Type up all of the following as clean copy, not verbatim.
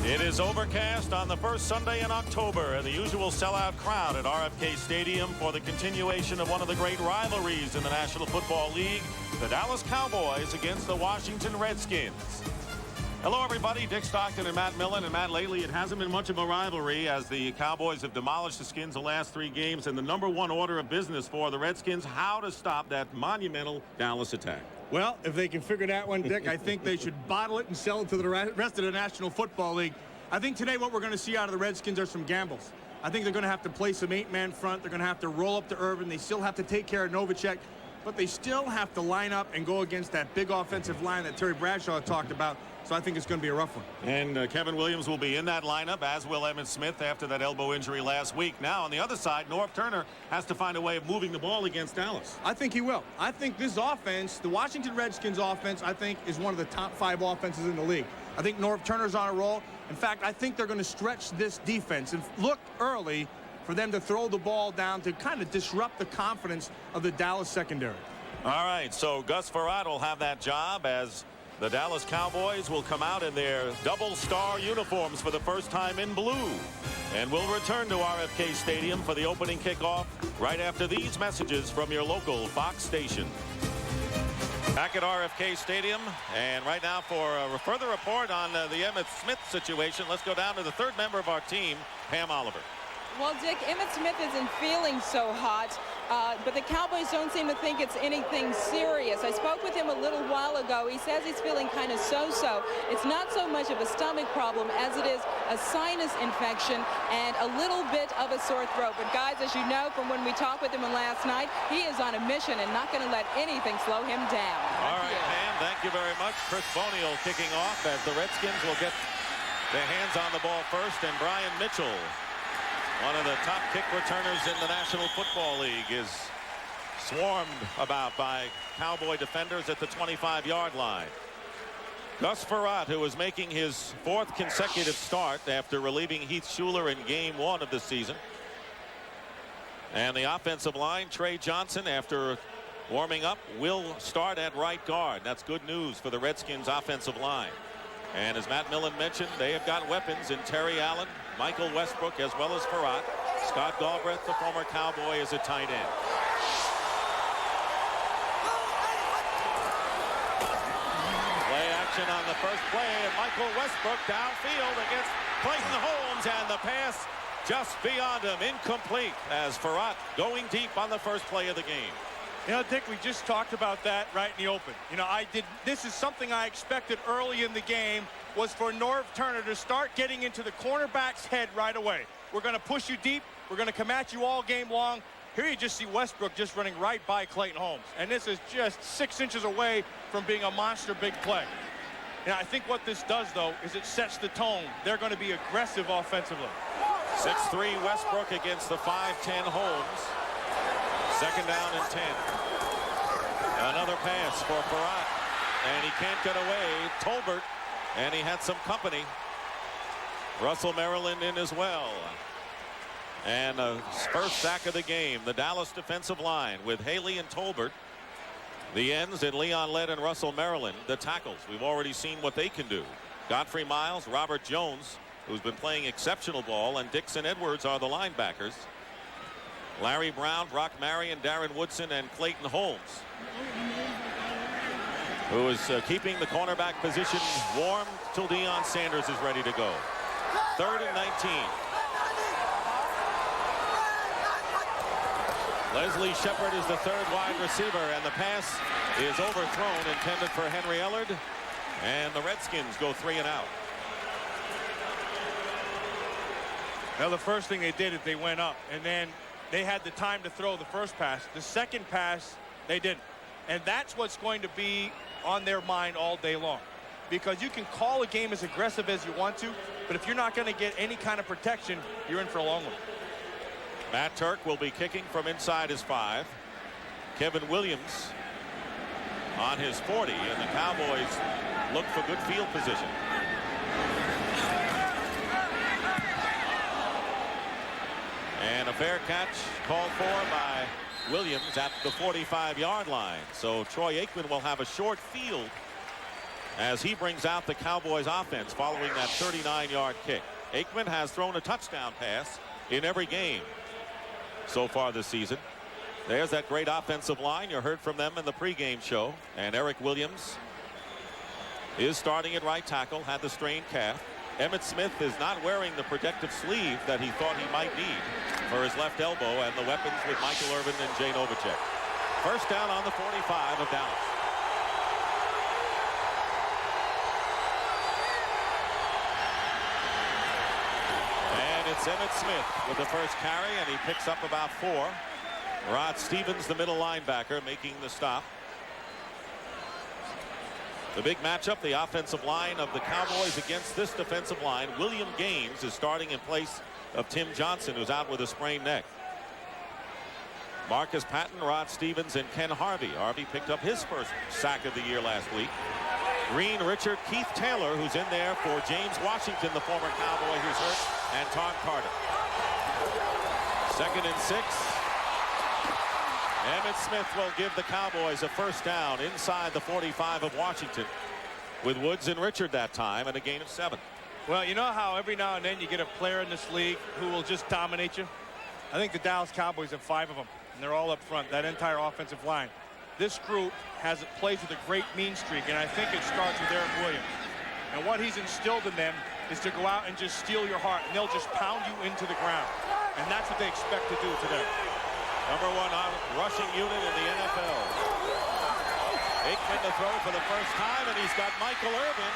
It is overcast on the first Sunday in October, and the usual sellout crowd at RFK Stadium for the continuation of one of the great rivalries in the National Football League, the Dallas Cowboys against the Washington Redskins. Hello, everybody. Dick Stockton and Matt Millen. And Matt, lately it hasn't been much of a rivalry as the Cowboys have demolished the Skins the last 3 games, and the #1 order of business for the Redskins, how to stop that monumental Dallas attack. Well, if they can figure that one, Dick, I think they should bottle it and sell it to the rest of the National Football League. I think today what we're going to see out of the Redskins are some gambles. I think they're going to have to play some 8-man front. They're going to have to roll up to Irvin. They still have to take care of Novacek, but they still have to line up and go against that big offensive line that Terry Bradshaw talked about. So I think it's going to be a rough one. And Kevin Williams will be in that lineup, as will Emmitt Smith after that elbow injury last week. Now, on the other side, Norv Turner has to find a way of moving the ball against Dallas. I think he will. I think this offense, the Washington Redskins offense, I think is one of the top 5 offenses in the league. I think Norv Turner's on a roll. In fact, I think they're going to stretch this defense and look early for them to throw the ball down to kind of disrupt the confidence of the Dallas secondary. All right, so Gus Frerotte will have that job as the Dallas Cowboys will come out in their double-star uniforms for the first time in blue. And we'll return to RFK Stadium for the opening kickoff right after these messages from your local Fox station. Back at RFK Stadium, and right now for a further report on the Emmitt Smith situation, let's go down to the third member of our team, Pam Oliver. Well, Dick, Emmitt Smith isn't feeling so hot, but the Cowboys don't seem to think it's anything serious. I spoke with him a little while ago. He says he's feeling kind of so-so. It's not so much of a stomach problem as it is a sinus infection and a little bit of a sore throat. But, guys, as you know from when we talked with him last night, he is on a mission and not going to let anything slow him down. All right, Pam, thank you very much. Chris Boniel kicking off as the Redskins will get their hands on the ball first, and Brian Mitchell, one of the top kick returners in the National Football League, is swarmed about by Cowboy defenders at the 25-yard line. Gus Frerotte, who is making his 4th consecutive start after relieving Heath Schuler in Game 1 of the season. And the offensive line, Trey Johnson, after warming up, will start at right guard. That's good news for the Redskins offensive line. And as Matt Millen mentioned, they have got weapons in Terry Allen, Michael Westbrook, as well as Frerotte. Scott Galbraith, the former Cowboy, is a tight end. Play action on the first play, and Michael Westbrook downfield against Clayton Holmes, and the pass just beyond him, incomplete, as Frerotte going deep on the first play of the game. You know, Dick, we just talked about that right in the open. You know, this is something I expected early in the game, was for Norv Turner to start getting into the cornerback's head right away. We're going to push you deep. We're going to come at you all game long. Here you just see Westbrook just running right by Clayton Holmes. And this is just 6 inches away from being a monster big play. And I think what this does, though, is it sets the tone. They're going to be aggressive offensively. 6'3" Westbrook against the 5'10" Holmes. 2nd down and 10. Another pass for Frerotte, and he can't get away. Tolbert, and he had some company. Russell Maryland in as well. And the first sack of the game, the Dallas defensive line with Haley and Tolbert. The ends in Leon Lett and Russell Maryland. The tackles, we've already seen what they can do. Godfrey Miles, Robert Jones, who's been playing exceptional ball, and Dixon Edwards are the linebackers. Larry Brown, Brock Marion, Darren Woodson, and Clayton Holmes, who is keeping the cornerback position warm till Deion Sanders is ready to go. 3rd and 19. Leslie Shepard is the 3rd wide receiver, and the pass is overthrown, intended for Henry Ellard, and the Redskins go 3 and out. Now, the first thing they did is they went up, and then they had the time to throw the first pass. The second pass, they didn't. And that's what's going to be on their mind all day long. Because you can call a game as aggressive as you want to, but if you're not going to get any kind of protection, you're in for a long one. Matt Turk will be kicking from inside his 5. Kevin Williams on his 40, and the Cowboys look for good field position. And a fair catch called for by Williams at the 45-yard line. So Troy Aikman will have a short field as he brings out the Cowboys offense following that 39-yard kick. Aikman has thrown a touchdown pass in every game so far this season. There's that great offensive line. You heard from them in the pregame show. And Eric Williams is starting at right tackle, had the strained calf. Emmitt Smith is not wearing the protective sleeve that he thought he might need for his left elbow, and the weapons with Michael Irvin and Jay Novacek. First down on the 45 of Dallas. And it's Emmitt Smith with the first carry, and he picks up about 4. Rod Stevens, the middle linebacker, making the stop. The big matchup, the offensive line of the Cowboys against this defensive line. William Gaines is starting in place of Tim Johnson, who's out with a sprained neck. Marcus Patton, Rod Stevens, and Ken Harvey. Harvey picked up his first sack of the year last week. Green, Richard, Keith Taylor, who's in there for James Washington, the former Cowboy who's hurt, and Tom Carter. 2nd and 6. Emmitt Smith will give the Cowboys a first down inside the 45 of Washington, with Woods and Richard that time, and a gain of 7. Well, you know how every now and then you get a player in this league who will just dominate you? I think the Dallas Cowboys have 5 of them, and they're all up front, that entire offensive line. This group plays with a great mean streak, and I think it starts with Eric Williams. And what he's instilled in them is to go out and just steal your heart, and they'll just pound you into the ground. And that's what they expect to do today. Number 1 rushing unit in the NFL. Aikman to throw for the first time, and he's got Michael Irvin,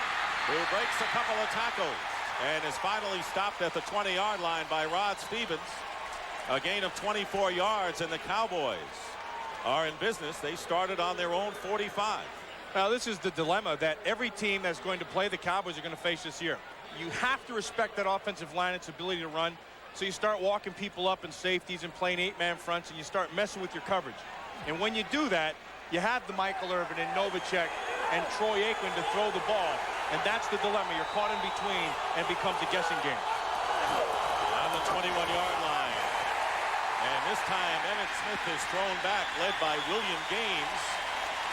who breaks a couple of tackles and is finally stopped at the 20-yard line by Rod Stevens. A gain of 24 yards, and the Cowboys are in business. They started on their own 45. Now, this is the dilemma that every team that's going to play the Cowboys are going to face this year. You have to respect that offensive line, its ability to run. So you start walking people up in safeties and playing 8-man fronts, and you start messing with your coverage. And when you do that, you have the Michael Irvin and Novacek and Troy Aikman to throw the ball. And that's the dilemma. You're caught in between, and it becomes a guessing game. On the 21-yard line. And this time, Emmitt Smith is thrown back, led by William Gaines,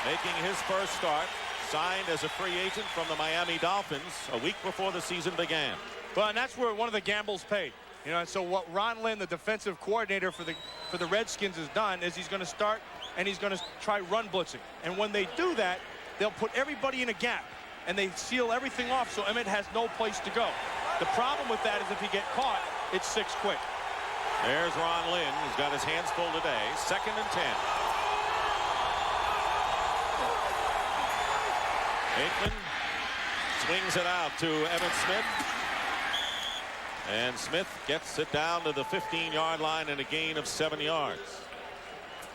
making his first start. Signed as a free agent from the Miami Dolphins a week before the season began. Well, and that's where one of the gambles paid. You know, so what Ron Lynn, the defensive coordinator for the Redskins, has done is he's going to start and he's going to try run blitzing. And when they do that, they'll put everybody in a gap and they seal everything off so Emmitt has no place to go. The problem with that is if he get caught, it's 6 quick. There's Ron Lynn, who's got his hands full today. 2nd and 10. Aikman swings it out to Emmitt Smith. And Smith gets it down to the 15-yard line and a gain of 7 yards.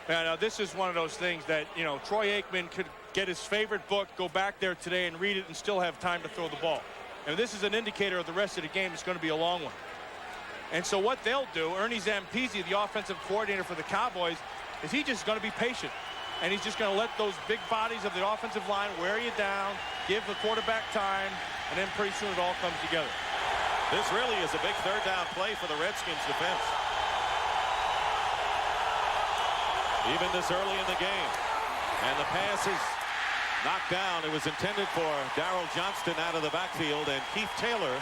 Yeah, now this is one of those things that, you know, Troy Aikman could get his favorite book, go back there today and read it and still have time to throw the ball. And this is an indicator of the rest of the game. It's going to be a long one. And so what they'll do, Ernie Zampese, the offensive coordinator for the Cowboys, is he's just going to be patient. And he's just going to let those big bodies of the offensive line wear you down, give the quarterback time, and then pretty soon it all comes together. This really is a big 3rd down play for the Redskins defense. Even this early in the game. And the pass is knocked down. It was intended for Darrell Johnston out of the backfield, and Keith Taylor.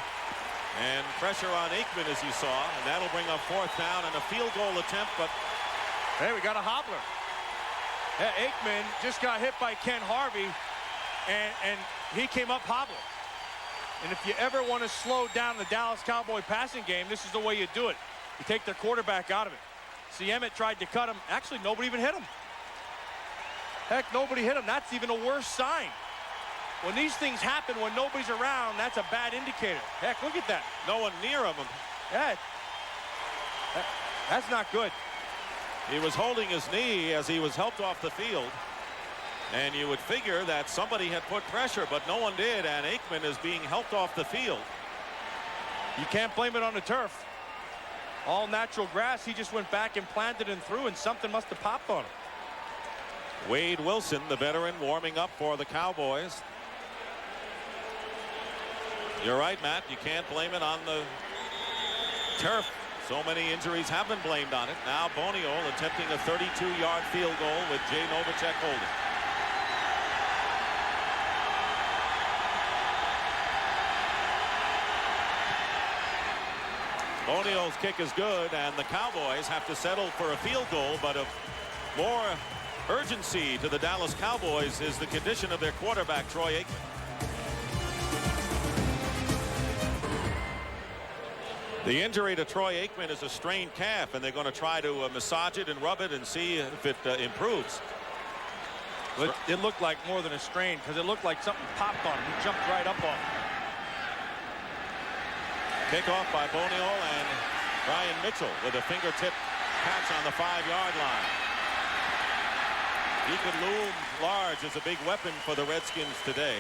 And pressure on Aikman, as you saw, and that'll bring up 4th down and a field goal attempt, but hey, we got a hobbler. Yeah, Aikman just got hit by Ken Harvey, and he came up hobbling. And if you ever want to slow down the Dallas Cowboy passing game, this is the way you do it. You take their quarterback out of it. See, Emmitt tried to cut him. Actually, nobody even hit him. Heck, nobody hit him. That's even a worse sign. When these things happen when nobody's around, that's a bad indicator. Heck, look at that. No one near him. Yeah, that's not good. He was holding his knee as he was helped off the field. And you would figure that somebody had put pressure, but no one did, and Aikman is being helped off the field. You can't blame it on the turf. All natural grass. He just went back and planted and threw, and something must have popped on him. Wade Wilson, the veteran, warming up for the Cowboys. You're right, Matt. You can't blame it on the turf. So many injuries have been blamed on it. Now Boniol attempting a 32-yard field goal with Jay Novacek holding. O'Neal's kick is good, and the Cowboys have to settle for a field goal, but of more urgency to the Dallas Cowboys is the condition of their quarterback, Troy Aikman. The injury to Troy Aikman is a strained calf, and they're going to try to massage it and rub it and see if it improves. It looked like more than a strain, because it looked like something popped on him. He jumped right up on him. Kickoff by O'Neal and Brian Mitchell with a fingertip catch on the 5-yard line. He could loom large as a big weapon for the Redskins today.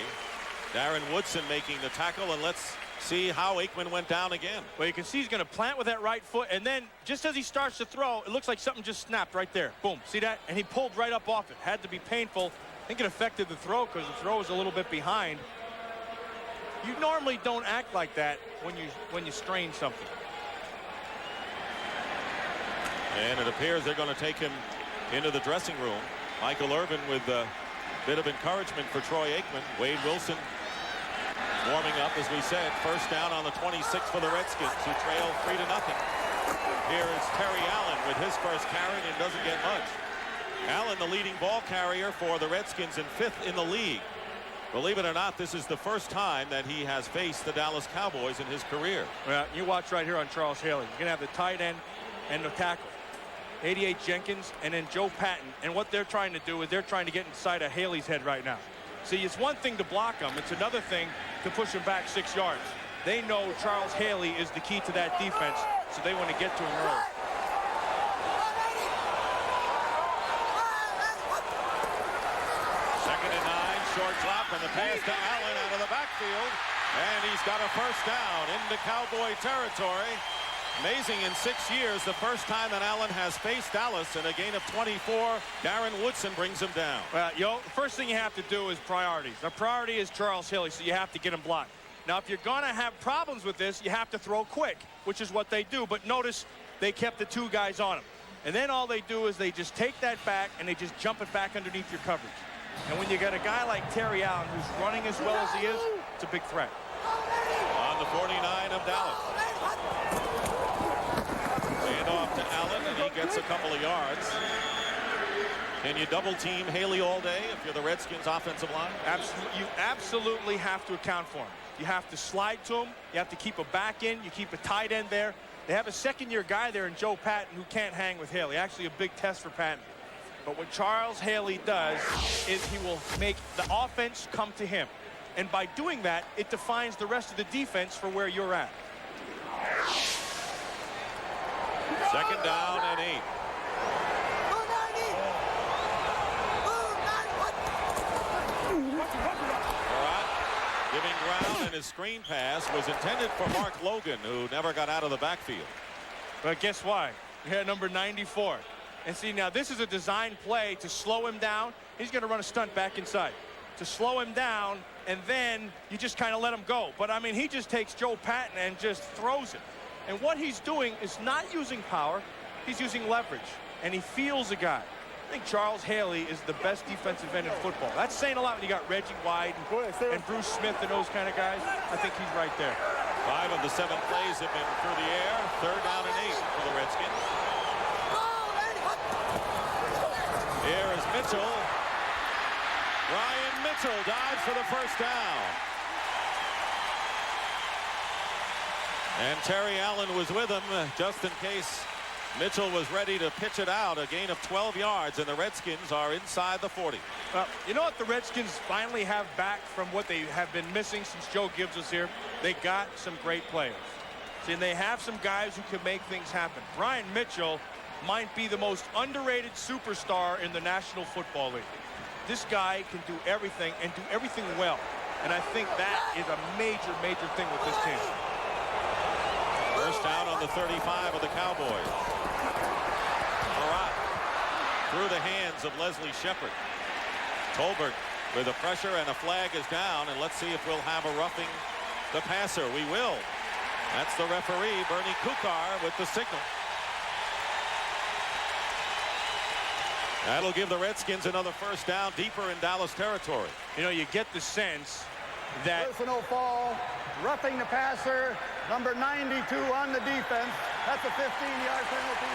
Darren Woodson making the tackle, and let's see how Aikman went down again. Well, you can see he's going to plant with that right foot, and then just as he starts to throw, it looks like something just snapped right there. Boom. See that? And he pulled right up off it. Had to be painful. I think it affected the throw because the throw was a little bit behind. You normally don't act like that when you strain something. And it appears they're going to take him into the dressing room. Michael Irvin with a bit of encouragement for Troy Aikman. Wade Wilson warming up, as we said. First down on the 26 for the Redskins, who trail 3-0. Here is Terry Allen with his first carry, and doesn't get much. Allen, the leading ball carrier for the Redskins, and 5th in the league. Believe it or not, this is the first time that he has faced the Dallas Cowboys in his career. Well, you watch right here on Charles Haley. You're going to have the tight end and the tackle. 88 Jenkins and then Joe Patton. And what they're trying to do is they're trying to get inside of Haley's head right now. See, it's one thing to block him. It's another thing to push him back 6 yards. They know Charles Haley is the key to that defense, so they want to get to him early. Second and 9, short drop, and the pass to Allen out of the backfield. And he's got a first down into Cowboy territory. Amazing, in 6 years, the first time that Allen has faced Dallas in a gain of 24. Darren Woodson brings him down. Well, the first thing you have to do is priorities. The priority is Charles Haley, so you have to get him blocked. Now, if you're going to have problems with this, you have to throw quick, which is what they do. But notice they kept the 2 guys on him. And then all they do is they just take that back and they just jump it back underneath your coverage. And when you got a guy like Terry Allen who's running as well as he is, it's a big threat. On the 49 of Dallas. Hand off to Allen, and he gets a couple of yards. Can you double team Haley all day if you're the Redskins offensive line? Absolutely, you absolutely have to account for him. You have to slide to him. You have to keep a back in. You keep a tight end there. They have a second-year guy there in Joe Patton who can't hang with Haley. Actually, a big test for Patton. But what Charles Haley does is he will make the offense come to him. And by doing that, it defines the rest of the defense for where you're at. Second down and 8. Giving ground, and his screen pass was intended for Mark Logan, who never got out of the backfield. But guess why? We had number 94. And see, now this is a design play to slow him down. He's going to run a stunt back inside to slow him down, and then you just kind of let him go. But, I mean, he just takes Joe Patton and just throws it. And what he's doing is not using power. He's using leverage, and he feels a guy. I think Charles Haley is the best defensive end in football. That's saying a lot when you got Reggie White and Bruce Smith and those kind of guys. I think he's right there. 5 of the 7 plays have been through the air. Third down and 8 for the Redskins. Here is Mitchell. Brian Mitchell dives for the first down. And Terry Allen was with him just in case Mitchell was ready to pitch it out. A gain of 12 yards, and the Redskins are inside the 40. Well, you know what the Redskins finally have back from what they have been missing since Joe Gibbs was here? They got some great players. See, and they have some guys who can make things happen. Brian Mitchell might be the most underrated superstar in the National Football League. This guy can do everything and do everything well. And I think that is a major, major thing with this team. First down on the 35 of the Cowboys. Barat through the hands of Leslie Shepard. Tolbert with a pressure, and a flag is down, and let's see if we'll have a roughing the passer. We will. That's the referee, Bernie Kukar, with the signal. That'll give the Redskins another first down deeper in Dallas territory. You know, you get the sense that personal fall, roughing the passer, Number 92 on the defense. That's a 15-yard penalty.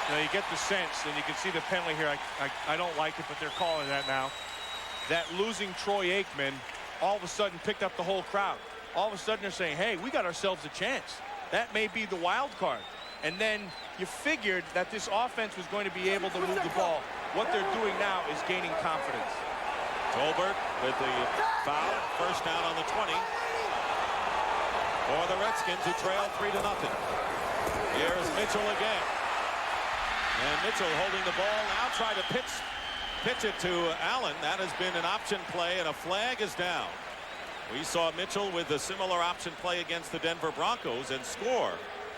Now you get the sense, and you can see the penalty here. I don't like it, but they're calling that now. That losing Troy Aikman all of a sudden picked up the whole crowd. All of a sudden they're saying, hey, we got ourselves a chance. That may be the wild card. And then you figured that this offense was going to be able to move the ball. What they're doing now is gaining confidence. Tolbert with the foul. First down on the 20 for the Redskins, who trail 3-0. Here's Mitchell again. And Mitchell holding the ball now, trying to pitch it to Allen. That has been an option play, and a flag is down. We saw Mitchell with a similar option play against the Denver Broncos and score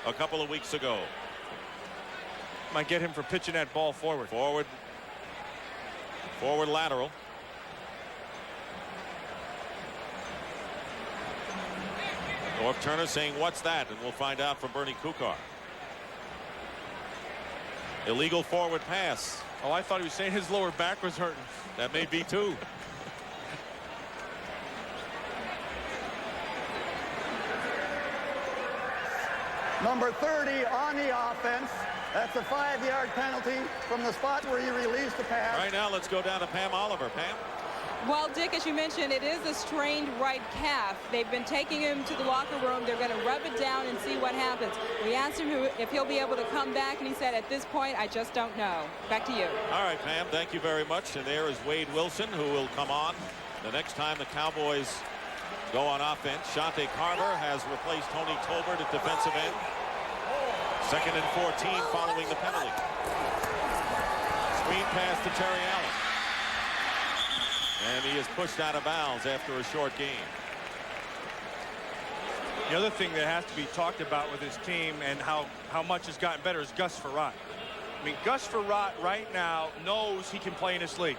a couple of weeks ago. Might get him for pitching that ball forward. Forward lateral. Norv Turner saying, what's that? And we'll find out from Bernie Kukar. Illegal forward pass. Oh, I thought he was saying his lower back was hurting. That may be too. Number 30 on the offense. That's a 5-yard penalty from the spot where he released the pass. Right now, let's go down to Pam Oliver. Pam? Well, Dick, as you mentioned, it is a strained right calf. They've been taking him to the locker room. They're going to rub it down and see what happens. We asked him if he'll be able to come back, and he said, at this point, I just don't know. Back to you. All right, Pam, thank you very much. And there is Wade Wilson, who will come on the next time the Cowboys go on offense. Shante Carver has replaced Tony Tolbert at defensive end. 2nd and 14 following the penalty. Screen pass to Terry Allen. And he is pushed out of bounds after a short game. The other thing that has to be talked about with his team and how much has gotten better is Gus Frerotte. I mean, Gus Frerotte right now knows he can play in this league.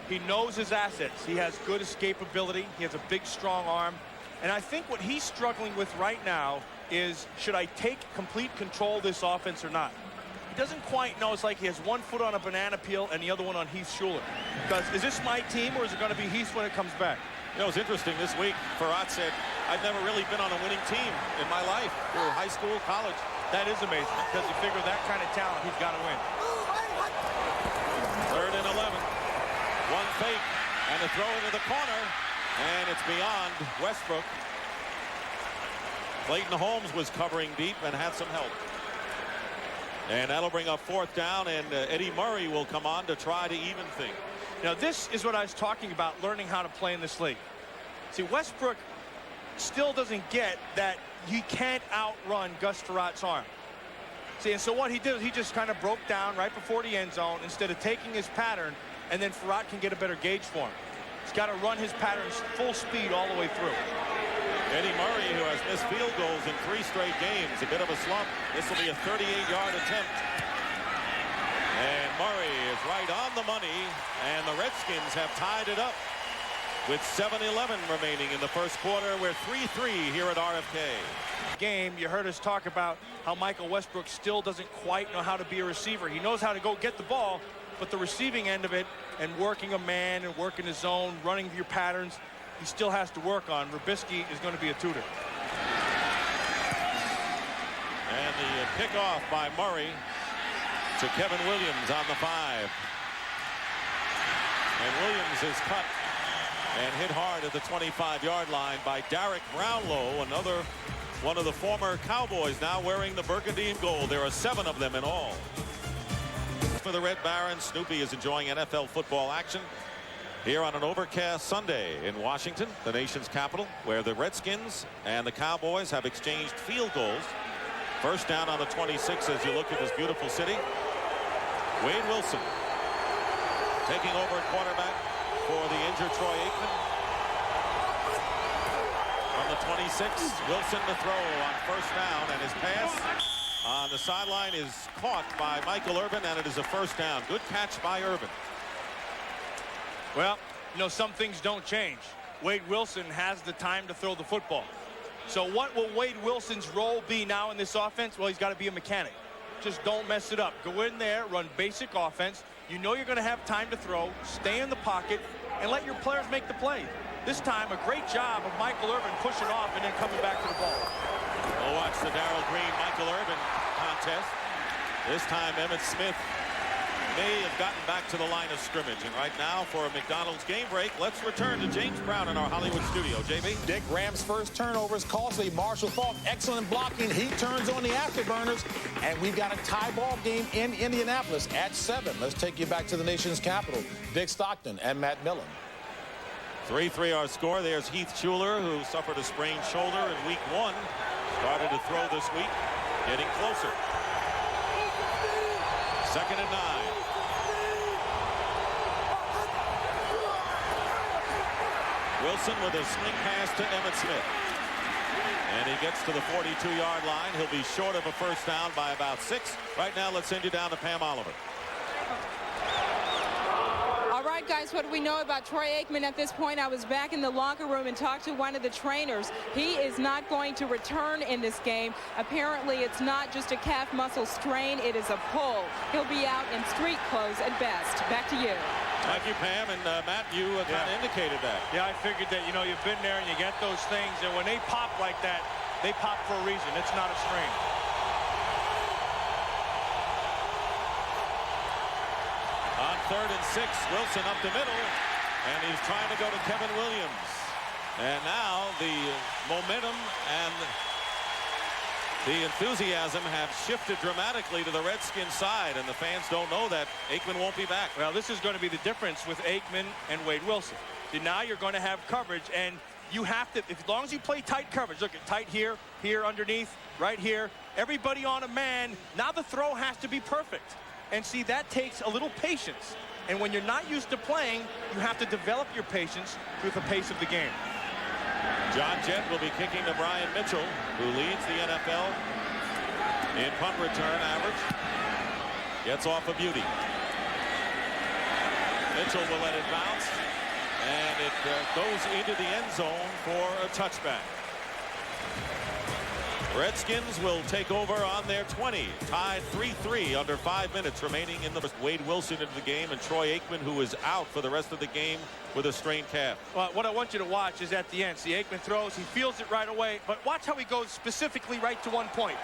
He knows his assets. He has good escapability. He has a big, strong arm. And I think what he's struggling with right now is, should I take complete control of this offense or not? He doesn't quite know. It's like he has one foot on a banana peel and the other one on Heath Schuler. Because is this my team, or is it going to be Heath when it comes back? You know, it's interesting. This week, Frerotte said, I've never really been on a winning team in my life, through high school, college. That is amazing, because you figure that kind of talent, he's got to win. 3rd and 11. One fake, and a throw into the corner, and it's beyond Westbrook. Clayton Holmes was covering deep and had some help. And that'll bring up 4th down, and Eddie Murray will come on to try to even things. Now, this is what I was talking about, learning how to play in this league. See, Westbrook still doesn't get that he can't outrun Gus Ferrotte's arm. See, and so what he did is he just kind of broke down right before the end zone instead of taking his pattern, and then Frerotte can get a better gauge for him. He's got to run his patterns full speed all the way through. Eddie Murray, who has missed field goals in 3 straight games, a bit of a slump. This will be a 38-yard attempt. And Murray is right on the money, and the Redskins have tied it up with 7:11 remaining in the first quarter. We're 3-3 here at RFK. Game, you heard us talk about how Michael Westbrook still doesn't quite know how to be a receiver. He knows how to go get the ball, but the receiving end of it and working a man and working his zone, running your patterns, he still has to work on. Rubisky is going to be a tutor. And the pickoff by Murray to Kevin Williams on the 5. And Williams is cut and hit hard at the 25-yard line by Derek Brownlow, another one of the former Cowboys, now wearing the burgundy and gold. There are 7 of them in all. For the Red Barons, Snoopy is enjoying NFL football action here on an overcast Sunday in Washington, the nation's capital, where the Redskins and the Cowboys have exchanged field goals. First down on the 26 as you look at this beautiful city. Wade Wilson taking over at quarterback for the injured Troy Aikman. From the 26, Wilson to throw on first down, and his pass on the sideline is caught by Michael Irvin, and it is a first down. Good catch by Irvin. Well, you know, some things don't change. Wade Wilson has the time to throw the football. So what will Wade Wilson's role be now in this offense? Well, he's got to be a mechanic. Just don't mess it up. Go in there, run basic offense. You know you're going to have time to throw. Stay in the pocket and let your players make the play. This time, a great job of Michael Irvin pushing off and then coming back to the ball. contest. This time Emmitt Smith may have gotten back to the line of scrimmage. And right now, for a McDonald's game break, let's return to James Brown in our Hollywood studio. JB? Dick, Rams' first turnover is costly. Marshall Faulk, excellent blocking. He turns on the afterburners. And we've got a tie ball game in Indianapolis at 7. Let's take you back to the nation's capital. Dick Stockton and Matt Millen. 3-3 our score. There's Heath Schuler, who suffered a sprained shoulder in week 1. Started to throw this week. Getting closer. 2nd and 9. Wilson with a swing pass to Emmitt Smith. And he gets to the 42-yard line. He'll be short of a first down by about 6. Right now, let's send you down to Pam Oliver. All right, guys, what do we know about Troy Aikman at this point? I was back in the locker room and talked to one of the trainers. He is not going to return in this game. Apparently, it's not just a calf muscle strain. It is a pull. He'll be out in street clothes at best. Back to you. Thank you, Pam. And Matt, you kind of indicated that. Yeah, I figured that, you know, you've been there and you get those things, and when they pop like that, they pop for a reason. It's not a strain. On 3rd and 6, Wilson up the middle, and he's trying to go to Kevin Williams. And now the momentum and the enthusiasm have shifted dramatically to the Redskins side, and the fans don't know that Aikman won't be back. Well, this is going to be the difference with Aikman and Wade Wilson. Now you're going to have coverage, and you have to, as long as you play tight coverage, look at tight here, here underneath, right here, everybody on a man. Now the throw has to be perfect. And see, that takes a little patience. And when you're not used to playing, you have to develop your patience with the pace of the game. John Jett will be kicking to Brian Mitchell, who leads the NFL in punt return average. Gets off a beauty. Mitchell will let it bounce, and it goes into the end zone for a touchback. Redskins will take over on their 20, tied 3-3 under 5 minutes remaining in the Wade Wilson into the game, and Troy Aikman, who is out for the rest of the game with a strained calf. Well, what I want you to watch is at the end. See, Aikman throws, he feels it right away, but watch how he goes specifically right to one point.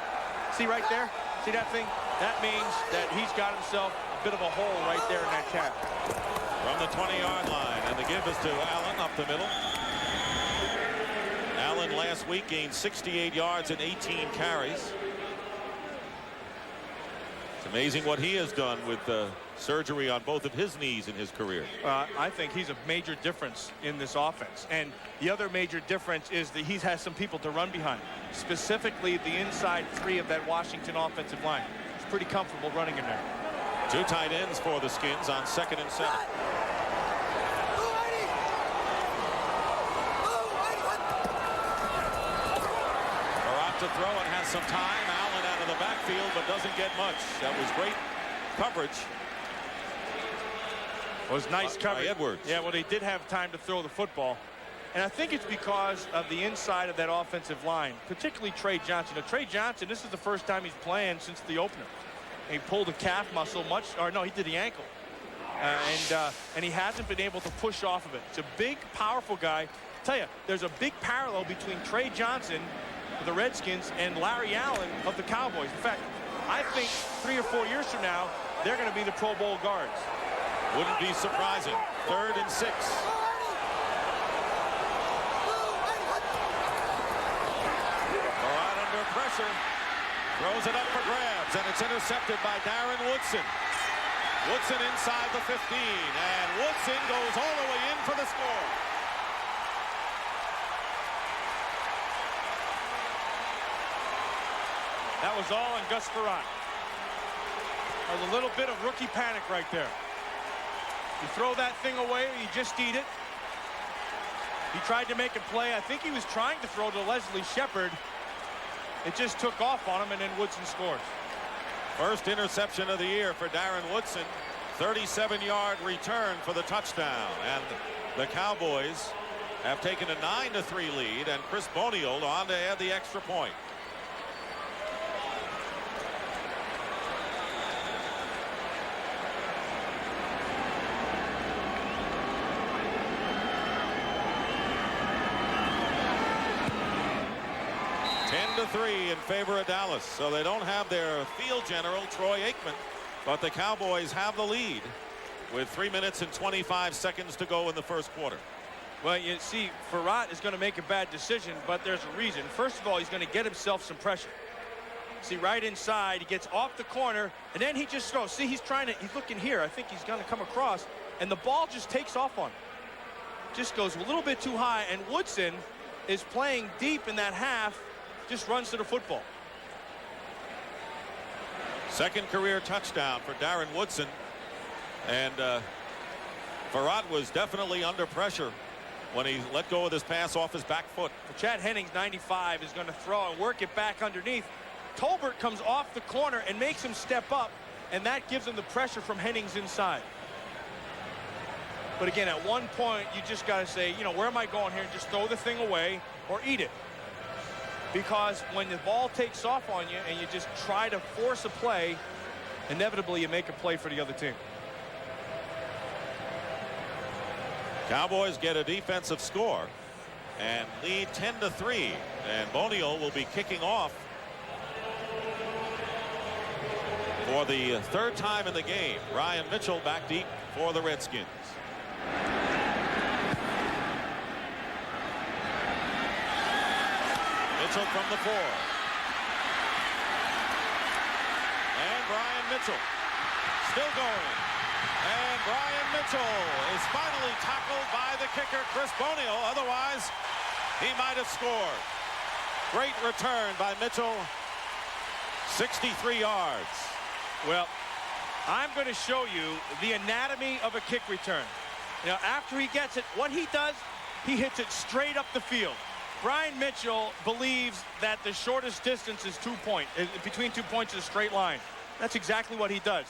See right there? See that thing? That means that he's got himself a bit of a hole right there in that calf. From the 20-yard line, and the give is to Allen up the middle. Allen last week gained 68 yards and 18 carries. It's amazing what he has done with surgery on both of his knees in his career. I think he's a major difference in this offense. And the other major difference is that he has some people to run behind, specifically the inside 3 of that Washington offensive line. He's pretty comfortable running in there. 2 tight ends for the Skins on 2nd and 7. To throw and has some time. Allen out of the backfield, but doesn't get much. That was great coverage. It was nice coverage. By Edwards. Yeah, well, they did have time to throw the football. And I think it's because of the inside of that offensive line, particularly Trey Johnson. Now, Trey Johnson, this is the first time he's playing since the opener. He pulled a calf muscle he did the ankle. And he hasn't been able to push off of it. It's a big, powerful guy. I tell you, there's a big parallel between Trey Johnson of the Redskins and Larry Allen of the Cowboys. In fact, I think 3 or 4 years from now, they're going to be the Pro Bowl guards. Wouldn't be surprising. 3rd and 6. Right under pressure. Throws it up for grabs, and it's intercepted by Darren Woodson. Woodson inside the 15, and Woodson goes all the way in for the score. That was all on Gus Frerotte. There's a little bit of rookie panic right there. You throw that thing away or you just eat it. He tried to make a play. I think he was trying to throw to Leslie Shepard. It just took off on him, and then Woodson scores. First interception of the year for Darren Woodson. 37-yard return for the touchdown. And the Cowboys have taken a 9-3 lead, and Chris Boniol on to add the extra point. 10-3 in favor of Dallas. So they don't have their field general, Troy Aikman, but the Cowboys have the lead with 3 minutes and 25 seconds to go in the first quarter. Well, you see, Farad is going to make a bad decision, but there's a reason. First of all, he's going to get himself some pressure. See, right inside, he gets off the corner, and then he just throws. See, he's looking here. I think he's going to come across, and the ball just takes off on him. Just goes a little bit too high, and Woodson is playing deep in that half, just runs to the football. Second career touchdown for Darren Woodson, and Farad was definitely under pressure when he let go of this pass off his back foot. Chad Hennings, 95, is going to throw and work it back underneath. Tolbert comes off the corner and makes him step up, and that gives him the pressure from Hennings inside. But again, at one point, you just got to say, you know, where am I going here? Just throw the thing away or eat it. Because when the ball takes off on you and you just try to force a play, inevitably you make a play for the other team. Cowboys get a defensive score and lead 10-3, and Boniel will be kicking off for the third time in the game. Ryan Mitchell back deep for the Redskins. Mitchell from the 4. And Brian Mitchell still going. And Brian Mitchell is finally tackled by the kicker, Chris Boniel. Otherwise, he might have scored. Great return by Mitchell. 63 yards. Well, I'm going to show you the anatomy of a kick return. You know, after he gets it, what he does, he hits it straight up the field. Brian Mitchell believes that the shortest distance is 2 points. Between 2 points is a straight line. That's exactly what he does.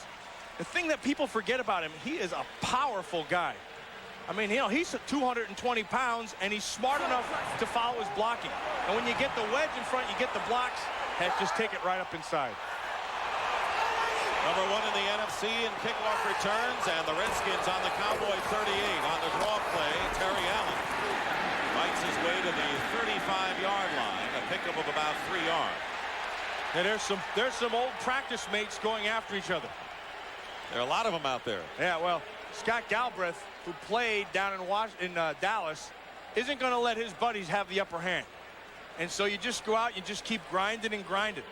The thing that people forget about him, he is a powerful guy. I mean, you know, he's 220 pounds, and he's smart enough to follow his blocking. And when you get the wedge in front, you get the blocks, heck, just take it right up inside. Number 1 in the NFC in kickoff returns, and the Redskins on the Cowboy 38 on the draw play. Terry Allen fights his way to the 35-yard line, a pickup of about 3 yards. And there's some old practice mates going after each other. There are a lot of them out there. Yeah, well, Scott Galbraith, who played down in Dallas, isn't going to let his buddies have the upper hand. And so you just go out, you just keep grinding and grinding.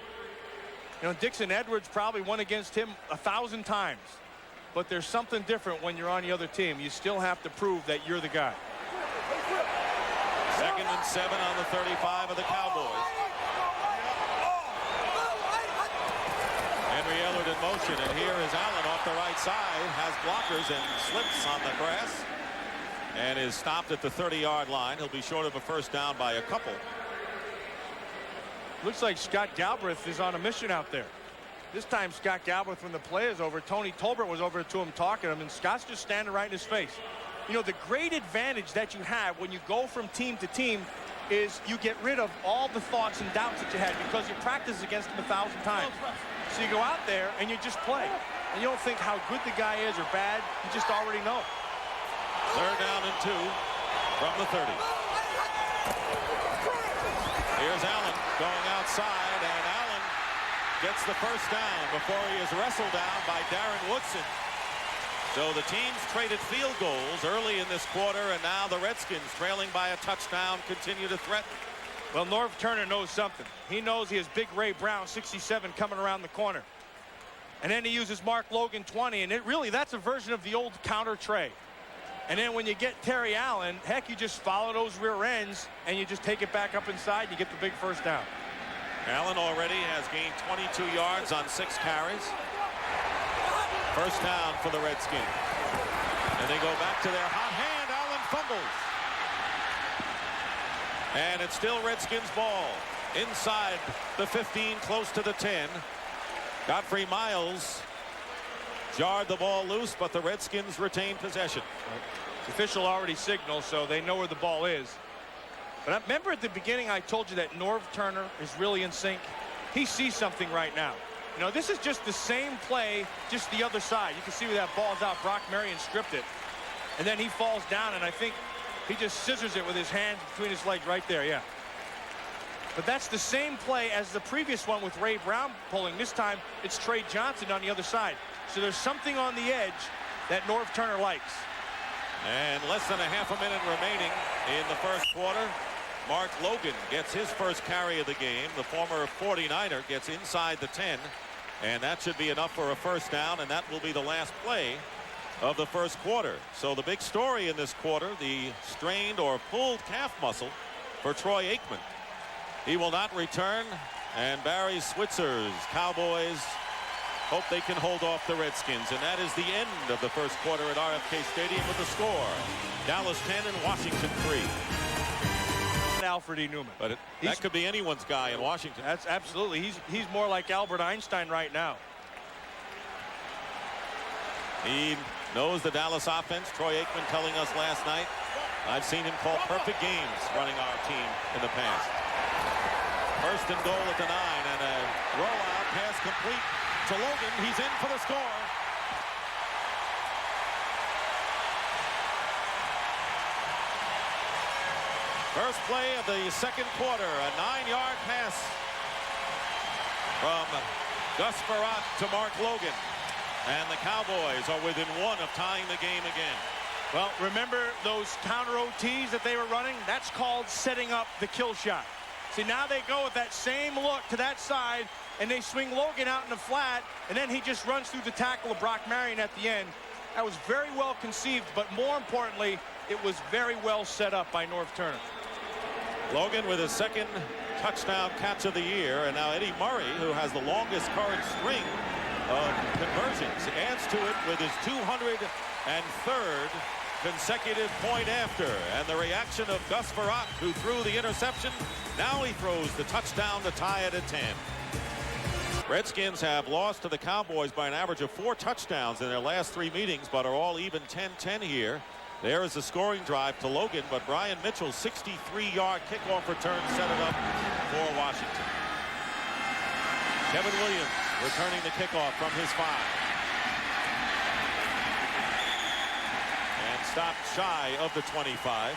You know, Dixon Edwards probably won against him 1,000 times. But there's something different when you're on the other team. You still have to prove that you're the guy. 2nd and 7 on the 35 of the Cowboys. Henry Ellard in motion, and here is Allen off the right side, has blockers and slips on the grass, and is stopped at the 30-yard line. He'll be short of a first down by a couple. Looks like Scott Galbraith is on a mission out there. This time Scott Galbraith, when the play is over, Tony Tolbert was over to him talking to him, and Scott's just standing right in his face. You know, the great advantage that you have when you go from team to team is you get rid of all the thoughts and doubts that you had because you practice against him 1,000 times. So you go out there and you just play. And you don't think how good the guy is or bad. You just already know. 3rd down and 2 from the 30. Here's Allen going outside, and Allen gets the first down before he is wrestled down by Darren Woodson. So the teams traded field goals early in this quarter, and now the Redskins, trailing by a touchdown, continue to threaten. Well, Norv Turner knows something. He knows he has Big Ray Brown, 67, coming around the corner. And then he uses Mark Logan, 20, and that's a version of the old counter tray. And then when you get Terry Allen, heck, you just follow those rear ends, and you just take it back up inside, and you get the big first down. Allen already has gained 22 yards on 6 carries. First down for the Redskins. And they go back to their hot hand. Allen fumbles. And it's still Redskins ball. Inside the 15, close to the 10. Godfrey Miles jarred the ball loose, but the Redskins retain possession. The official already signaled, so they know where the ball is. But I remember at the beginning I told you that Norv Turner is really in sync. He sees something right now. You know, this is just the same play, just the other side. You can see where that ball's out. Brock Marion stripped it. And then he falls down, and I think he just scissors it with his hand between his legs right there, yeah. But that's the same play as the previous one with Ray Brown pulling. This time, it's Trey Johnson on the other side. So there's something on the edge that Norv Turner likes. And less than a half a minute remaining in the first quarter. Mark Logan gets his first carry of the game. The former 49er gets inside the 10. And that should be enough for a first down. And that will be the last play of the first quarter. So the big story in this quarter, the strained or pulled calf muscle for Troy Aikman. He will not return. And Barry Switzer's Cowboys hope they can hold off the Redskins. And that is the end of the first quarter at RFK Stadium with the score. Dallas 10 and Washington 3. Alfred E. Newman. But that could be anyone's guy in Washington. That's absolutely. He's more like Albert Einstein right now. He knows the Dallas offense. Troy Aikman telling us last night, I've seen him call perfect games running our team in the past. First and goal at the 9, and a rollout pass complete to Logan. He's in for the score. First play of the second quarter, a 9-yard pass from Gus Frerotte to Mark Logan. And the Cowboys are within 1 of tying the game again. Well, remember those counter OTs that they were running? That's called setting up the kill shot. See, now they go with that same look to that side, and they swing Logan out in the flat, and then he just runs through the tackle of Brock Marion at the end. That was very well conceived, but more importantly, it was very well set up by Norv Turner. Logan with his second touchdown catch of the year, and now Eddie Murray, who has the longest current string of conversions, adds to it with his 203rd consecutive point after. And the reaction of Gus Frerotte, who threw the interception, now he throws the touchdown to tie it at 10. Redskins have lost to the Cowboys by an average of 4 touchdowns in their last 3 meetings, but are all even 10-10 here. There is the scoring drive to Logan, but Brian Mitchell's 63-yard kickoff return set it up for Washington. Kevin Williams returning the kickoff from his 5. And stopped shy of the 25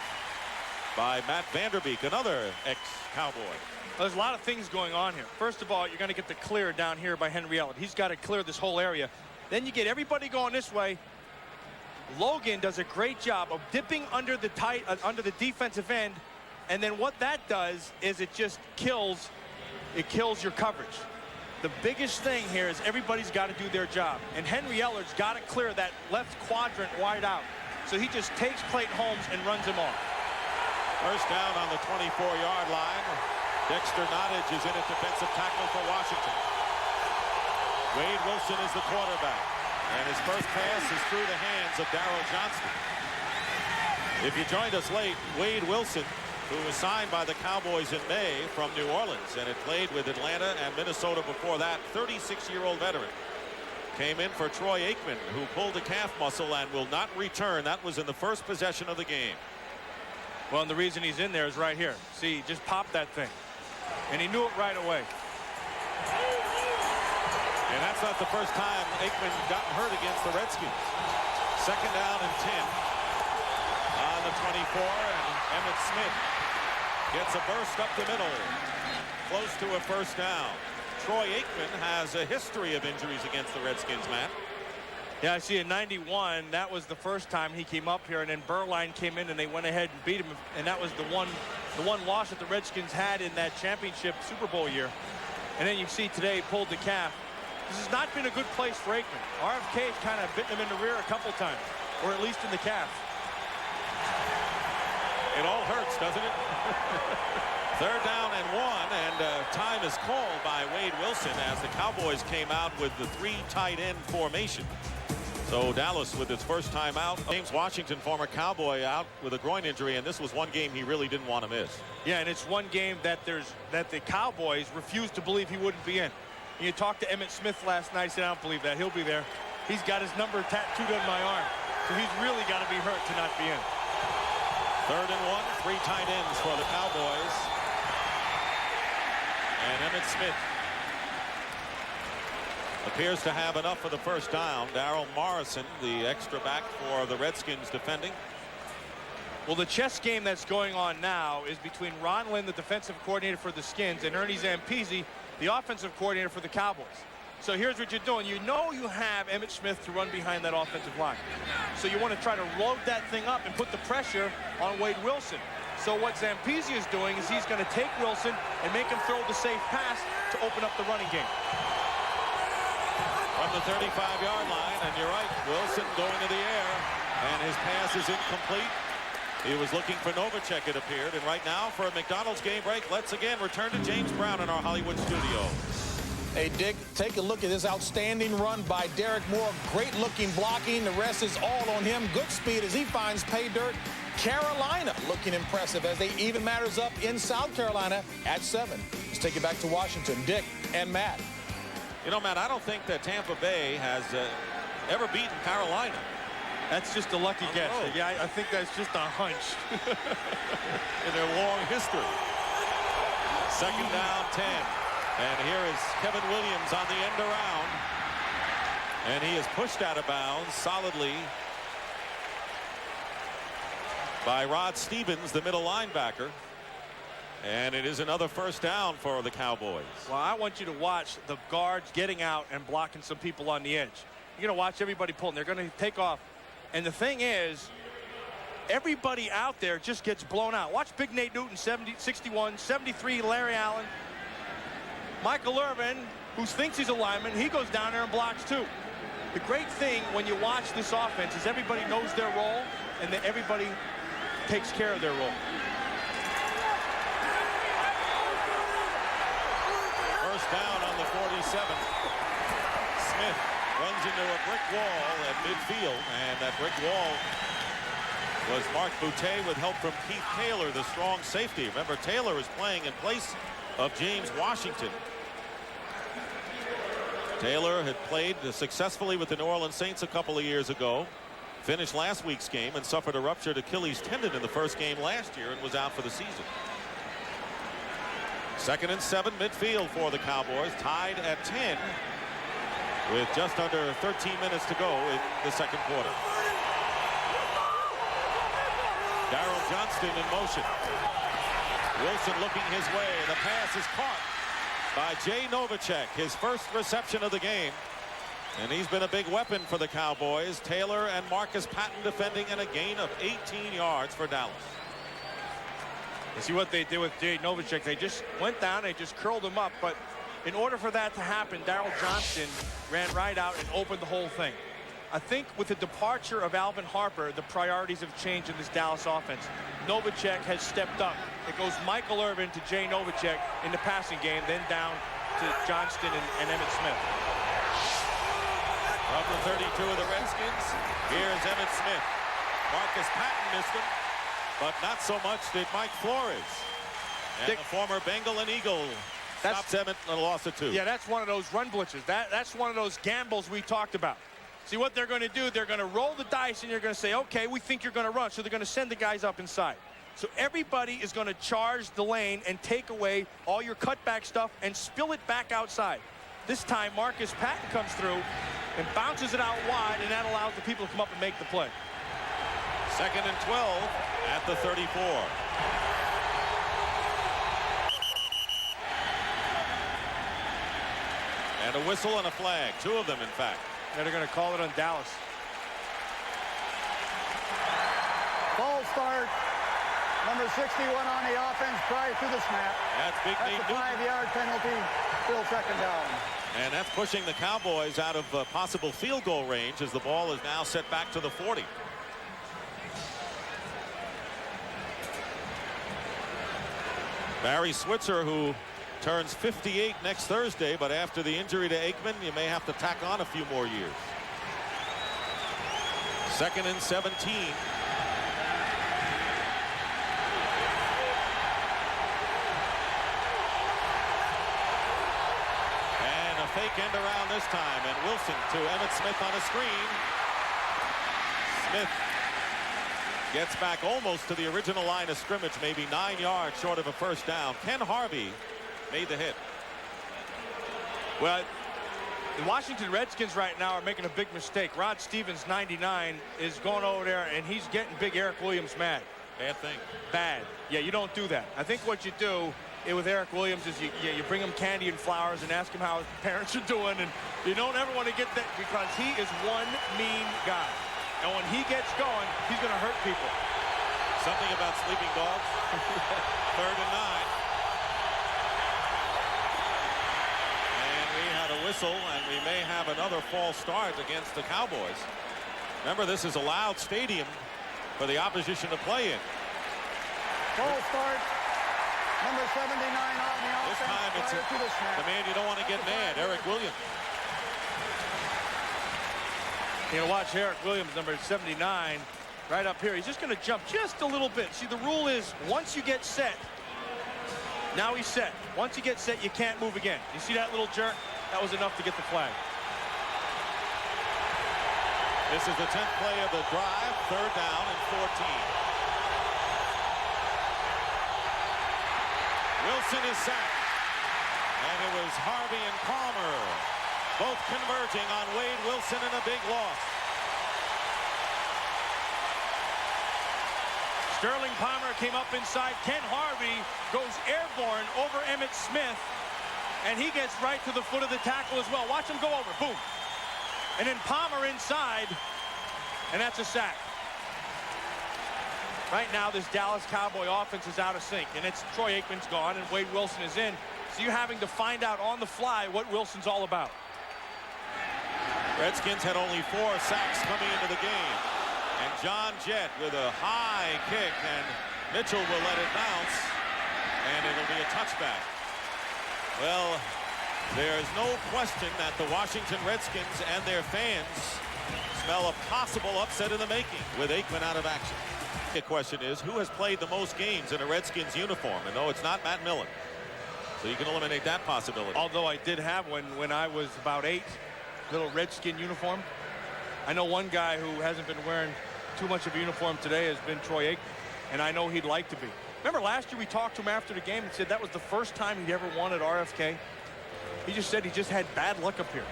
by Matt Vanderbeek, another ex-Cowboy. There's a lot of things going on here. First of all, you're going to get the clear down here by Henry Ellett. He's got to clear this whole area. Then you get everybody going this way. Logan does a great job of dipping under the defensive end, and then what that does is it just kills your coverage. The biggest thing here is everybody's got to do their job, and Henry Ellert's got to clear that left quadrant wide out. So he just takes Clayton Holmes and runs him off. First down on the 24-yard line. Dexter Nottage is in at defensive tackle for Washington. Wade Wilson is the quarterback. And his first pass is through the hands of Darryl Johnston. If you joined us late, Wade Wilson, who was signed by the Cowboys in May from New Orleans and had played with Atlanta and Minnesota before that, 36-year-old veteran, came in for Troy Aikman, who pulled a calf muscle and will not return. That was in the first possession of the game. Well, and the reason he's in there is right here. See, he just popped that thing. And he knew it right away. And that's not the first time Aikman got hurt against the Redskins. Second down and 10 on the 24, and Emmitt Smith gets a burst up the middle, close to a first down. Troy Aikman has a history of injuries against the Redskins, Matt. Yeah, I see in 91, that was the first time he came up here, and then Burline came in and they went ahead and beat him, and that was the one loss that the Redskins had in that championship Super Bowl year. And then you see today he pulled the calf. This has not been a good place for Aikman. RFK's kind of bitten him in the rear a couple times, or at least in the calf. It all hurts, doesn't it? Third down and 1, and time is called by Wade Wilson as the Cowboys came out with the 3 tight end formation. So Dallas with its first time out. James Washington, former Cowboy, out with a groin injury, and this was one game he really didn't want to miss. Yeah, and it's one game that the Cowboys refused to believe he wouldn't be in. You talked to Emmitt Smith last night. He said, I don't believe that. He'll be there. He's got his number tattooed on my arm. So he's really got to be hurt to not be in. Third and 1, 3 tight ends for the Cowboys. And Emmitt Smith appears to have enough for the first down. Darrell Morrison, the extra back for the Redskins defending. Well, the chess game that's going on now is between Ron Lynn, the defensive coordinator for the Skins, and Ernie Zampese, the offensive coordinator for the Cowboys. So here's what you're doing. You know you have Emmitt Smith to run behind that offensive line. So you want to try to load that thing up and put the pressure on Wade Wilson. So what Zampese is doing is he's going to take Wilson and make him throw the safe pass to open up the running game. From the 35-yard line, and you're right, Wilson going to the air, and his pass is incomplete. He was looking for Novacek, it appeared, and right now for a McDonald's game break, let's again return to James Brown in our Hollywood studio. Hey, Dick, take a look at this outstanding run by Derek Moore. Great-looking blocking. The rest is all on him. Good speed as he finds pay dirt. Carolina looking impressive as they even matters up in South Carolina at 7. Let's take it back to Washington. Dick and Matt. You know, Matt, I don't think that Tampa Bay has ever beaten Carolina. That's just a lucky guess. Yeah, I think that's just a hunch. In their long history. Second down, 10. And here is Kevin Williams on the end around. And he is pushed out of bounds solidly by Rod Stevens, the middle linebacker. And it is another first down for the Cowboys. Well, I want you to watch the guards getting out and blocking some people on the edge. You're going to watch everybody pulling. They're going to take off. And the thing is, everybody out there just gets blown out. Watch Big Nate Newton, 61, 73, Larry Allen. Michael Irvin, who thinks he's a lineman, he goes down there and blocks too. The great thing when you watch this offense is everybody knows their role and that everybody takes care of their role. First down on the 47. Smith runs into a brick wall at midfield, and that brick wall was Mark Boutte with help from Keith Taylor, the strong safety. Remember, Taylor is playing in place of James Washington. Taylor had played successfully with the New Orleans Saints a couple of years ago, finished last week's game and suffered a ruptured Achilles tendon in the first game last year and was out for the season. Second and 7 midfield for the Cowboys, tied at 10 with just under 13 minutes to go in the second quarter. Darryl Johnston in motion. Wilson looking his way. The pass is caught by Jay Novacek, his first reception of the game. And he's been a big weapon for the Cowboys. Taylor and Marcus Patton defending, and a gain of 18 yards for Dallas. You see what they did with Jay Novacek. They just went down, they just curled him up. But in order for that to happen, Darryl Johnston ran right out and opened the whole thing. I think with the departure of Alvin Harper, the priorities have changed in this Dallas offense. Novacek has stepped up. It goes Michael Irvin to Jay Novacek in the passing game, then down to Johnston and Emmitt Smith. From the 32 of the Redskins, here's Emmitt Smith. Marcus Patton missed him, but not so much did Mike Flores. And the former Bengal and Eagle stops Emmitt in a loss of 2. Yeah, that's one of those run blitzes. That's one of those gambles we talked about. See what they're going to do, they're going to roll the dice and you're going to say, okay, we think you're going to run. So they're going to send the guys up inside. So everybody is going to charge the lane and take away all your cutback stuff and spill it back outside. This time Marcus Patton comes through and bounces it out wide, and that allows the people to come up and make the play. Second and 12 at the 34. And a whistle and a flag, 2 of them in fact. And they're going to call it on Dallas. False start. Number 61 on the offense prior to the snap. That's Big Nate Newton. That's a 5-yard penalty. Still second down. And that's pushing the Cowboys out of possible field goal range as the ball is now set back to the 40. Barry Switzer, who turns 58 next Thursday, but after the injury to Aikman, you may have to tack on a few more years. Second and 17. And a fake end around this time, and Wilson to Emmitt Smith on a screen. Smith gets back almost to the original line of scrimmage, maybe 9 yards short of a first down. Ken Harvey made the hit. Well, the Washington Redskins right now are making a big mistake. Rod Stevens, 99, is going over there, and he's getting big Eric Williams mad. Bad thing. Bad. Yeah, you don't do that. I think what you do with Eric Williams is you bring him candy and flowers and ask him how his parents are doing, and you don't ever want to get that, because he is one mean guy. And when he gets going, he's going to hurt people. Something about sleeping dogs. 3rd and 9. And we had a whistle, and we may have another false start against the Cowboys. Remember, this is a loud stadium for the opposition to play in. False start. Number 79 on the offense. This time it's the man you don't want to get mad, Eric Williams. You know, watch Eric Williams, number 79, right up here. He's just going to jump just a little bit. See, the rule is once you get set, now he's set. Once you get set, you can't move again. You see that little jerk? That was enough to get the flag. This is the 10th play of the drive, 3rd down and 14. Wilson is sacked. And it was Harvey and Palmer both converging on Wade Wilson in a big loss. Sterling Palmer came up inside. Ken Harvey goes airborne over Emmitt Smith, and he gets right to the foot of the tackle as well. Watch him go over. Boom. And then Palmer inside, and that's a sack. Right now, this Dallas Cowboy offense is out of sync, and it's Troy Aikman's gone, and Wade Wilson is in. So you're having to find out on the fly what Wilson's all about. Redskins had only 4 sacks coming into the game. And John Jett with a high kick, and Mitchell will let it bounce, and it'll be a touchback. Well, there's no question that the Washington Redskins and their fans smell a possible upset in the making with Aikman out of action. The question is, who has played the most games in a Redskins uniform? And no, it's not Matt Millen. So you can eliminate that possibility. Although I did have one when I was about 8, little Redskin uniform. I know one guy who hasn't been wearing too much of a uniform today has been Troy Aikman, and I know he'd like to be. Remember last year we talked to him after the game and said that was the first time he'd ever won at RFK? He just said he just had bad luck up here.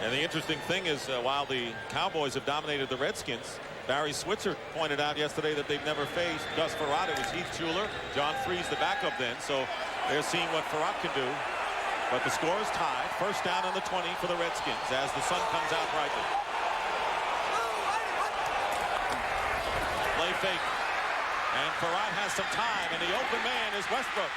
And the interesting thing is, while the Cowboys have dominated the Redskins, Barry Switzer pointed out yesterday that they've never faced Gus Frerotte. It was Heath Schuler, John Freeze the backup then, so they're seeing what Frerotte can do. But the score is tied. 1st down on the 20 for the Redskins as the sun comes out brightly. Play fake. And Frerotte has some time, and the open man is Westbrook.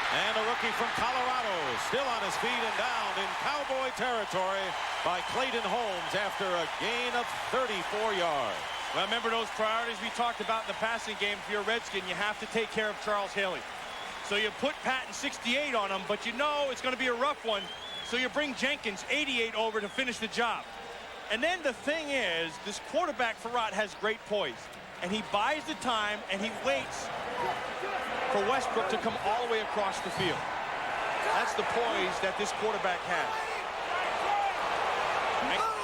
And a rookie from Colorado still on his feet and down in Cowboy territory by Clayton Holmes after a gain of 34 yards. Well, remember those priorities we talked about in the passing game. If you're a Redskin, you have to take care of Charles Haley. So you put Patton 68 on him, but you know it's going to be a rough one. So you bring Jenkins 88 over to finish the job. And then the thing is, this quarterback Frerotte has great poise. And he buys the time and he waits for Westbrook to come all the way across the field. That's the poise that this quarterback has.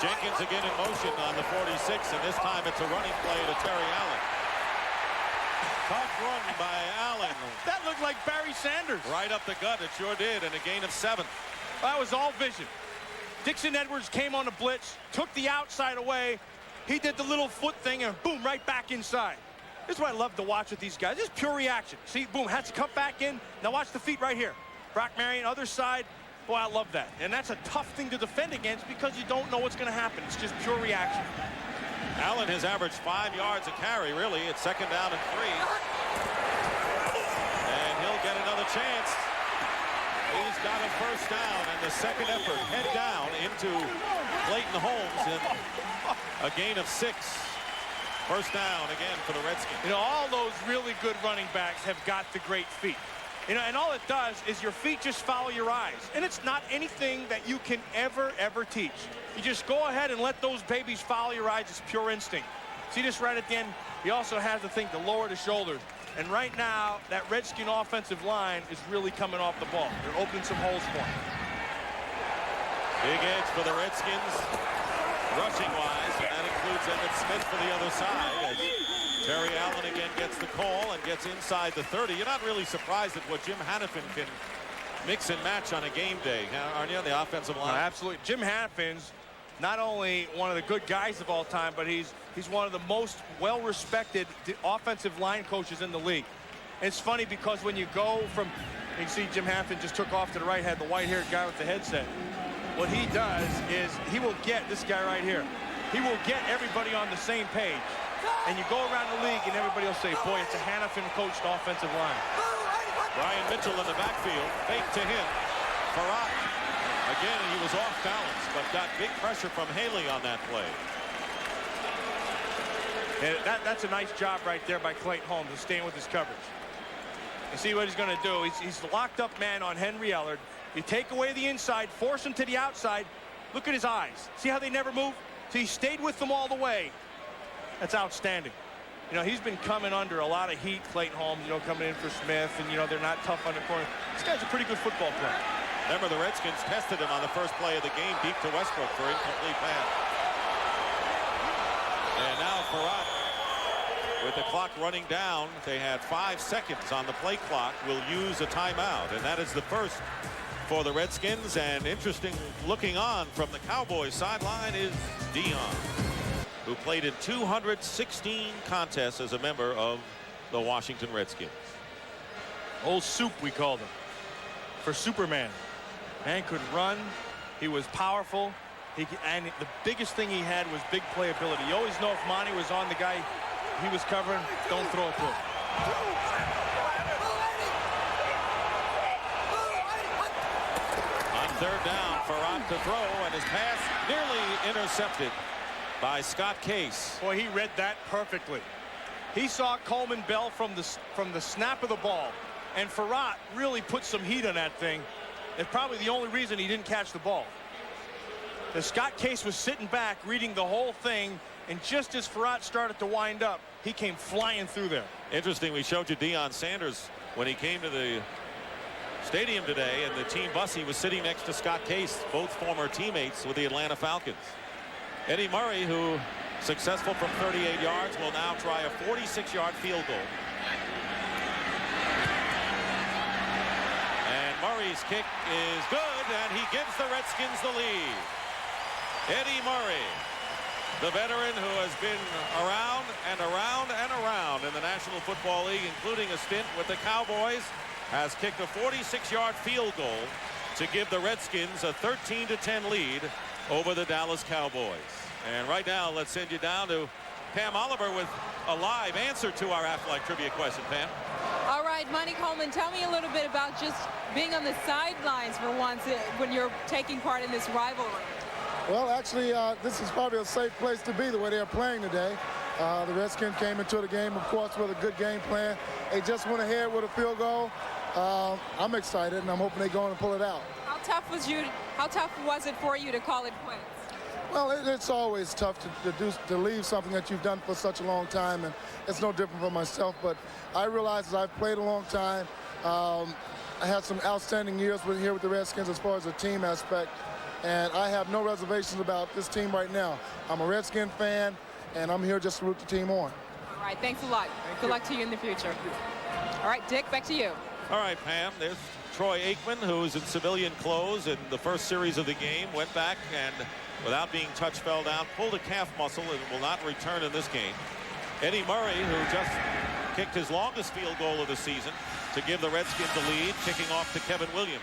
Jenkins again in motion on the 46, and this time it's a running play to Terry Allen. Tough run by Allen. That looked like Barry Sanders. Right up the gut, it sure did, and a gain of 7. That was all vision. Dixon Edwards came on the blitz, took the outside away. He did the little foot thing, and boom, right back inside. This is what I love to watch with these guys. This is pure reaction. See, boom, has to come back in. Now watch the feet right here. Brock Marion, other side. Boy, I love that. And that's a tough thing to defend against because you don't know what's going to happen. It's just pure reaction. Allen has averaged 5 yards a carry, really. It's 2nd down and 3. And he'll get another chance. He's got a 1st down, and the second effort head down into Clayton Holmes in a gain of 6. 1st down again for the Redskins. You know, all those really good running backs have got the great feet. You know, and all it does is your feet just follow your eyes. And it's not anything that you can ever teach. You just go ahead and let those babies follow your eyes. It's pure instinct. See this right at the end? He also has the thing to lower the shoulders. And right now, that Redskin offensive line is really coming off the ball. They're opening some holes for him. Big edge for the Redskins, rushing-wise, and that includes Emmitt Smith for the other side. As Terry Allen again gets the call and gets inside the 30. You're not really surprised at what Jim Hannafin can mix and match on a game day, aren't you, on the offensive line? Absolutely. Jim Hannafin's not only one of the good guys of all time, but he's one of the most well-respected offensive line coaches in the league. It's funny because when you go from, you can see Jim Hampton just took off to the right, had the white-haired guy with the headset. What he does is he will get this guy right here. He will get everybody on the same page. And you go around the league and everybody will say, boy, it's a Hannafin-coached offensive line. Brian Mitchell in the backfield, fake to him. Farrat, again, he was off balance, but got big pressure from Haley on that play. And that's a nice job right there by Clayton Holmes to staying with his coverage. You see what he's going to do. He's the locked up man on Henry Ellard. You take away the inside, force him to the outside. Look at his eyes. See how they never move? So he stayed with them all the way. That's outstanding. You know, he's been coming under a lot of heat, Clayton Holmes, you know, coming in for Smith, and, you know, they're not tough on the corner. This guy's a pretty good football player. Remember, the Redskins tested him on the first play of the game, deep to Westbrook for incomplete pass. And now Farrat, with the clock running down, they had 5 seconds on the play clock, will use a timeout, and that is the first for the Redskins. And interesting looking on from the Cowboys sideline is Dion, who played in 216 contests as a member of the Washington Redskins. Old Soup, we called him, for Superman. Man could run. He was powerful. And the biggest thing he had was big playability. You always know if Monty was on the guy he was covering, don't throw it to him. On third down, Farrat to throw, and his pass nearly intercepted by Scott Case. Boy, he read that perfectly. He saw Coleman Bell from the snap of the ball, and Farrat really put some heat on that thing. It's probably the only reason he didn't catch the ball. The Scott Case was sitting back, reading the whole thing, and just as Farrat started to wind up, he came flying through there. Interesting, we showed you Deion Sanders when he came to the stadium today, and the team bus, he was sitting next to Scott Case, both former teammates with the Atlanta Falcons. Eddie Murray, who successful from 38 yards, will now try a 46-yard field goal. And Murray's kick is good, and he gives the Redskins the lead. Eddie Murray, the veteran who has been around and around and around in the National Football League, including a stint with the Cowboys, has kicked a 46-yard field goal to give the Redskins a 13-10 lead over the Dallas Cowboys. And right now, let's send you down to Pam Oliver with a live answer to our Aflac Trivia question. Pam? All right, Monty Coleman, tell me a little bit about just being on the sidelines for once when you're taking part in this rivalry. Well, actually, this is probably a safe place to be the way they're playing today. The Redskins came into the game, of course, with a good game plan. They just went ahead with a field goal. I'm excited, and I'm hoping they go and pull it out. How tough was it for you to call it quits? Well, it's always tough to leave something that you've done for such a long time, and it's no different for myself. But I realize that I've played a long time. I had some outstanding years here with the Redskins as far as the team aspect, and I have no reservations about this team right now. I'm a Redskin fan, and I'm here just to root the team on. All right, thanks a lot. Good luck to you in the future. All right, Dick, back to you. All right, Pam, there's Troy Aikman, who's in civilian clothes in the first series of the game, went back and, without being touched, fell down, pulled a calf muscle, and will not return in this game. Eddie Murray, who just kicked his longest field goal of the season to give the Redskins the lead, kicking off to Kevin Williams.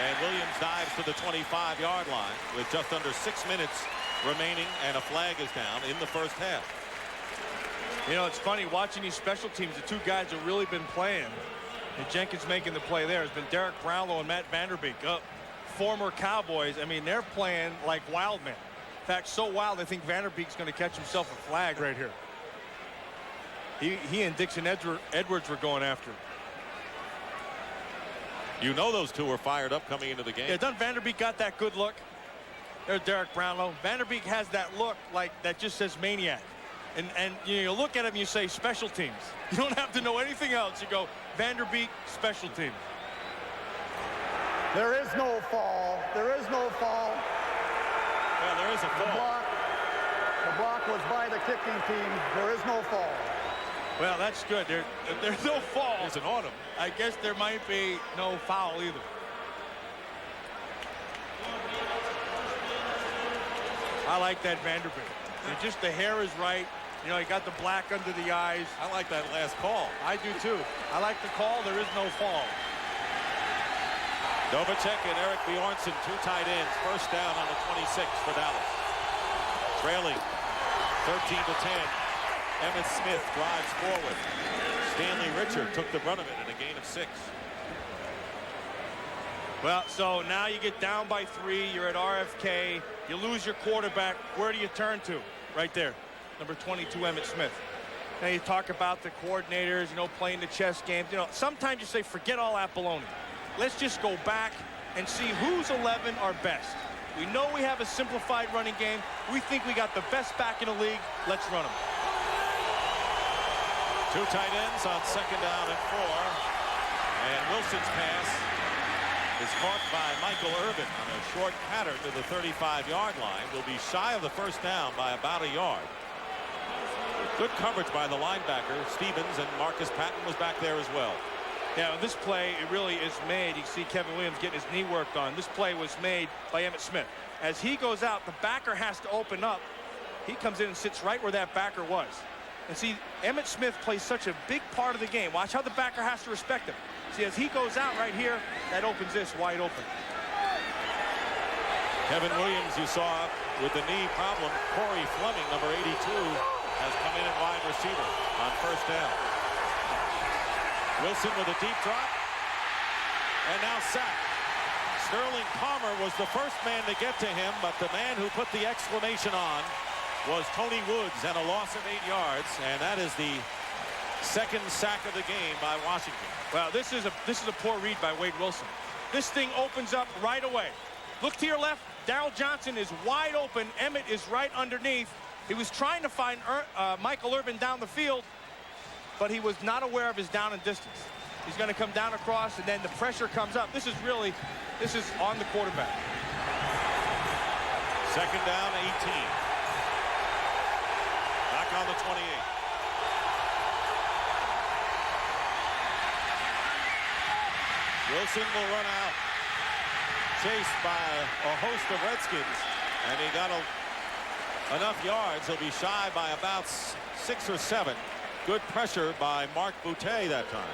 And Williams dives to the 25-yard line with just under 6 minutes remaining, and a flag is down in the first half. You know, it's funny watching these special teams. The two guys have really been playing, and Jenkins making the play there has been Derek Brownlow and Matt Vanderbeek, former Cowboys. I mean, they're playing like wild men. In fact, so wild, I think Vanderbeek's going to catch himself a flag right here. He and Dixon Edwards were going after him. You know those two were fired up coming into the game. Yeah, doesn't Vanderbeek got that good look? There's Derek Brownlow. Vanderbeek has that look like that just says maniac. And you look at him and you say special teams. You don't have to know anything else. You go Vanderbeek, special teams. There is no fall. There is no fall. Well, there is a fall. The block was by the kicking team. There is no fall. Well, that's good. There's no fall. There's an autumn. I guess there might be no foul either. I like that Vanderbilt. Just the hair is right. You know, he got the black under the eyes. I like that last call. I do too. I like the call. There is no fall. Novacek and Eric Bjornsson, 2 tight ends. First down on the 26 for Dallas. Trailing 13-10. Emmitt Smith drives forward. Stanley Richard took the brunt of it in a gain of 6. Well, so now you get down by 3. You're at RFK. You lose your quarterback. Where do you turn to? Right there. Number 22, Emmitt Smith. Now you talk about the coordinators, you know, playing the chess games. You know, sometimes you say, forget all that baloney. Let's just go back and see whose 11 are best. We know we have a simplified running game. We think we got the best back in the league. Let's run them. 2 tight ends on 2nd down and 4. And Wilson's pass is caught by Michael Irvin on a short pattern to the 35-yard line. Will be shy of the first down by about a yard. Good coverage by the linebacker Stevens, and Marcus Patton was back there as well. Yeah, this play, it really is made. You see Kevin Williams getting his knee worked on. This play was made by Emmitt Smith. As he goes out, the backer has to open up. He comes in and sits right where that backer was. And see, Emmitt Smith plays such a big part of the game. Watch how the backer has to respect him. See, as he goes out right here, that opens this wide open. Kevin Williams, you saw with the knee problem. Corey Fleming, number 82, has come in at wide receiver on first down. Wilson with a deep drop. And now sacked. Sterling Palmer was the first man to get to him, but the man who put the exclamation on was Tony Woods, and a loss of 8 yards, and that is the 2nd sack of the game by Washington. Well, this is a poor read by Wade Wilson. This thing opens up right away. Look to your left. Darryl Johnson is wide open. Emmitt is right underneath. He was trying to find Michael Irvin down the field, but he was not aware of his down and distance. He's going to come down across, and then the pressure comes up. This is on the quarterback. 2nd down, 18. Back on the 28. Wilson will run out, chased by a host of Redskins, and he got enough yards. He'll be shy by about 6 or 7. Good pressure by Mark Boutte that time.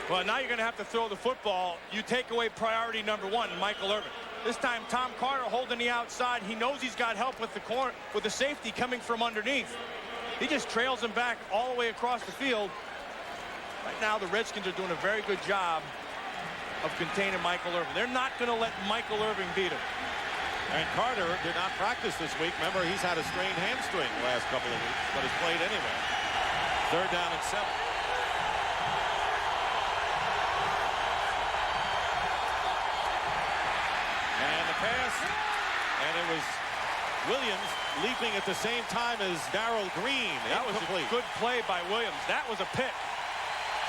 Well, now you're going to have to throw the football. You take away priority number 1, Michael Irvin. This time, Tom Carter holding the outside. He knows he's got help with the corner, with the safety coming from underneath. He just trails him back all the way across the field. Right now, the Redskins are doing a very good job of containing Michael Irvin. They're not going to let Michael Irvin beat him. And Carter did not practice this week. Remember, he's had a strained hamstring the last couple of weeks, but has played anyway. 3rd down and 7. And the pass, and it was Williams leaping at the same time as Darrell Green. That was a good play by Williams. That was a pick.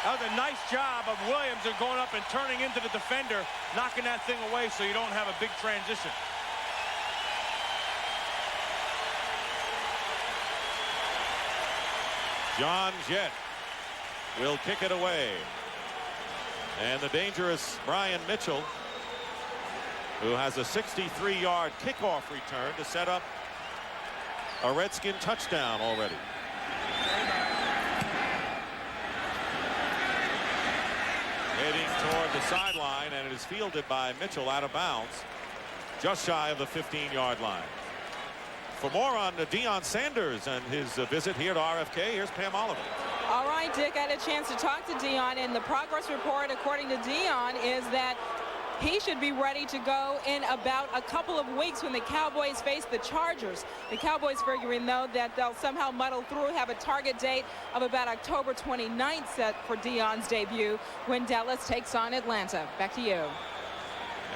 That was a nice job of Williams of going up and turning into the defender, knocking that thing away so you don't have a big transition. John Jett will kick it away. And the dangerous Brian Mitchell, who has a 63-yard kickoff return to set up a Redskin touchdown already. Heading toward the sideline, and it is fielded by Mitchell out of bounds, just shy of the 15-yard line. For more on Deion Sanders and his visit here to RFK, here's Pam Oliver. All right, Dick, I had a chance to talk to Deion, and the progress report, according to Deion, is that he should be ready to go in about a couple of weeks when the Cowboys face the Chargers. The Cowboys figuring, though, that they'll somehow muddle through, have a target date of about October 29th set for Deion's debut when Dallas takes on Atlanta. Back to you.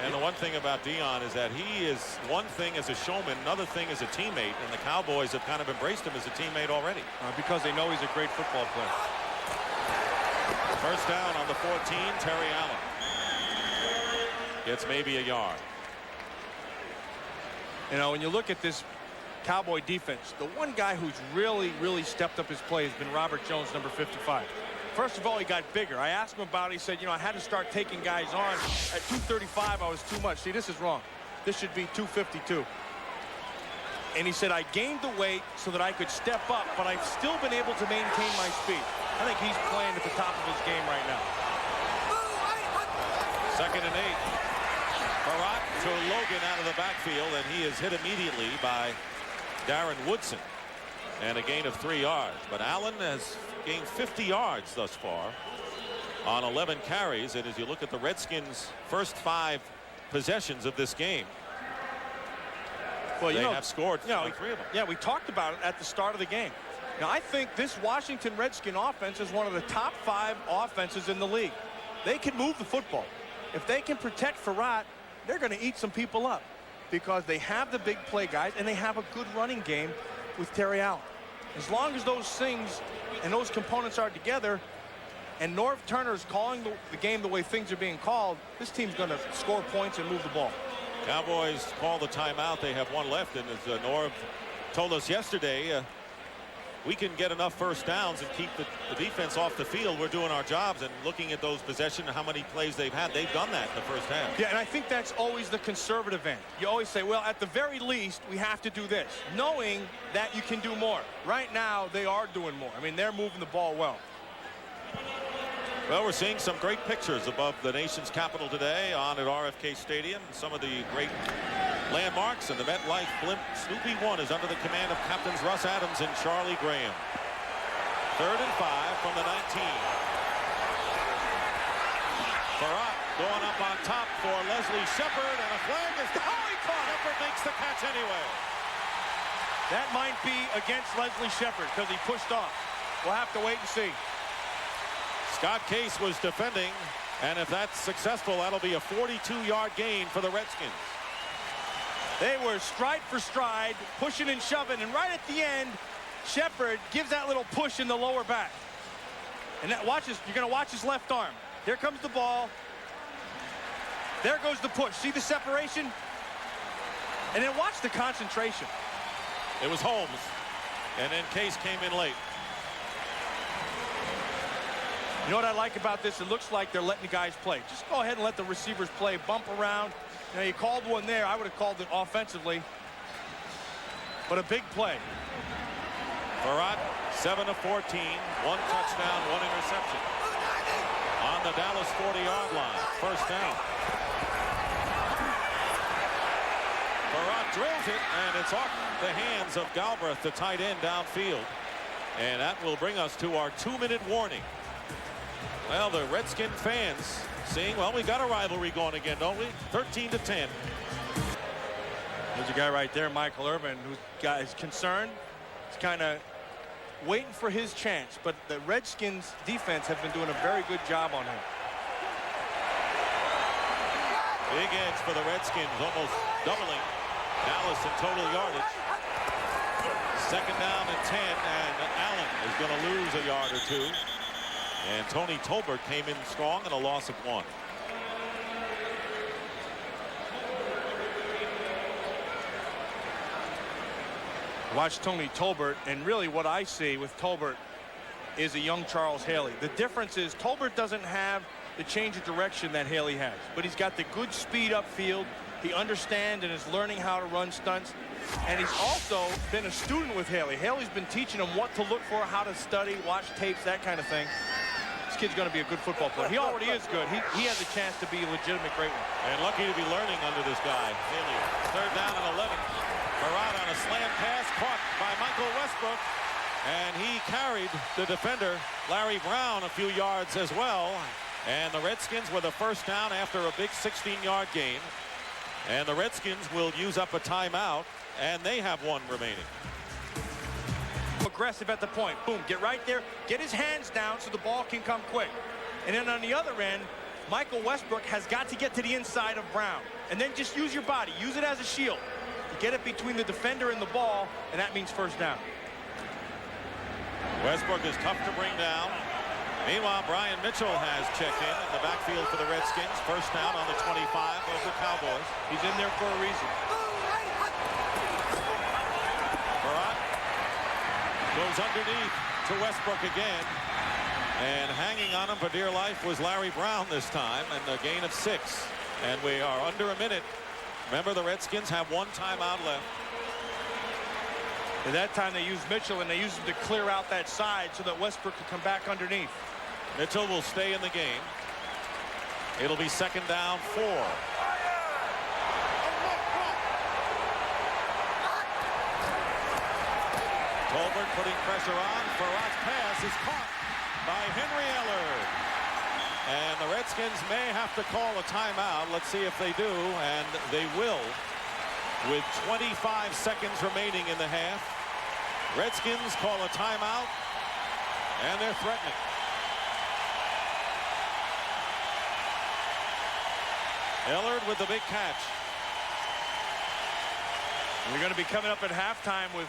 And the one thing about Deion is that he is one thing as a showman, another thing as a teammate, and the Cowboys have kind of embraced him as a teammate already. Because they know he's a great football player. First down on the 14, Terry Allen. Gets maybe a yard. You know, when you look at this Cowboy defense, the one guy who's really stepped up his play has been Robert Jones, number 55. First of all, he got bigger. I asked him about it. He said, you know, I had to start taking guys on. At 235, I was too much. See, this is wrong. This should be 252. And he said, I gained the weight so that I could step up, but I've still been able to maintain my speed. I think he's playing at the top of his game right now. 2nd and 8. Barat to Logan out of the backfield, and he is hit immediately by Darren Woodson. And a gain of 3 yards. But Allen has gained 50 yards thus far on 11 carries. And as you look at the Redskins' first 5 possessions of this game, well, they have scored 3 of them. Yeah, we talked about it at the start of the game. Now, I think this Washington Redskin offense is one of the top 5 offenses in the league. They can move the football. If they can protect Farad, they're going to eat some people up because they have the big play guys and they have a good running game with Terry Allen. As long as those things and those components are together and Norv Turner's calling the game the way things are being called, this team's going to score points and move the ball. Cowboys call the timeout. They have 1 left, and as Norv told us yesterday, we can get enough first downs and keep the defense off the field. We're doing our jobs, and looking at those possessions, how many plays they've had, they've done that in the first half. Yeah, and I think that's always the conservative end. You always say, well, at the very least, we have to do this, knowing that you can do more. Right now, they are doing more. I mean, they're moving the ball well. Well, we're seeing some great pictures above the nation's capital today on at RFK Stadium. Some of the great landmarks, and the MetLife blimp Snoopy 1 is under the command of Captains Russ Adams and Charlie Graham. 3rd and 5 from the 19. Barat going up on top for Leslie Shepard, and a flag is down. Oh, he caught it. Shepard makes the catch anyway. That might be against Leslie Shepard because he pushed off. We'll have to wait and see. Scott Case was defending, and if that's successful, that'll be a 42-yard gain for the Redskins. They were stride for stride, pushing and shoving, and right at the end, Shepard gives that little push in the lower back. And that you're going to watch his left arm. Here comes the ball. There goes the push. See the separation? And then watch the concentration. It was Holmes, and then Case came in late. You know what I like about this? It looks like they're letting the guys play. Just go ahead and let the receivers play, bump around. You know, you called one there. I would have called it offensively. But a big play. Barat, 7 of 14, 1 touchdown, 1 interception. On the Dallas 40-yard line, first down. Barat drills it, and it's off the hands of Galbraith, the tight end downfield. And that will bring us to our 2-minute warning. Well, the Redskin fans seeing, well, we got a rivalry going again, don't we? 13-10. There's a guy right there, Michael Irvin, who's concerned. He's kind of waiting for his chance, but the Redskins defense have been doing a very good job on him. Big edge for the Redskins, almost doubling Dallas in total yardage. 2nd down and 10, and Allen is going to lose a yard or 2. And Tony Tolbert came in strong and a loss of 1. Watch Tony Tolbert, and really what I see with Tolbert is a young Charles Haley. The difference is Tolbert doesn't have the change of direction that Haley has, but he's got the good speed upfield. He understands and is learning how to run stunts, and he's also been a student with Haley. Haley's been teaching him what to look for, how to study, watch tapes, that kind of thing. This kid's going to be a good football player. He already is good. He has a chance to be a legitimate great one. And lucky to be learning under this guy, Haley. 3rd down and 11. Barat on a slam pass caught by Michael Westbrook, and he carried the defender Larry Brown a few yards as well. And the Redskins with a first down after a big 16-yard gain. And the Redskins will use up a timeout, and they have 1 remaining. Aggressive at the point. Boom, get right there, get his hands down so the ball can come quick. And then on the other end, Michael Westbrook has got to get to the inside of Brown. And then just use your body, use it as a shield. You get it between the defender and the ball, and that means first down. Westbrook is tough to bring down. Meanwhile, Brian Mitchell has checked in the backfield for the Redskins. First down on the 25 of the Cowboys. He's in there for a reason. Barat goes underneath to Westbrook again. And hanging on him for dear life was Larry Brown this time, and a gain of 6. And we are under a minute. Remember, the Redskins have 1 timeout left. At that time, they used Mitchell, and they used him to clear out that side so that Westbrook could come back underneath. Mitchell will stay in the game. It'll be 2nd down 4. Tolbert putting pressure on. Farrat's pass is caught by Henry Ellard. And the Redskins may have to call a timeout. Let's see if they do, and they will. With 25 seconds remaining in the half, Redskins call a timeout, and they're threatening. Ellard with the big catch. We're going to be coming up at halftime with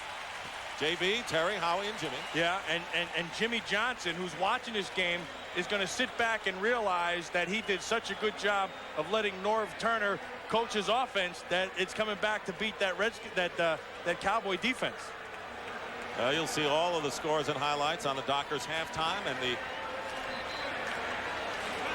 JB, Terry, Howie, and Jimmy. Yeah, and Jimmy Johnson, who's watching this game, is going to sit back and realize that he did such a good job of letting Norv Turner coach his offense that it's coming back to beat that that Cowboy defense. You'll see all of the scores and highlights on the Dockers halftime, and the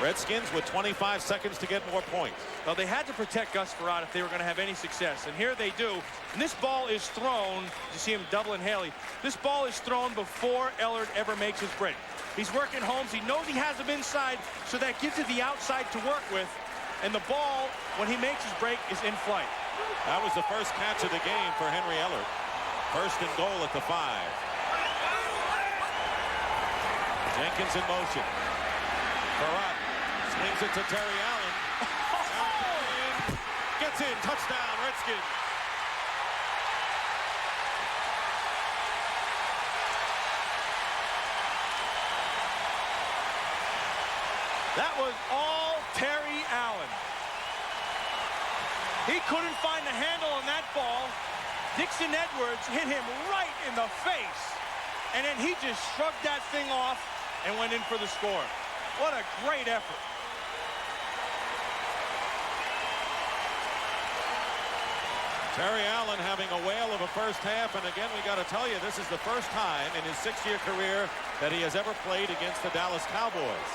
Redskins with 25 seconds to get more points. Well, they had to protect Gus Frerotte if they were going to have any success, and here they do. And this ball is thrown. You see him doubling Haley. This ball is thrown before Ellard ever makes his break. He's working Holmes. He knows he has him inside, so that gives you the outside to work with. And the ball, when he makes his break, is in flight. That was the first catch of the game for Henry Ellard. 1st and goal at the 5. Jenkins in motion. Frerotte swings it to Terry Allen. Gets in. Touchdown, Redskins. That was all Terry Allen. He couldn't find the handle on that ball. Dixon Edwards hit him right in the face. And then he just shrugged that thing off and went in for the score. What a great effort. Terry Allen having a whale of a first half, and again, we got to tell you, this is the first time in his 6-year career that he has ever played against the Dallas Cowboys.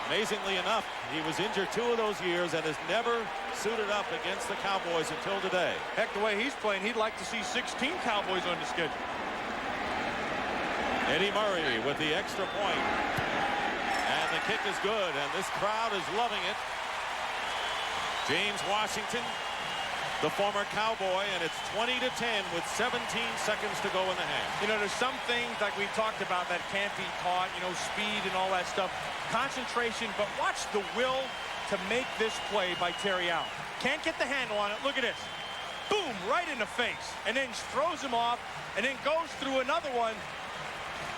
Amazingly enough, he was injured 2 of those years and has never suited up against the Cowboys until today. Heck, the way he's playing, he'd like to see 16 Cowboys on the schedule. Eddie Murray with the extra point. And the kick is good, and this crowd is loving it. James Washington, the former Cowboy, and it's 20-10 with 17 seconds to go in the half. You know, there's some things like we talked about that can't be taught, you know, speed and all that stuff. Concentration, but watch the will to make this play by Terry Allen. Can't get the handle on it. Look at this. Boom, right in the face. And then throws him off and then goes through another one.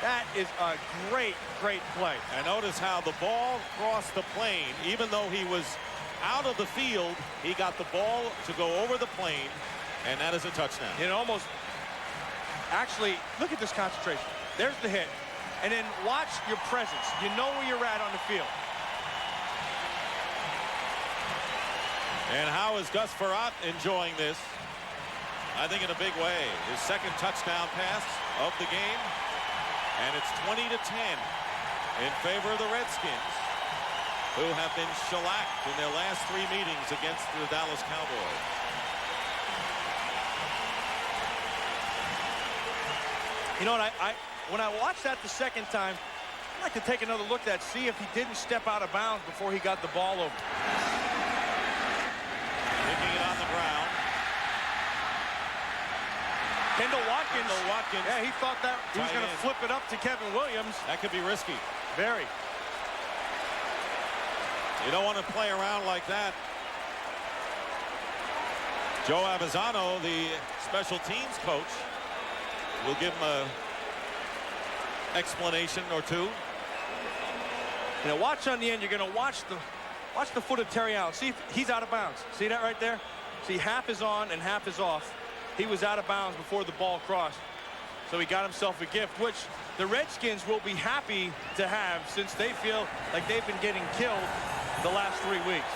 That is a great, great play. And notice how the ball crossed the plane. Even though he was out of the field, he got the ball to go over the plane, and that is a touchdown. It almost, actually, look at this concentration. There's the hit. And then watch your presence. You know where you're at on the field. And how is Gus Frerotte enjoying this? I think in a big way. His 2nd touchdown pass of the game. And it's 20-10 in favor of the Redskins, who have been shellacked in their last 3 meetings against the Dallas Cowboys. You know what, when I watched that the 2nd time, I'd like to take another look at that, see if he didn't step out of bounds before he got the ball over. Kicking it on the ground. Kendall Watkins. Yeah, he thought that he was going to flip it up to Kevin Williams. That could be risky. Very. You don't want to play around like that. Joe Avezzano, the special teams coach, will give him a explanation or two. You know, watch on the end. You're going to watch the foot of Terry Allen. See if he's out of bounds. See that right there? See, half is on and half is off. He was out of bounds before the ball crossed. So he got himself a gift, which the Redskins will be happy to have since they feel like they've been getting killed the last 3 weeks.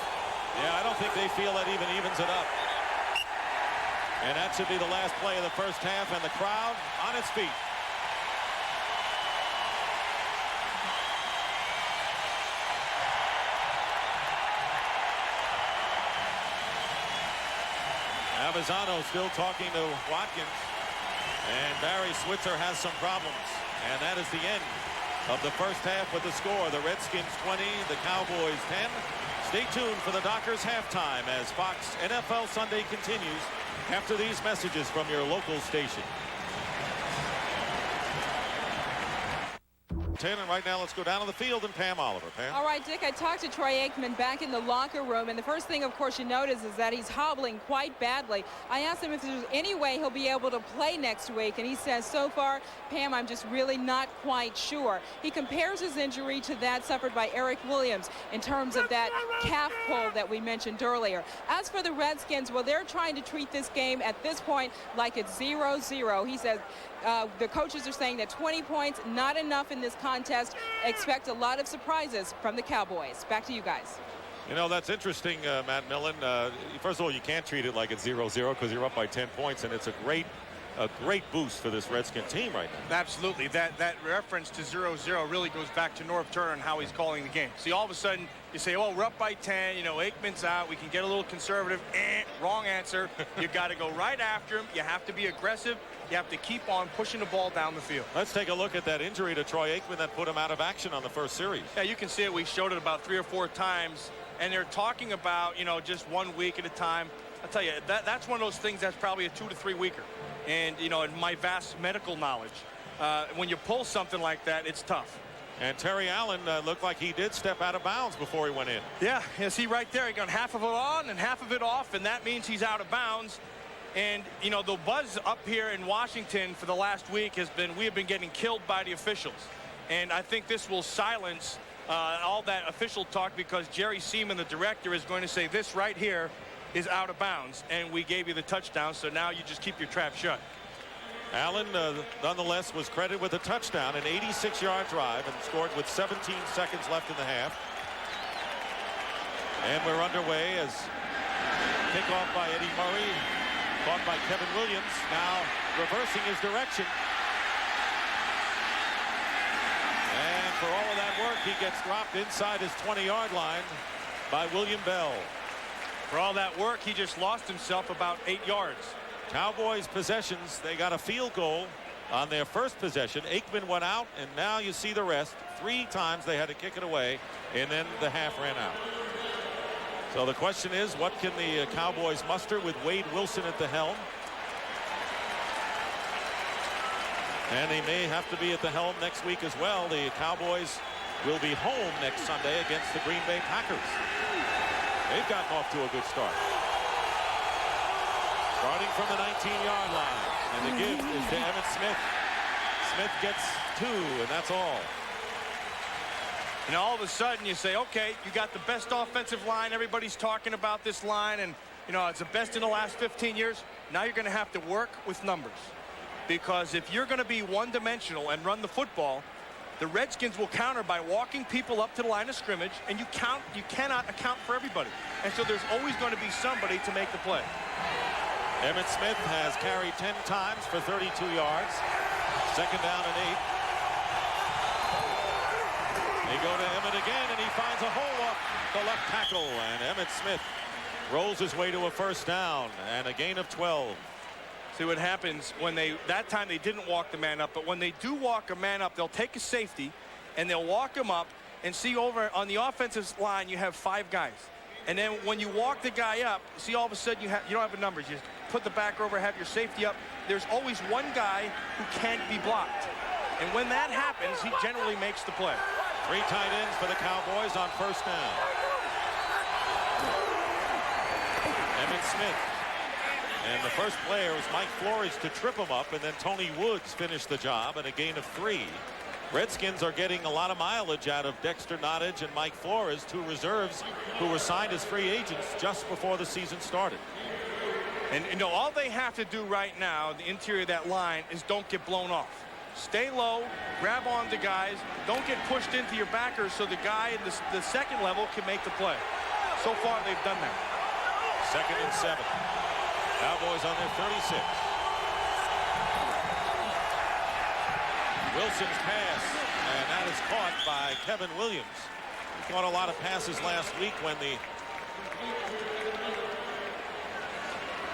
Yeah, I don't think they feel that even evens it up. And that should be the last play of the first half, and the crowd on its feet. Avezzano still talking to Watkins. And Barry Switzer has some problems. And that is the end of the first half with the score. The Redskins 20, the Cowboys 10. Stay tuned for the Dockers halftime as Fox NFL Sunday continues after these messages from your local station. 10, and right now let's go down to the field and Pam Oliver. Pam. All right, Dick, I talked to Troy Aikman back in the locker room, and the first thing, of course, you notice is that he's hobbling quite badly. I asked him if there's any way he'll be able to play next week, and he says, so far, Pam, I'm just really not quite sure. He compares his injury to that suffered by Eric Williams in terms of that calf pull that we mentioned earlier. As for the Redskins, well, they're trying to treat this game at this point like it's 0-0. He says the coaches are saying that 20 points, not enough in this contest. Expect a lot of surprises from the Cowboys. Back to you guys. You know, that's interesting, Matt Millen. First of all, you can't treat it like it's 0-0 because you're up by 10 points, and it's a great boost for this Redskin team right now. Absolutely. That reference to 0-0 really goes back to Norv Turner and how he's calling the game. See, all of a sudden, you say, oh, we're up by 10. You know, Aikman's out. We can get a little conservative. Wrong answer. You got to go right after him. You have to be aggressive. You have to keep on pushing the ball down the field. Let's take a look at that injury to Troy Aikman that put him out of action on the first series. Yeah, you can see it. We showed it about 3 or 4 times, and they're talking about, you know, just 1 week at a time. I'll tell you, that's one of those things that's probably a 2 to 3 weeker. And, you know, in my vast medical knowledge, when you pull something like that, it's tough. And Terry Allen looked like he did step out of bounds before he went in. Yeah, see right there, he got half of it on and half of it off, and that means he's out of bounds. And, you know, the buzz up here in Washington for the last week has been we have been getting killed by the officials. And I think this will silence all that official talk because Jerry Seaman, the director, is going to say this right here is out of bounds. And we gave you the touchdown, so now you just keep your trap shut. Allen, nonetheless, was credited with a touchdown, an 86-yard drive, and scored with 17 seconds left in the half. And we're underway as kickoff by Eddie Murray. Caught by Kevin Williams, now reversing his direction. And for all of that work, he gets dropped inside his 20-yard line by William Bell. For all that work, he just lost himself about 8 yards. Cowboys possessions, they got a field goal on their first possession. Aikman went out, and now you see the rest. 3 times they had to kick it away, and then the half ran out. So the question is, what can the Cowboys muster with Wade Wilson at the helm? And they may have to be at the helm next week as well. The Cowboys will be home next Sunday against the Green Bay Packers. They've gotten off to a good start. Starting from the 19-yard line. And the give is to Emmitt Smith. Smith gets 2, and that's all. And all of a sudden you say, okay, you got the best offensive line. Everybody's talking about this line, and, you know, it's the best in the last 15 years. Now you're going to have to work with numbers. Because if you're going to be one-dimensional and run the football, the Redskins will counter by walking people up to the line of scrimmage, and you cannot account for everybody. And so there's always going to be somebody to make the play. Emmitt Smith has carried 10 times for 32 yards. Second down and 8. They go to Emmitt again, and he finds a hole off the left tackle. And Emmitt Smith rolls his way to a first down and a gain of 12. See what happens when that time they didn't walk the man up, but when they do walk a man up, they'll take a safety and they'll walk him up, and see over on the offensive line you have 5 guys. And then when you walk the guy up, see all of a sudden you don't have the numbers. You put the back over, have your safety up. There's always one guy who can't be blocked. And when that happens, he generally makes the play. 3 tight ends for the Cowboys on first down. Emmitt Smith. And the first player was Mike Flores to trip him up, and then Tony Woods finished the job and a gain of 3. Redskins are getting a lot of mileage out of Dexter Nottage and Mike Flores, 2 reserves who were signed as free agents just before the season started. And, you know, all they have to do right now, the interior of that line, is don't get blown off. Stay low, grab on to guys, don't get pushed into your backers so the guy in the second level can make the play. So far, they've done that. 2nd and 7. Cowboys on their 36. Wilson's pass, and that is caught by Kevin Williams. He caught a lot of passes last week when the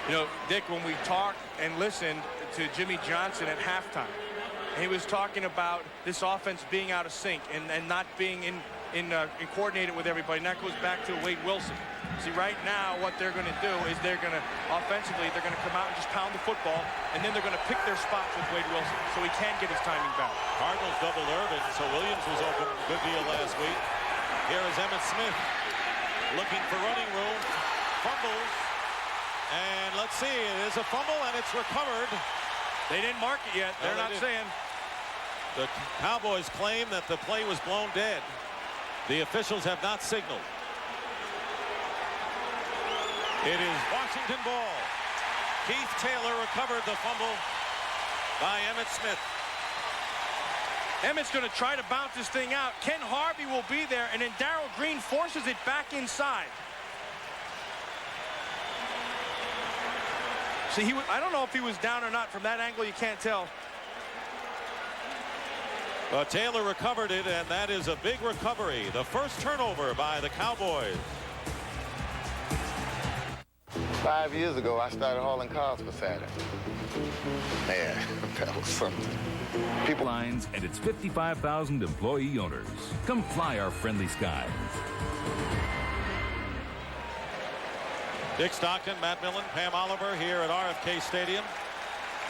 You know, Dick, when we talked and listened to Jimmy Johnson at halftime, he was talking about this offense being out of sync and not being in coordinated with everybody. And that goes back to Wade Wilson. See, right now, what they're going to do is offensively, they're going to come out and just pound the football, and then they're going to pick their spots with Wade Wilson so he can get his timing back. Cardinals doubled Irvin, so Williams was open. Good deal last week. Here is Emmitt Smith looking for running room. Fumbles. And let's see, it is a fumble, and it's recovered. They didn't mark it yet. They're not saying. The Cowboys claim that the play was blown dead. The officials have not signaled. It is Washington ball. Keith Taylor recovered the fumble by Emmitt Smith. Emmitt's going to try to bounce this thing out. Ken Harvey will be there, and then Darrell Green forces it back inside. See, I don't know if he was down or not. From that angle, you can't tell. Taylor recovered it, and that is a big recovery. The first turnover by the Cowboys. 5 years ago, I started hauling cars for Saturn. Man, that was something. People lines and its 55,000 employee owners. Come fly our friendly skies. Dick Stockton, Matt Millen, Pam Oliver here at RFK Stadium.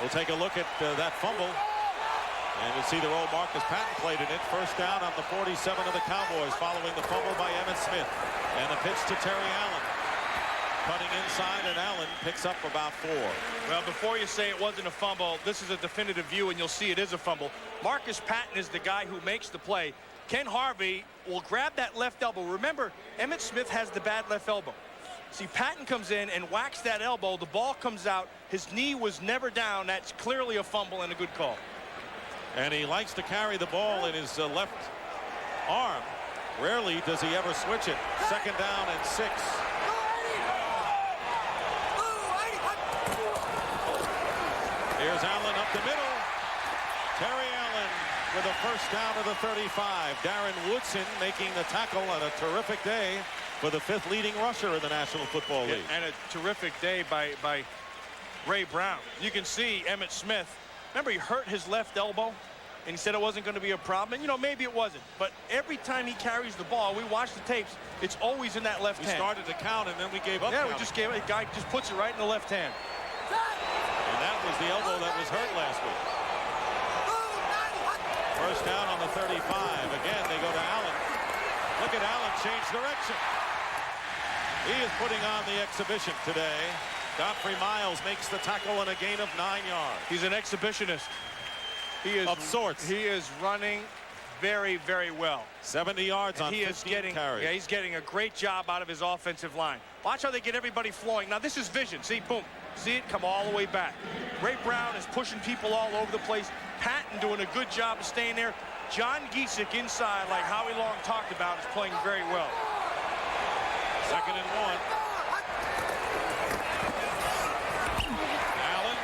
We'll take a look at that fumble. And we'll see the role Marcus Patton played in it. First down on the 47 of the Cowboys following the fumble by Emmitt Smith. And the pitch to Terry Allen. Cutting inside, and Allen picks up about 4. Well, before you say it wasn't a fumble, this is a definitive view, and you'll see it is a fumble. Marcus Patton is the guy who makes the play. Ken Harvey will grab that left elbow. Remember, Emmitt Smith has the bad left elbow. See, Patton comes in and whacks that elbow. The ball comes out. His knee was never down. That's clearly a fumble and a good call. And he likes to carry the ball in his left arm. Rarely does he ever switch it. Second down and 6. Here's Allen up the middle. Terry Allen with a first down of the 35. Darren Woodson making the tackle on a terrific day for the 5th leading rusher in the National Football League. And a terrific day by Ray Brown. You can see Emmitt Smith. Remember, he hurt his left elbow, and he said it wasn't going to be a problem. And, you know, maybe it wasn't. But every time he carries the ball, we watch the tapes, it's always in that left hand. We started to count, and then we gave up. Yeah, we just gave it. The guy just puts it right in the left hand. And that was the elbow that was hurt last week. First down on the 35. Again, they go to Allen. Look at Allen change direction. He is putting on the exhibition today. Godfrey Miles makes the tackle and a gain of 9 yards. He's an exhibitionist. He is of sorts. He is running very, very well. 70 yards on 15 carries. Yeah, he's getting a great job out of his offensive line. Watch how they get everybody flowing. Now, this is vision. See, boom. See it come all the way back. Ray Brown is pushing people all over the place. Patton doing a good job of staying there. John Giesick inside, like Howie Long talked about, is playing very well. Second and 1. Allen,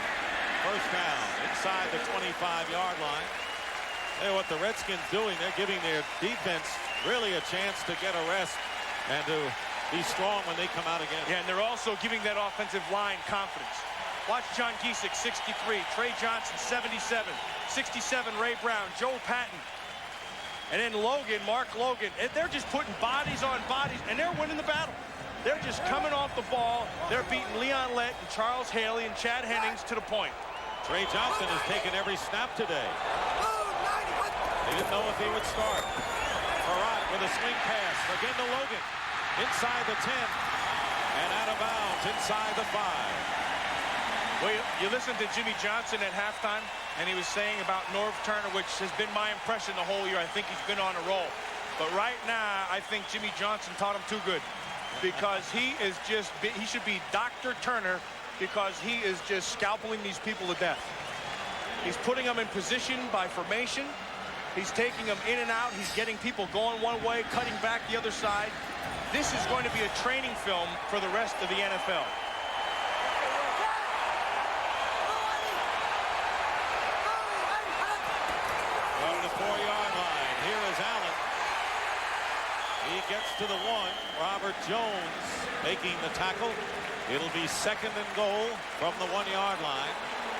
first down inside the 25-yard line. Hey, what the Redskins doing, they're giving their defense really a chance to get a rest and to be strong when they come out again. Yeah, and they're also giving that offensive line confidence. Watch John Giesick, 63. Trey Johnson, 77. 67, Ray Brown. Joe Patton. And then Logan, Mark Logan. And they're just putting bodies on bodies, and they're winning the battle. They're just coming off the ball. They're beating Leon Lett and Charles Haley and Chad Hennings to the point. Trey Johnson has taken every snap today. They didn't know if he would start. Farrat with a swing pass. Again to Logan. Inside the 10. And out of bounds inside the 5. Well, you listened to Jimmy Johnson at halftime, and he was saying about Norv Turner, which has been my impression the whole year. I think he's been on a roll. But right now, I think Jimmy Johnson taught him too good, because he should be Dr. Turner, because he is just scalping these people to death. He's putting them in position by formation. He's taking them in and out. He's getting people going one way, cutting back the other side. This is going to be a training film for the rest of the NFL. From the 4-yard line, here is Allen. He gets to the 1. Robert Jones making the tackle. It'll be 2nd and goal from the 1-yard line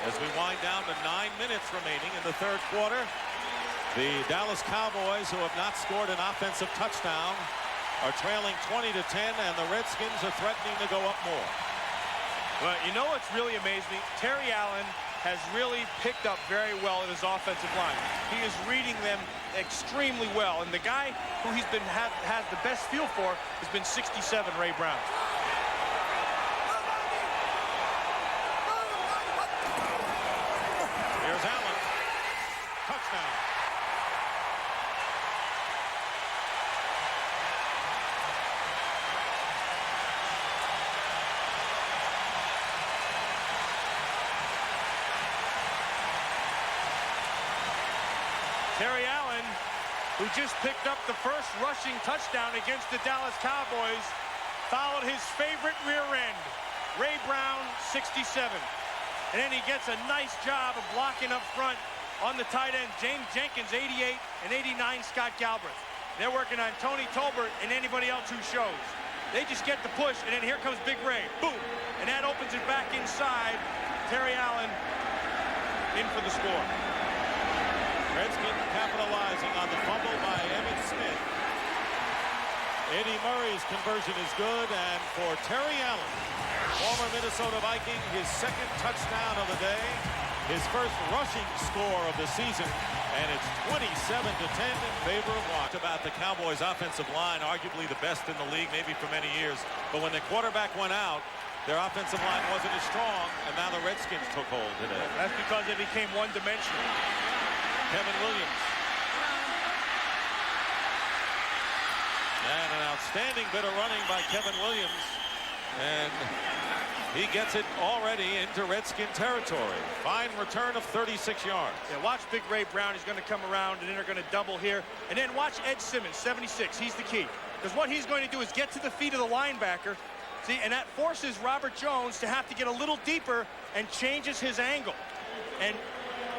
as we wind down to 9 minutes remaining in the 3rd quarter. The Dallas Cowboys, who have not scored an offensive touchdown, are trailing 20-10, and the Redskins are threatening to go up more. Well, you know what's really amazed me? Terry Allen has really picked up very well in his offensive line. He is reading them extremely well, and the guy who he's been has the best feel for has been 67, Ray Brown. Here's Allen. Touchdown. Terry Allen, who just picked up the first rushing touchdown against the Dallas Cowboys, followed his favorite rear end, Ray Brown, 67. And then he gets a nice job of blocking up front on the tight end, James Jenkins, 88, and 89, Scott Galbraith. They're working on Tony Tolbert and anybody else who shows. They just get the push, and then here comes Big Ray. Boom! And that opens it back inside. Terry Allen in for the score. Redskins capitalizing on the fumble by Emmitt Smith. Eddie Murray's conversion is good, and for Terry Allen, former Minnesota Viking, his 2nd touchdown of the day, his first rushing score of the season, and it's 27-10 in favor of Washington. About the Cowboys' offensive line, arguably the best in the league, maybe for many years, but when the quarterback went out, their offensive line wasn't as strong, and now the Redskins took hold today. That's because they became one-dimensional. Kevin Williams. And an outstanding bit of running by Kevin Williams. And he gets it already into Redskin territory. Fine return of 36 yards. Yeah, watch Big Ray Brown. He's going to come around, and then they're going to double here. And then watch Ed Simmons, 76. He's the key. Because what he's going to do is get to the feet of the linebacker. See, and that forces Robert Jones to have to get a little deeper and changes his angle. And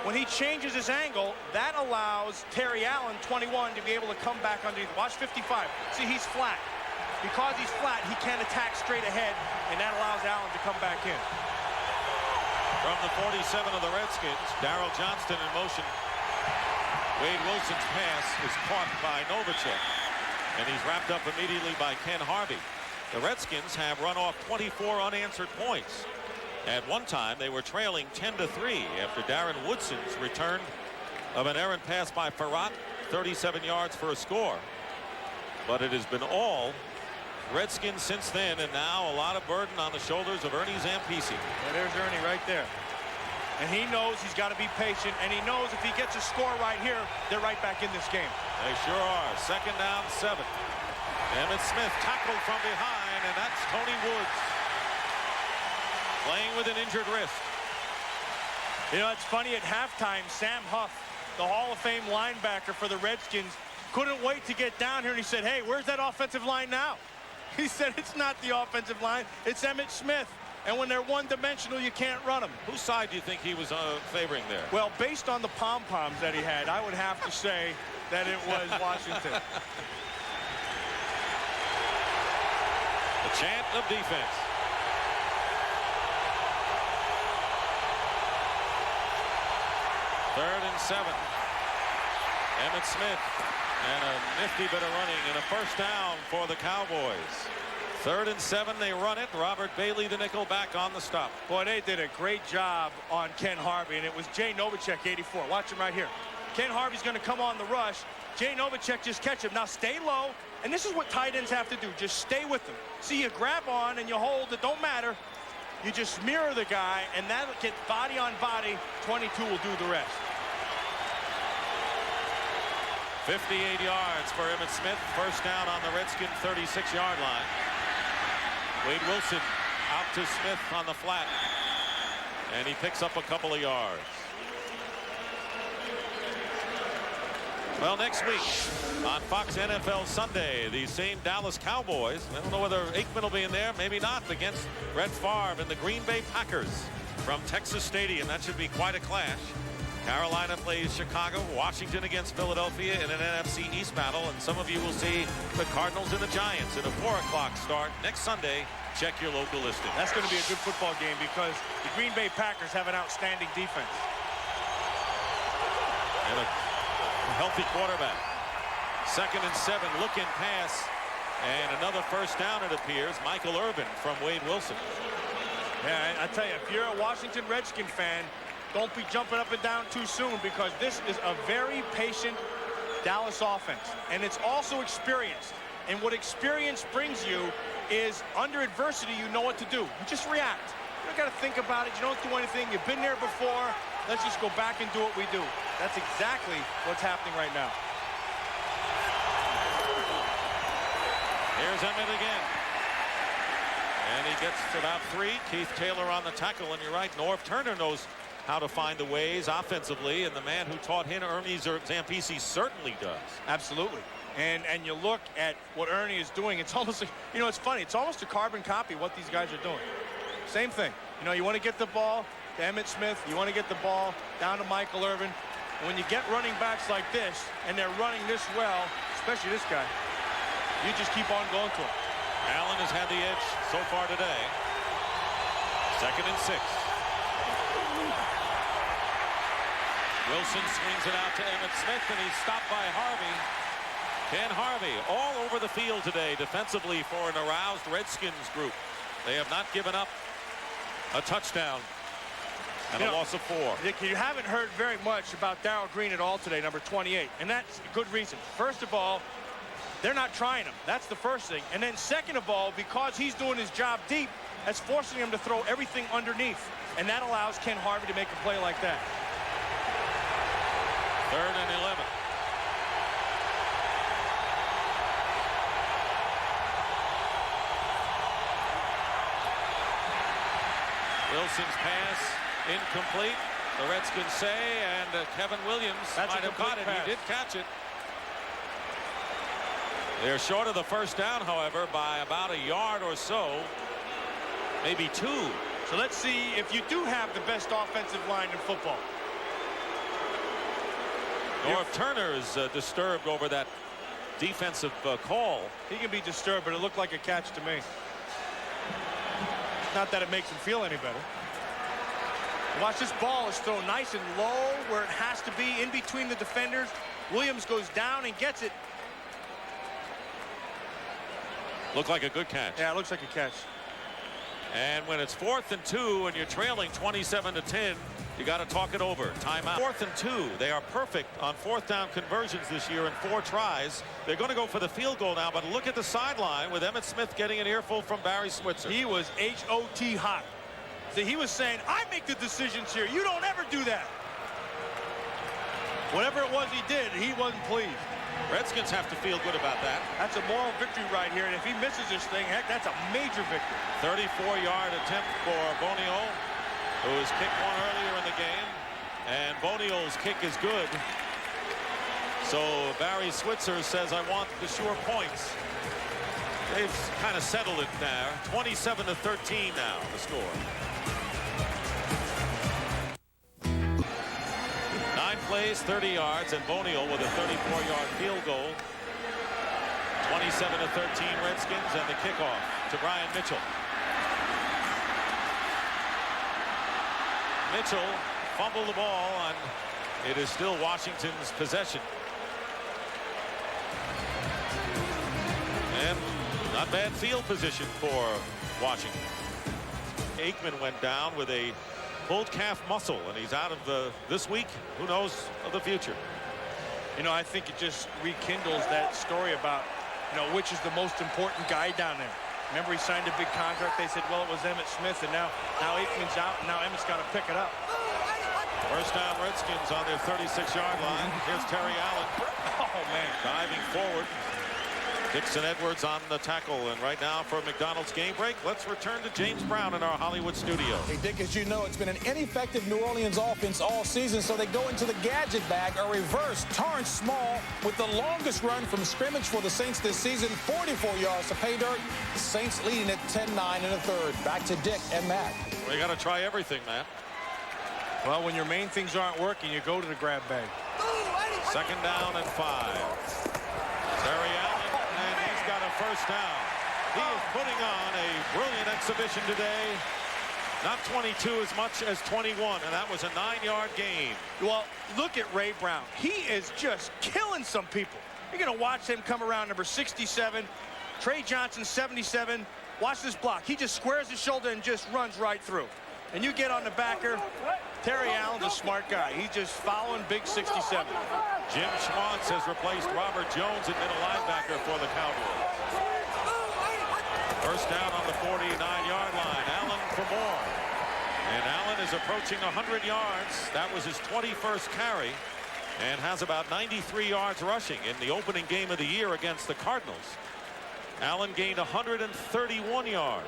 when he changes his angle, that allows Terry Allen, 21, to be able to come back underneath. Watch 55. See, he's flat. Because he's flat, he can't attack straight ahead, and that allows Allen to come back in. From the 47 of the Redskins, Darrell Johnston in motion. Wade Wilson's pass is caught by Novacek, and he's wrapped up immediately by Ken Harvey. The Redskins have run off 24 unanswered points. At one time, they were trailing 10-3 after Darren Woodson's return of an errant pass by Farrat, 37 yards for a score. But it has been all Redskins since then, and now a lot of burden on the shoulders of Ernie Zampisi. Yeah, there's Ernie right there. And he knows he's got to be patient, and he knows if he gets a score right here, they're right back in this game. They sure are. 2nd down, 7. Emmitt Smith tackled from behind, and that's Tony Woods. Playing with an injured wrist. You know, it's funny, at halftime, Sam Huff, the Hall of Fame linebacker for the Redskins, couldn't wait to get down here, and he said, hey, where's that offensive line now? He said, it's not the offensive line, it's Emmitt Smith. And when they're one-dimensional, you can't run them. Whose side do you think he was favoring there? Well, based on the pom-poms that he had, I would have to say that it was Washington. The chant of defense. Third and 7. Emmitt Smith, and a nifty bit of running, and a first down for the Cowboys. 3rd and 7, they run it. Robert Bailey, the nickel, back on the stop. Boy, they did a great job on Ken Harvey, and it was Jay Novacek, 84. Watch him right here. Ken Harvey's going to come on the rush. Jay Novacek just catch him. Now stay low, and this is what tight ends have to do. Just stay with them. See, you grab on and you hold. It don't matter. You just mirror the guy, and that'll get body on body. 22 will do the rest. 58 yards for Emmitt Smith. First down on the Redskin 36-yard line. Wade Wilson out to Smith on the flat, and he picks up a couple of yards. Well, next week on Fox NFL Sunday, the same Dallas Cowboys, I don't know whether Aikman will be in there, maybe not, against Brett Favre and the Green Bay Packers from Texas Stadium. That should be quite a clash. Carolina plays Chicago, Washington against Philadelphia in an NFC East battle, and some of you will see the Cardinals and the Giants in a 4 o'clock start next Sunday. Check your local listing. That's going to be a good football game because the Green Bay Packers have an outstanding defense. And a healthy quarterback. 2nd and 7, look-in pass, and another first down, it appears. Michael Irvin from Wade Wilson. Yeah, I tell you, if you're a Washington Redskin fan, don't be jumping up and down too soon because this is a very patient Dallas offense. And it's also experienced. And what experience brings you is under adversity, you know what to do. You just react. You don't got to think about it. You don't do anything. You've been there before. Let's just go back and do what we do. That's exactly what's happening right now. Here's Emmett again. And he gets to about 3. Keith Taylor on the tackle. And you're right, Norv Turner knows how to find the ways offensively. And the man who taught him, Ernie Zampese, certainly does. Absolutely. And you look at what Ernie is doing. It's almost like, you know, it's funny. It's almost a carbon copy of what these guys are doing. Same thing. You know, you want to get the ball to Emmett Smith. You want to get the ball down to Michael Irvin. And when you get running backs like this, and they're running this well, especially this guy, you just keep on going to him. Allen has had the edge so far today. 2nd and 6. Wilson swings it out to Emmett Smith, and he's stopped by Harvey. Ken Harvey all over the field today defensively for an aroused Redskins group. They have not given up a touchdown and a loss of 4. Dick, you haven't heard very much about Darrell Green at all today, number 28, and that's a good reason. First of all, they're not trying him. That's the first thing. And then second of all, because he's doing his job deep, that's forcing him to throw everything underneath. And that allows Ken Harvey to make a play like that. 3rd and 11. Wilson's pass incomplete. The Redskins say, and Kevin Williams might have caught it. He did catch it. They're short of the first down, however, by about a yard or so, maybe 2. So let's see if you do have the best offensive line in football. Norv Turner is disturbed over that defensive call. He can be disturbed, but it looked like a catch to me. Not that it makes him feel any better. Watch, this ball is thrown nice and low where it has to be, in between the defenders. Williams goes down and gets it. Looked like a good catch. Yeah, it looks like a catch. And when it's 4th and 2 and you're trailing 27-10, you got to talk it over. Timeout. 4th and 2. They are perfect on 4th down conversions this year in 4 tries. They're going to go for the field goal now, but look at the sideline with Emmitt Smith getting an earful from Barry Switzer. He was H.O.T. hot. So he was saying, I make the decisions here. You don't ever do that. Whatever it was he did, he wasn't pleased. Redskins have to feel good about that. That's a moral victory right here. And if he misses this thing, heck, that's a major victory. 34-yard attempt for Bonio, who was kicked one earlier in the game. And Bonio's kick is good. So Barry Switzer says, I want the sure points. They've kind of settled it there. 27-13 now, the score. 9 plays, 30 yards, and Bonio with a 34-yard field goal. 27-13 Redskins, and the kickoff to Brian Mitchell. Mitchell fumbled the ball, and it is still Washington's possession. And not bad field position for Washington. Aikman went down with a pulled calf muscle, and he's out of this week. Who knows of the future? You know, I think it just rekindles that story about, you know, which is the most important guy down there. Remember, he signed a big contract. They said, well, it was Emmitt Smith, and now Aikman's out, and now Emmitt's got to pick it up. First down Redskins on their 36-yard line. Here's Terry Allen. Oh, man. Diving forward. Dixon Edwards on the tackle, and right now for McDonald's game break, let's return to James Brown in our Hollywood studio. Hey, Dick, as you know, it's been an ineffective New Orleans offense all season, so they go into the gadget bag, a reverse Torrance Small with the longest run from scrimmage for the Saints this season, 44 yards to pay dirt. The Saints leading at 10-9 in the third. Back to Dick and Matt. We got to try everything, Matt. Well, when your main things aren't working, you go to the grab bag. Second down and 5. Terry Allen, and he's got a first down. He is putting on a brilliant exhibition today. Not 22 as much as 21, and that was a 9-yard gain. Well, look at Ray Brown. He is just killing some people. You're going to watch him come around number 67. Trey Johnson, 77. Watch this block. He just squares his shoulder and just runs right through. And you get on the backer. Terry Allen's a smart guy. He's just following big 67. Jim Schwantz has replaced Robert Jones at middle linebacker for the Cowboys. First down on the 49-yard line. Allen for more. And Allen is approaching 100 yards. That was his 21st carry and has about 93 yards rushing in the opening game of the year against the Cardinals. Allen gained 131 yards.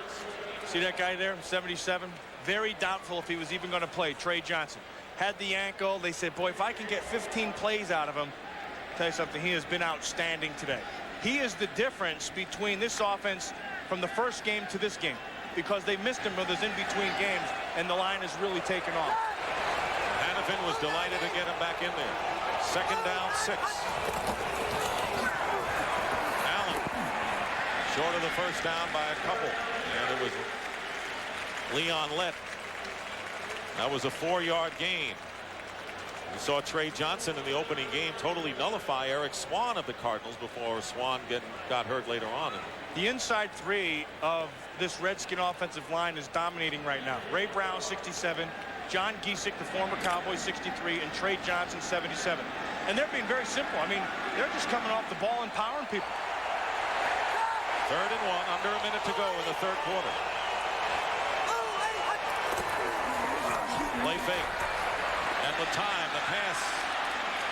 See that guy there, 77? Very doubtful if he was even going to play. Trey Johnson had the ankle. They said, boy, if I can get 15 plays out of him, I'll tell you something, he has been outstanding today. He is the difference between this offense from the first game to this game, because they missed him with his in-between games, and the line has really taken off. Hannafin was delighted to get him back in there. Second down, 6. Allen short of the first down by a couple, and it was Leon Lett. That was a 4-yard gain. We saw Trey Johnson in the opening game totally nullify Eric Swan of the Cardinals before Swan got hurt later on. The inside 3 of this Redskin offensive line is dominating right now. Ray Brown, 67. John Giesick, the former Cowboy, 63. And Trey Johnson, 77. And they're being very simple. I mean, they're just coming off the ball and powering people. 3rd and 1, under a minute to go in the 3rd quarter. Play fake. And the time, the pass,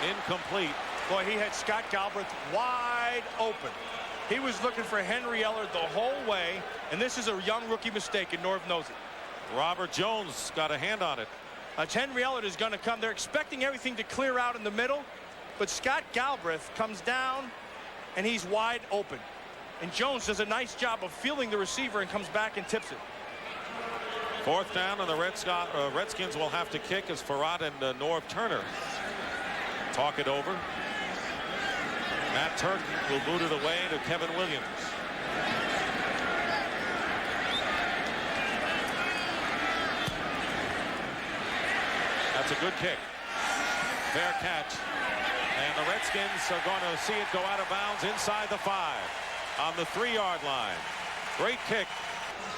incomplete. Boy, he had Scott Galbraith wide open. He was looking for Henry Ellard the whole way, and this is a young rookie mistake, and Norv knows it. Robert Jones got a hand on it. Henry Ellard is going to come. They're expecting everything to clear out in the middle, but Scott Galbraith comes down, and he's wide open. And Jones does a nice job of fielding the receiver and comes back and tips it. 4th down, and the Redskins will have to kick as Farad and Norv Turner talk it over. Matt Turk will boot it away to Kevin Williams. That's a good kick. Fair catch. And the Redskins are going to see it go out of bounds inside the 5 on the 3-yard line. Great kick.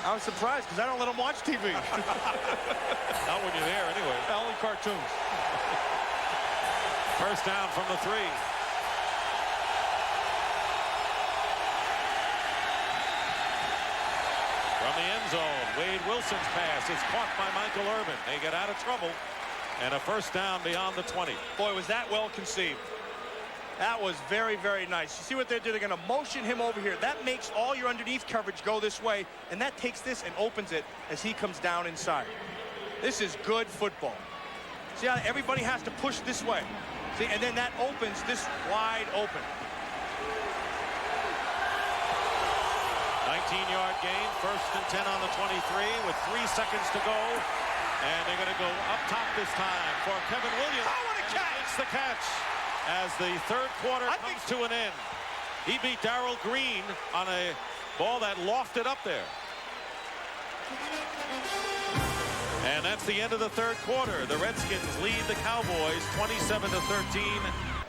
I was surprised because I don't let them watch TV. Not when you're there anyway. Only cartoons. First down from the 3. From the end zone, Wade Wilson's pass is caught by Michael Irvin. They get out of trouble, and a first down beyond the 20. Boy, was that well conceived. That was very, very nice. You see what they do? They're going to motion him over here. That makes all your underneath coverage go this way, and that takes this and opens it as he comes down inside. This is good football. See how everybody has to push this way? See, and then that opens this wide open. 19-yard gain, 1st and 10 on the 23 with 3 seconds to go. And they're going to go up top this time for Kevin Williams. Oh, what a catch! It's the catch as the 3rd quarter comes to an end. He beat Darrell Green on a ball that lofted up there. And that's the end of the 3rd quarter. The Redskins lead the Cowboys 27-13.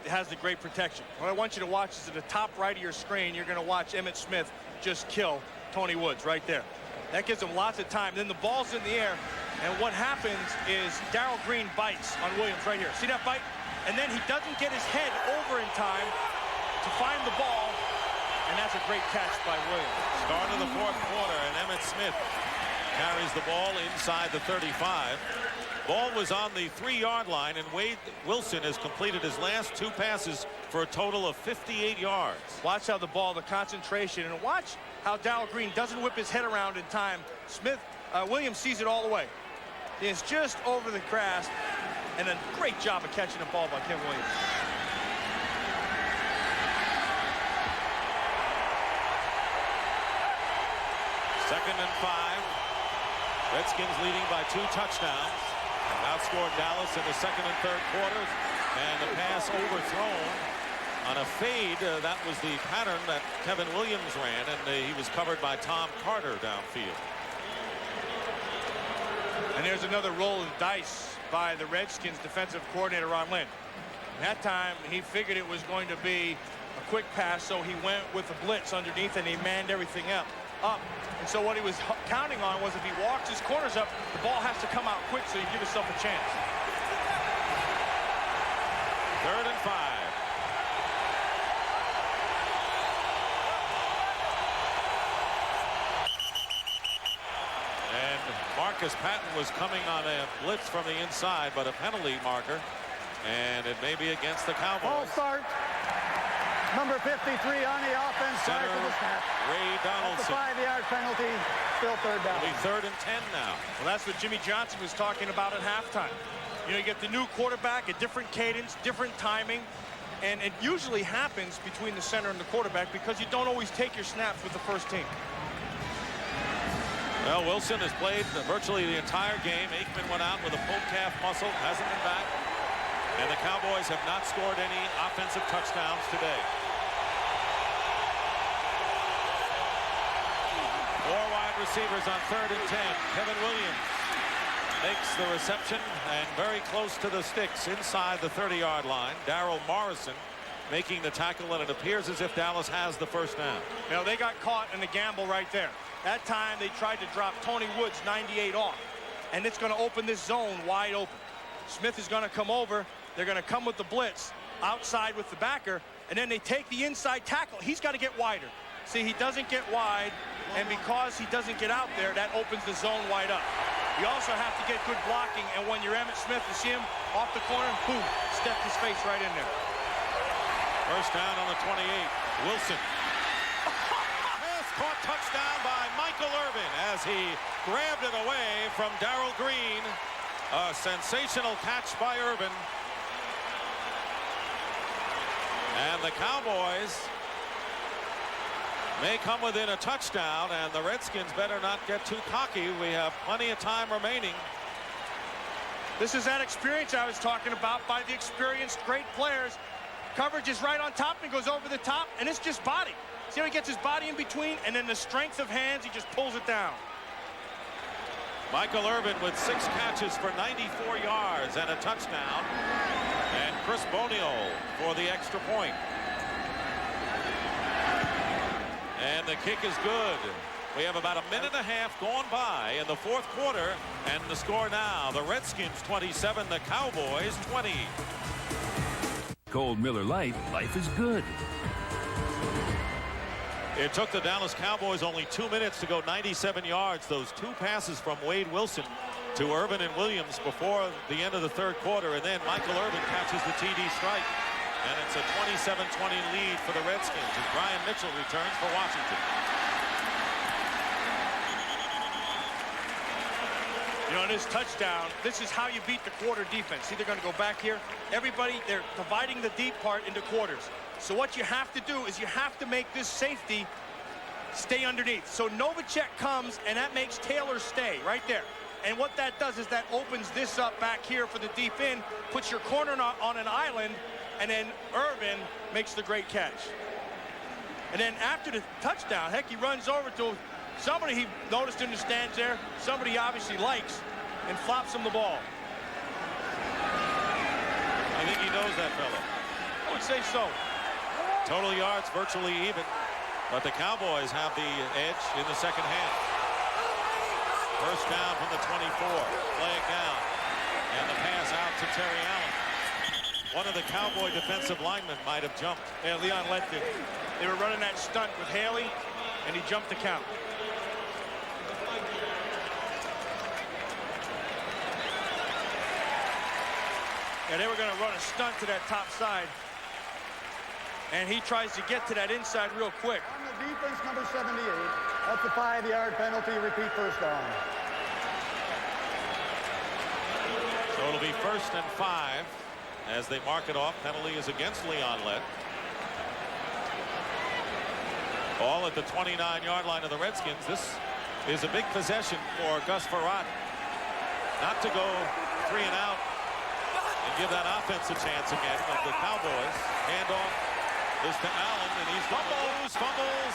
It has the great protection. What I want you to watch is at the top right of your screen, you're going to watch Emmitt Smith just kill Tony Woods right there. That gives him lots of time. Then the ball's in the air, and what happens is Darrell Green bites on Williams right here. See that bite? And then he doesn't get his head over in time to find the ball, and that's a great catch by Williams. Start of the 4th quarter, and Emmitt Smith carries the ball inside the 35. Ball was on the 3-yard line, and Wade Wilson has completed his last 2 passes for a total of 58 yards. Watch how the ball, the concentration, and watch how Darrell Green doesn't whip his head around in time. Williams sees it all the way. It's just over the grass, and a great job of catching the ball by Kevin Williams. Second and 5. Redskins leading by 2 touchdowns. Outscored Dallas in the second and third quarters. And the pass overthrown on a fade. That was the pattern that Kevin Williams ran, and he was covered by Tom Carter downfield. And there's another roll of the dice by the Redskins defensive coordinator Ron Lynn. That time he figured it was going to be a quick pass, so he went with a blitz underneath and he manned everything up. And so what he was counting on was if he walks his corners up, the ball has to come out quick so you give yourself a chance. 3rd and 5. And Marcus Patton was coming on a blitz from the inside, but a penalty marker. And it may be against the Cowboys. False start. Number 53 on the offense. Center, to the snap. Ray That's a Donaldson. 5-yard penalty. Still third down. It'll be 3rd and 10 now. Well, that's what Jimmy Johnson was talking about at halftime. You know, you get the new quarterback, a different cadence, different timing. And it usually happens between the center and the quarterback because you don't always take your snaps with the first team. Well, Wilson has played virtually the entire game. Aikman went out with a pulled calf muscle, hasn't been back. And the Cowboys have not scored any offensive touchdowns today. 4 wide receivers on 3rd and 10. Kevin Williams makes the reception and very close to the sticks inside the 30-yard line. Darrell Morrison making the tackle, and it appears as if Dallas has the first down. You know, they got caught in the gamble right there. That time they tried to drop Tony Woods 98 off, and it's going to open this zone wide open. Smith is going to come over. They're going to come with the blitz outside with the backer, and then they take the inside tackle. He's got to get wider. See, he doesn't get wide, and because he doesn't get out there, that opens the zone wide up. You also have to get good blocking, and when you're Emmitt Smith, you see him off the corner, boom, stepped his face right in there. First down on the 28. Wilson. Pass caught, touchdown by Michael Irvin as he grabbed it away from Darrell Green. A sensational catch by Irvin. And the Cowboys may come within a touchdown, and the Redskins better not get too cocky. We have plenty of time remaining. This is that experience I was talking about by the experienced great players. Coverage is right on top and goes over the top, and it's just body. See how he gets his body in between, and then the strength of hands, he just pulls it down. Michael Irvin with 6 catches for 94 yards and a touchdown. And Chris Boniol for the extra point. And the kick is good. We have about a minute and a half gone by in the 4th quarter, and the score now, the Redskins 27, the Cowboys 20. Cold Miller Lite, life is good. It took the Dallas Cowboys only 2 minutes to go 97 yards. Those 2 passes from Wade Wilson to Irvin and Williams before the end of the 3rd quarter, and then Michael Irvin catches the TD strike. And it's a 27-20 lead for the Redskins as Brian Mitchell returns for Washington. You know, in this touchdown, this is how you beat the quarter defense. See, they're going to go back here. Everybody, they're dividing the deep part into quarters. So what you have to do is you have to make this safety stay underneath. So Novacek comes, and that makes Taylor stay right there. And what that does is that opens this up back here for the deep end, puts your corner on an island, and then Irvin makes the great catch. And then after the touchdown, heck, he runs over to somebody he noticed in the stands there, somebody he obviously likes, and flops him the ball. I think he knows that fellow. I would say so. Total yards virtually even, but the Cowboys have the edge in the second half. First down from the 24, flag down, and the pass out to Terry Allen. One of the Cowboy defensive linemen might have jumped. Yeah, Leon Lett did. They were running that stunt with Haley, and he jumped the count. Yeah, they were going to run a stunt to that top side. And he tries to get to that inside real quick. On the defense, number 78. That's a 5-yard penalty. Repeat first down. So it'll be 1st and 5 as they mark it off. Penalty is against Leon Lett. All at the 29-yard line of the Redskins. This is a big possession for Gus Frerotte. Not to go 3 and out and give that offense a chance again. But the Cowboys handoff is to Allen, and he's going to lose, fumbles.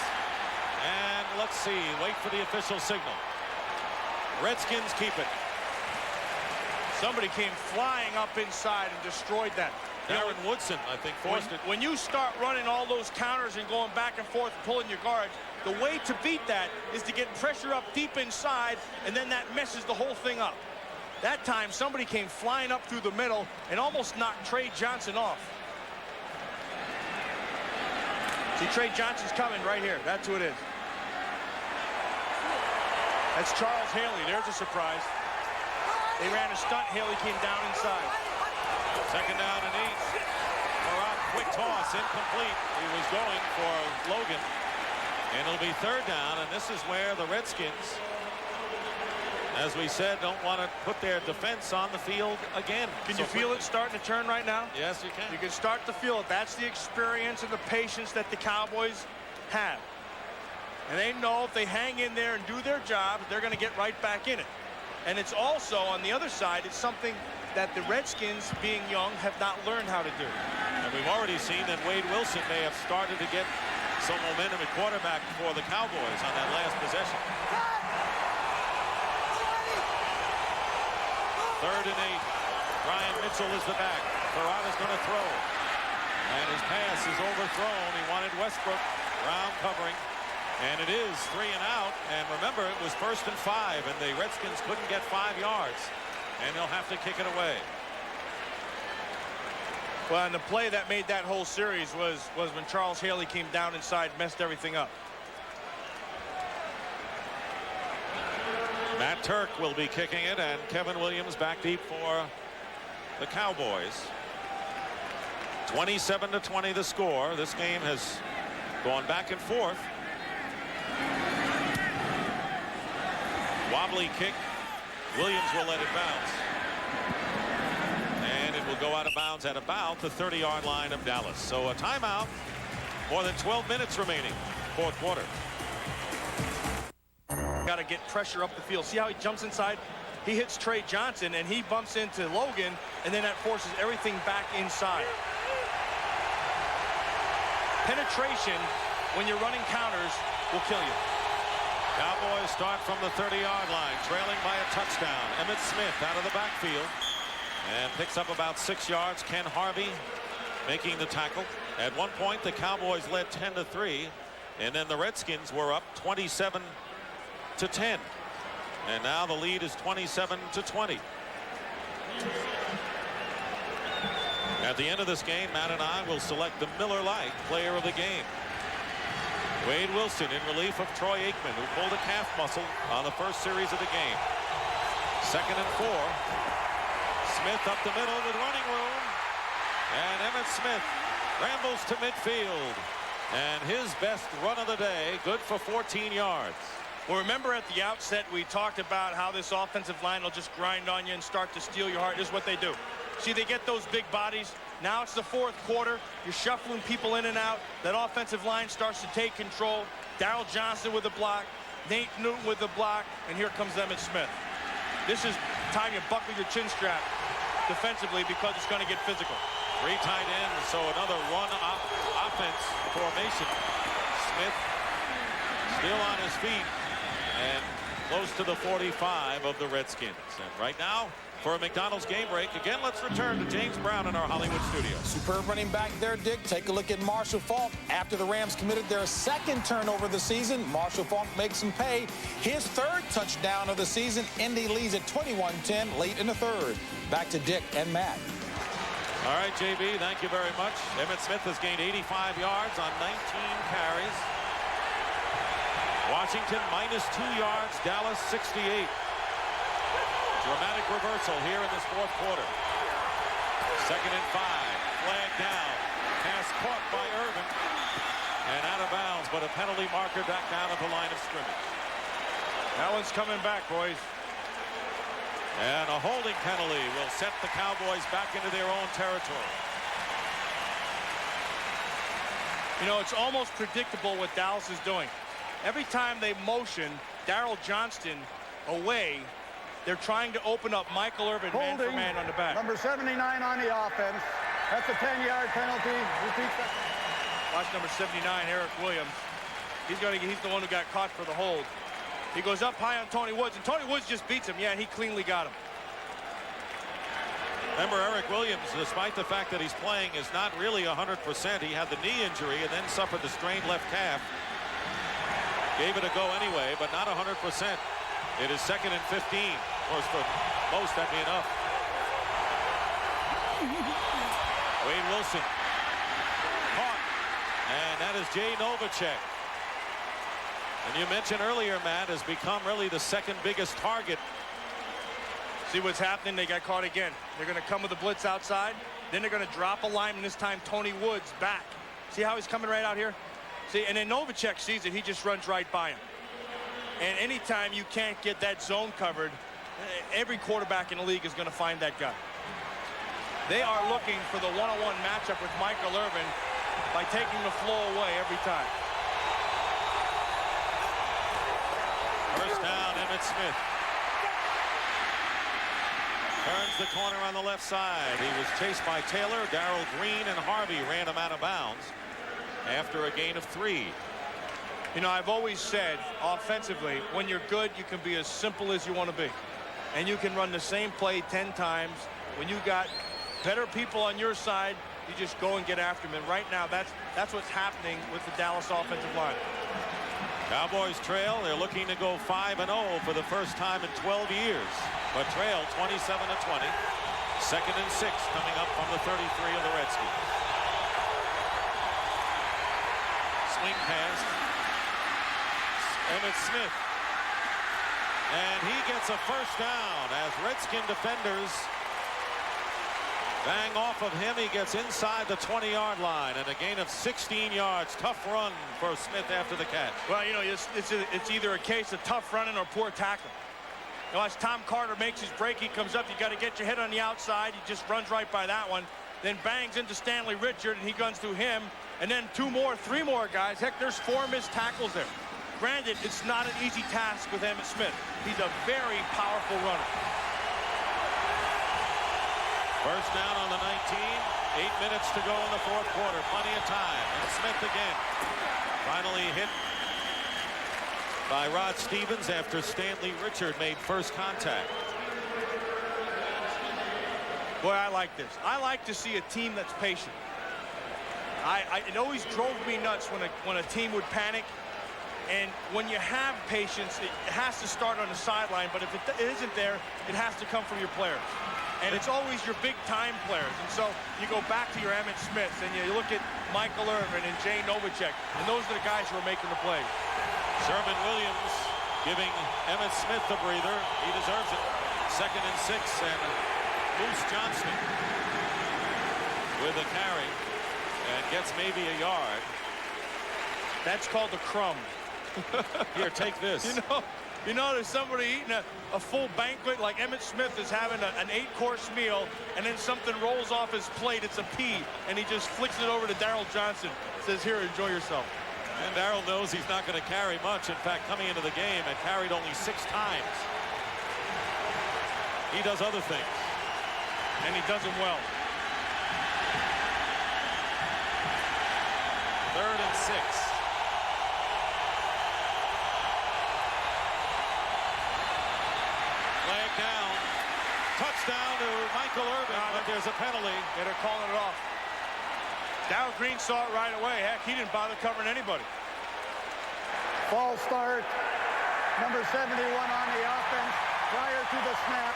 And let's see, wait for the official signal. Redskins keep it. Somebody came flying up inside and destroyed that. Darren Woodson, I think, forced it. When you start running all those counters and going back and forth, pulling your guards, the way to beat that is to get pressure up deep inside, and then that messes the whole thing up. That time, somebody came flying up through the middle and almost knocked Trey Johnson off. See, Trey Johnson's coming right here. That's who it is. That's Charles Haley. There's a surprise. They ran a stunt. Haley came down inside. 2nd down and 8. Marat, quick toss, incomplete. He was going for Logan. And it'll be 3rd down, and this is where the Redskins, as we said, don't want to put their defense on the field again. Can you feel it starting to turn right now? Yes, you can. You can start to feel it. That's the experience and the patience that the Cowboys have. And they know if they hang in there and do their job, they're going to get right back in it. And it's also, on the other side, it's something that the Redskins, being young, have not learned how to do. And we've already seen that Wade Wilson may have started to get some momentum at quarterback for the Cowboys on that last possession. 3rd and 8. Brian Mitchell is the back. Ferrara's going to throw. And his pass is overthrown. He wanted Westbrook round covering. And it is 3 and out. And remember, it was 1st and 5, and the Redskins couldn't get 5 yards. And they'll have to kick it away. Well, and the play that made that whole series was when Charles Haley came down inside, messed everything up. Matt Turk will be kicking it, and Kevin Williams back deep for the Cowboys. 27-20 the score. This game has gone back and forth. Wobbly kick. Williams will let it bounce. And it will go out of bounds at about the 30-yard line of Dallas. So a timeout. More than 12 minutes remaining. 4th quarter. Got to get pressure up the field. See how he jumps inside? He hits Trey Johnson, and he bumps into Logan, and then that forces everything back inside. Penetration, when you're running counters, will kill you. Cowboys start from the 30-yard line, trailing by a touchdown. Emmitt Smith out of the backfield and picks up about 6 yards. Ken Harvey making the tackle. At one point, the Cowboys led 10-3, and then the Redskins were up 27-10. And now the lead is 27-20. At the end of this game, Matt and I will select the Miller Lite player of the game. Wade Wilson in relief of Troy Aikman, who pulled a calf muscle on the first series of the game. 2nd and 4. Smith up the middle with running room. And Emmitt Smith rambles to midfield. And his best run of the day, good for 14 yards. Well, remember at the outset, we talked about how this offensive line will just grind on you and start to steal your heart. This is what they do. See, they get those big bodies. Now it's the 4th quarter. You're shuffling people in and out. That offensive line starts to take control. Darryl Johnson with a block. Nate Newton with a block. And here comes Emmitt Smith. This is time you buckle your chin strap defensively because it's going to get physical. 3 tight ends, so another run offense formation. Smith still on his feet and close to the 45 of the Redskins. And right now, for a McDonald's game break, again, let's return to James Brown in our Hollywood studio. Superb running back there, Dick. Take a look at Marshall Faulk. After the Rams committed their 2nd turnover of the season, Marshall Faulk makes him pay. His 3rd touchdown of the season. Indy leads at 21-10 late in the 3rd. Back to Dick and Matt. All right, JB, thank you very much. Emmitt Smith has gained 85 yards on 19 carries. Washington -2 yards, Dallas 68. Dramatic reversal here in this 4th quarter. 2nd and 5. Flag down. Pass caught by Irvin. And out of bounds, but a penalty marker back down at the line of scrimmage. That one's coming back, boys. And a holding penalty will set the Cowboys back into their own territory. You know, it's almost predictable what Dallas is doing. Every time they motion Darryl Johnston away, They're trying to open up Michael Irvin man for man on the back. Number 79 on the offense. That's a 10-yard penalty. Repeat that. Watch number 79, Eric Williams. He's the one who got caught for the hold. He goes up high on Tony Woods, and Tony Woods just beats him. Yeah, he cleanly got him. Remember, Eric Williams, despite the fact that he's playing, is not really 100%. He had the knee injury and then suffered the strained left calf. Gave it a go anyway, but not 100%. It is 2nd and 15. Of course, for most, that'd be enough. Wade Wilson caught, and that is Jay Novacek. And you mentioned earlier, Matt, has become really the second biggest target. See what's happening? They got caught again. They're going to come with a blitz outside. Then they're going to drop a lineman, this time Tony Woods back. See how he's coming right out here? See, and then Novacek sees it. He just runs right by him. And anytime you can't get that zone covered, every quarterback in the league is going to find that guy. They are looking for the one-on-one matchup with Michael Irvin by taking the flow away every time. First down, Emmitt Smith. Turns the corner on the left side. He was chased by Taylor. Darrell Green and Harvey ran him out of bounds after a gain of 3. You know, I've always said, offensively, when you're good, you can be as simple as you want to be. And you can run the same play 10 times. When you got better people on your side, you just go and get after them. And right now, that's what's happening with the Dallas offensive line. Cowboys trail. They're looking to go 5-0 for the first time in 12 years. But trail 27-20. 2nd and 6 coming up from the 33 of the Redskins. Swing pass. Emmitt Smith. And he gets a first down as Redskin defenders bang off of him. He gets inside the 20-yard line and a gain of 16 yards. Tough run for Smith after the catch. Well, you know, it's either a case of tough running or poor tackling. You know, as Tom Carter makes his break, he comes up. You got to get your head on the outside. He just runs right by that one. Then bangs into Stanley Richard, and he guns through him. And then 2 more, 3 more guys. Heck, there's 4 missed tackles there. Granted, it's not an easy task with Emmitt Smith. He's a very powerful runner. First down on the 19. 8 minutes to go in the 4th quarter. Plenty of time. And Smith again. Finally hit by Rod Stevens after Stanley Richard made first contact. Boy, I like this. I like to see a team that's patient. It always drove me nuts when a team would panic. And when you have patience, it has to start on the sideline. But if it isn't there, it has to come from your players. And it's always your big-time players. And so you go back to your Emmitt Smiths, and you look at Michael Irvin and Jay Novacek, and those are the guys who are making the plays. Sherman Williams giving Emmitt Smith the breather. He deserves it. 2nd and 6, and Moose Johnston with a carry and gets maybe a yard. That's called a crumb. Here, take this. You know, there's somebody eating a full banquet like Emmitt Smith is having an 8-course meal, and then something rolls off his plate. It's a pea, and he just flicks it over to Darrell Johnson. Says, here, enjoy yourself. And Darrell knows he's not going to carry much. In fact, coming into the game, had carried only 6 times. He does other things. And he does them well. 3rd and 6. Flag down. Touchdown to Michael Irvin, but there's a penalty. Yeah, they're calling it off. Darrell Green saw it right away. Heck, he didn't bother covering anybody. False start. Number 71 on the offense prior to the snap.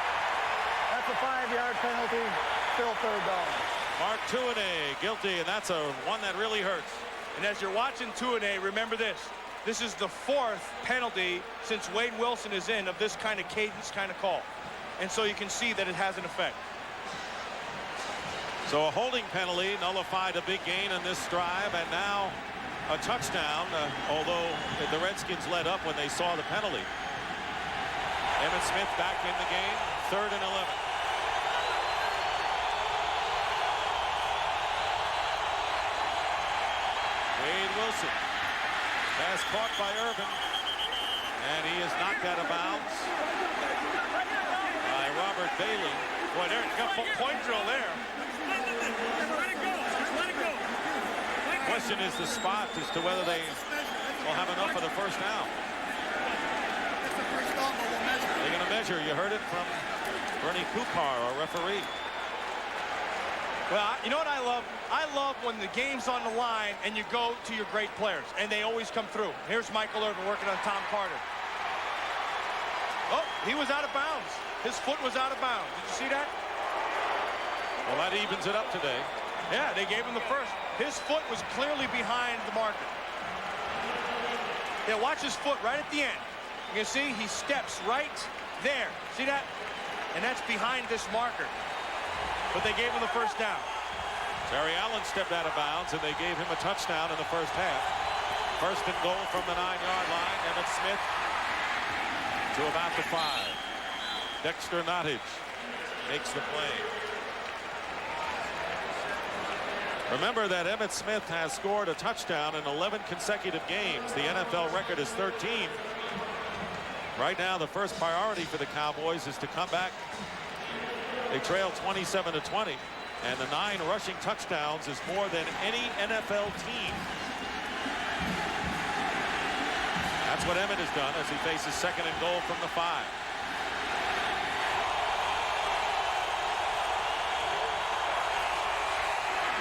That's a 5-yard penalty. Still 3rd down. Mark Tuinei guilty, and that's one that really hurts. And as you're watching Tuinei, remember this. This is the 4th penalty since Wade Wilson is in of this kind of cadence kind of call. And so you can see that it has an effect. So a holding penalty nullified a big gain on this drive, and now a touchdown, although the Redskins led up when they saw the penalty. Emmitt Smith back in the game, 3rd and 11. Wade Wilson. Pass caught by Irvin, and he is knocked out of bounds. Bailey. Boy, there, got point drill there. Question is the spot as to whether they will have enough of the first down. They're going to measure. You heard it from Bernie Kupar, our referee. Well, you know what I love? I love when the game's on the line and you go to your great players, and they always come through. Here's Michael Irvin working on Tom Carter. Oh, he was out of bounds. His foot was out of bounds. Did you see that? Well, that evens it up today. Yeah, they gave him the first. His foot was clearly behind the marker. Yeah, watch his foot right at the end. You can see he steps right there. See that? And that's behind this marker. But they gave him the first down. Terry Allen stepped out of bounds, and they gave him a touchdown in the first half. First and goal from the 9-yard line. Emmitt Smith to about the 5. Dexter Nottage makes the play. Remember that Emmitt Smith has scored a touchdown in 11 consecutive games. The NFL record is 13. Right now, the first priority for the Cowboys is to come back. They trail 27-20, and the 9 rushing touchdowns is more than any NFL team. That's what Emmitt has done as he faces second and goal from the 5.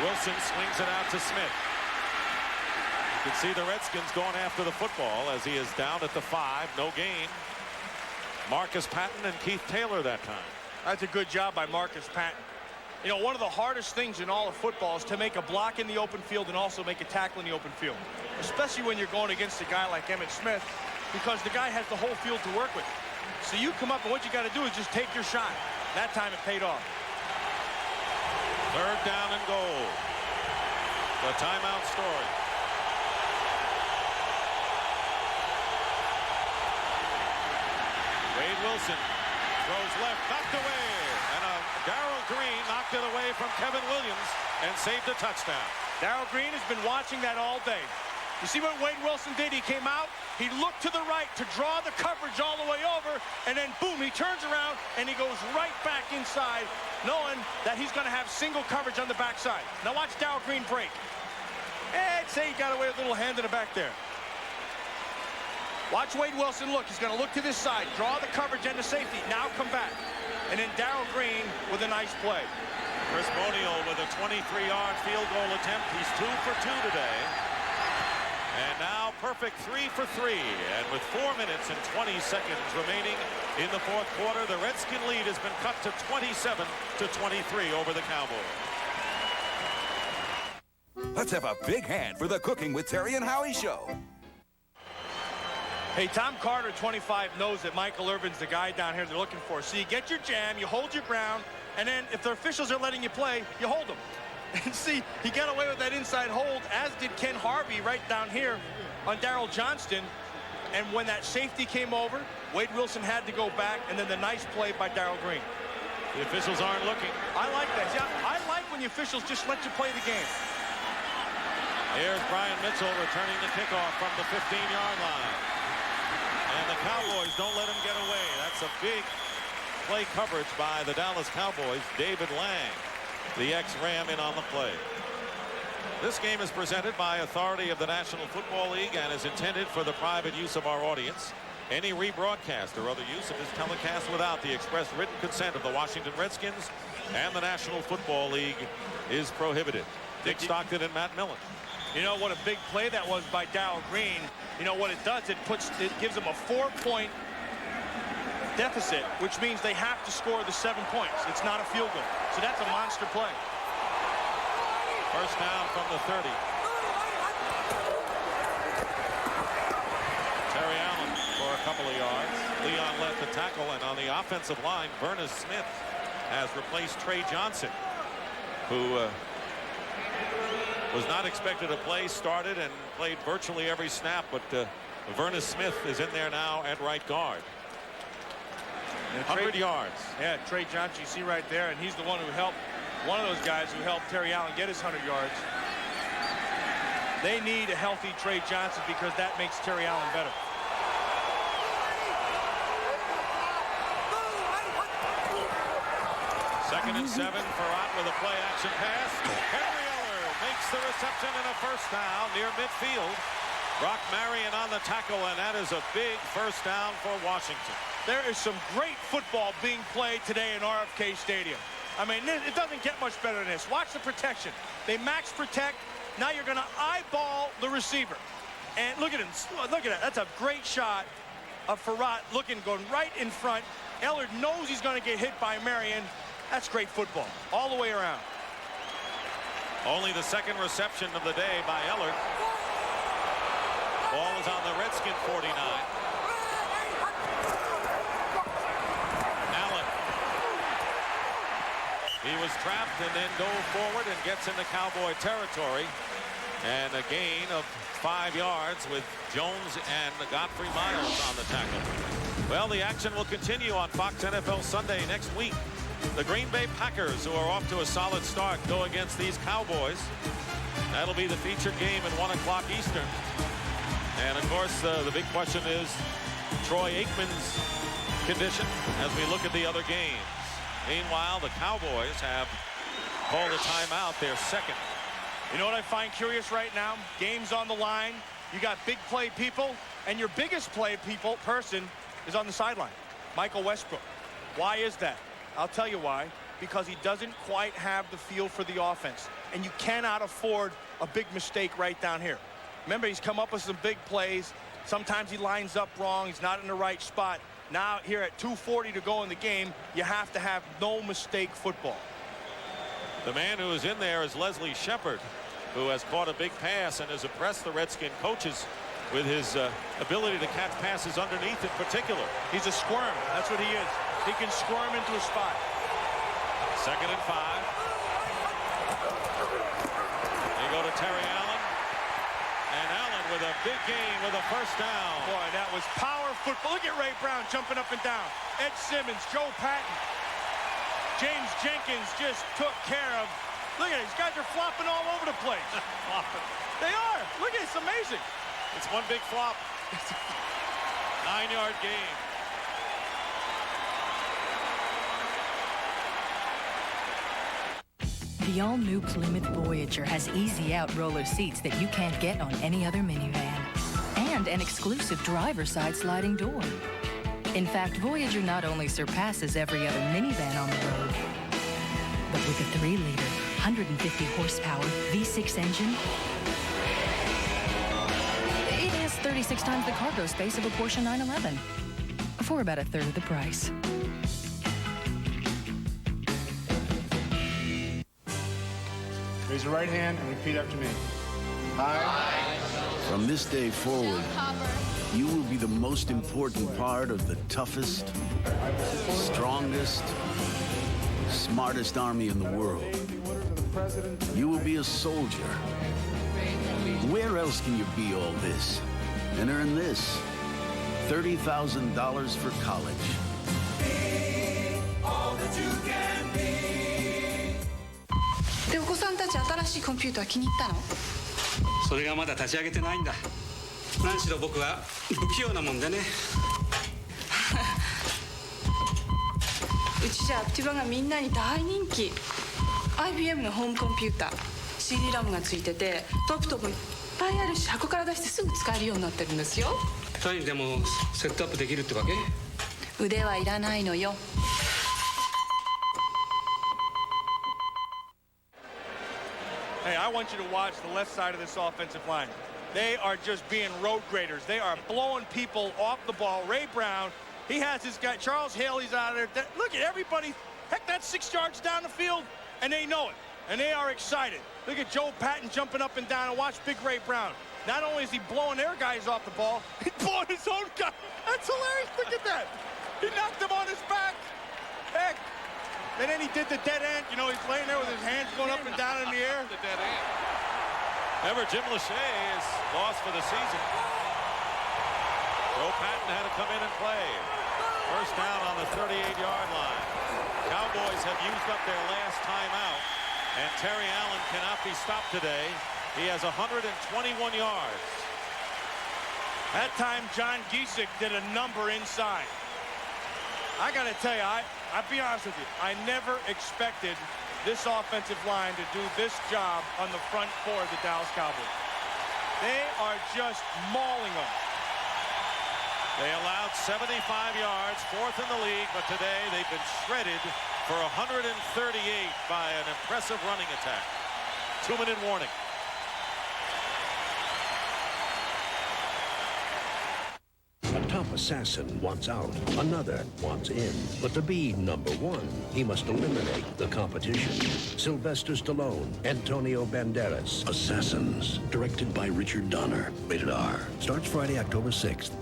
Wilson swings it out to Smith. You can see the Redskins going after the football as he is down at the 5, no gain. Marcus Patton and Keith Taylor that time. That's a good job by Marcus Patton. You know, one of the hardest things in all of football is to make a block in the open field and also make a tackle in the open field, especially when you're going against a guy like Emmitt Smith, because the guy has the whole field to work with. So you come up, and what you got to do is just take your shot. That time it paid off. Third down and goal. The timeout story. Wade Wilson throws left, knocked away, and Darrell Green knocked it away from Kevin Williams and saved a touchdown. Darrell Green has been watching that all day. You see what Wade Wilson did? He came out, he looked to the right to draw the coverage all the way over, and then boom, he turns around and he goes right back inside, knowing that he's going to have single coverage on the backside. Now watch Darrell Green break. I'd say he got away with a little hand in the back there. Watch Wade Wilson look. He's going to look to this side, draw the coverage and the safety. Now come back. And then Darrell Green with a nice play. Chris Bonial with a 23-yard field goal attempt. He's 2 for 2 today. And now perfect 3 for 3. And with 4 minutes and 20 seconds remaining in the fourth quarter, the Redskin lead has been cut to 27-23 over the Cowboys. Let's have a big hand for the Cooking with Terry and Howie show. Hey, Tom Carter, 25, knows that Michael Irvin's the guy down here they're looking for. So you get your jam, you hold your ground, and then if the officials are letting you play, you hold them. And see, he got away with that inside hold, as did Ken Harvey right down here on Darryl Johnston. And when that safety came over, Wade Wilson had to go back, and then the nice play by Darrell Green. The officials aren't looking. I like that. Yeah, I like when the officials just let you play the game. Here's Brian Mitchell returning the kickoff from the 15-yard line. And the Cowboys don't let him get away. That's a big play coverage by the Dallas Cowboys. David Lang, the ex-Ram, in on the play. This game is presented by authority of the National Football League and is intended for the private use of our audience. Any rebroadcast or other use of this telecast without the express written consent of the Washington Redskins and the National Football League is prohibited. Dick Stockton and Matt Millen. You know what a big play that was by Darrell Green. You know what it does? It gives them a 4-point deficit, which means they have to score the 7 points. It's not a field goal. So that's a monster play. First down from the 30. Terry Allen for a couple of yards. Leon led the tackle, and on the offensive line, Vernon Smith has replaced Trey Johnson, who was not expected to play, started and played virtually every snap, but Vernon Smith is in there now at right guard. 100 yards. Yeah, Trey Johnson, you see right there, and he's the one who helped, one of those guys who helped Terry Allen get his 100 yards. They need a healthy Trey Johnson because that makes Terry Allen better. 2nd and 7. Farrat with a play-action pass. Henry Eller makes the reception and a first down near midfield. Brock Marion on the tackle, and that is a big first down for Washington. There is some great football being played today in RFK Stadium. I mean, it doesn't get much better than this. Watch the protection. They max protect. Now you're going to eyeball the receiver. And look at him. Look at that. That's a great shot of Farrat going right in front. Eller knows he's going to get hit by Marion. That's great football all the way around. Only the 2nd reception of the day by Eller. Ball is on the Redskin 49. Allen. He was trapped and then dove forward and gets into Cowboy territory. And a gain of 5 yards with Jones and Godfrey Miles on the tackle. Well, the action will continue on Fox NFL Sunday next week. The Green Bay Packers, who are off to a solid start, go against these Cowboys. That'll be the featured game at 1 o'clock Eastern. And, of course, the big question is Troy Aikman's condition as we look at the other games. Meanwhile, the Cowboys have called a timeout, their 2nd. You know what I find curious right now? Game's on the line. You got big play people, and your biggest play person is on the sideline, Michael Westbrook. Why is that? I'll tell you why. Because he doesn't quite have the feel for the offense, and you cannot afford a big mistake right down here. Remember, he's come up with some big plays. Sometimes he lines up wrong. He's not in the right spot. Now, here at 2:40 to go in the game, you have to have no mistake football. The man who is in there is Leslie Shepard, who has caught a big pass and has impressed the Redskin coaches with his ability to catch passes underneath in particular. He's a squirm. That's what he is. He can squirm into a spot. 2nd and 5. They go to Terry Allen. And Allen with a big gain with a first down. Boy, that was power football. Look at Ray Brown jumping up and down. Ed Simmons, Joe Patton. James Jenkins just took care of. Look at it. These guys are flopping all over the place. They are. Look at it. It's amazing. It's one big flop. 9-yard gain. The all-new Plymouth Voyager has easy-out roller seats that you can't get on any other minivan. And an exclusive driver's side sliding door. In fact, Voyager not only surpasses every other minivan on the road, but with a 3-liter, 150-horsepower V6 engine, it has 36 times the cargo space of a Porsche 911 for about a third of the price. Raise your right hand and repeat after me. I. From this day forward, you will be the most important part of the toughest, strongest, smartest army in the world. You will be a soldier. Where else can you be all this and earn this? $30,000 for college. Be all that you can be. でお子さんたち新しいコンピューター気に入ったの？それがまだ立ち上げてないんだ。何しろ僕は不器用なもんでね。うちじゃアプティバがみんなに大人気。IBM のホームコンピューター CD ラムがついててトップトップいっぱいあるし箱から出してすぐ使えるようになってるんですよ。単位でもセットアップできるってわけ？腕はいらないのよ。Hey, I want you to watch the left side of this offensive line. They are just being road graders. They are blowing people off the ball. Ray Brown, he has his guy. Charles Haley's out of there. Look at everybody. Heck, that's 6 yards down the field, and they know it. And they are excited. Look at Joe Patton jumping up and down, and watch Big Ray Brown. Not only is he blowing their guys off the ball, he's blowing his own guy. That's hilarious. Look at that. He knocked him on his back. Heck. And then he did the dead ant. You know, he's laying there with his hands going up and down in the air. The dead ant. Remember, Jim Lachey is lost for the season. Joe Patton had to come in and play. First down on the 38-yard line. Cowboys have used up their last timeout, and Terry Allen cannot be stopped today. He has 121 yards. That time, John Giesick did a number inside. I got to tell you, I'll be honest with you. I never expected this offensive line to do this job on the front four of the Dallas Cowboys. They are just mauling them. They allowed 75 yards, fourth in the league, but today they've been shredded for 138 by an impressive running attack. 2-minute warning. A top assassin wants out, another wants in. But to be number one, he must eliminate the competition. Sylvester Stallone, Antonio Banderas, Assassins. Directed by Richard Donner. Rated R. Starts Friday, October 6th.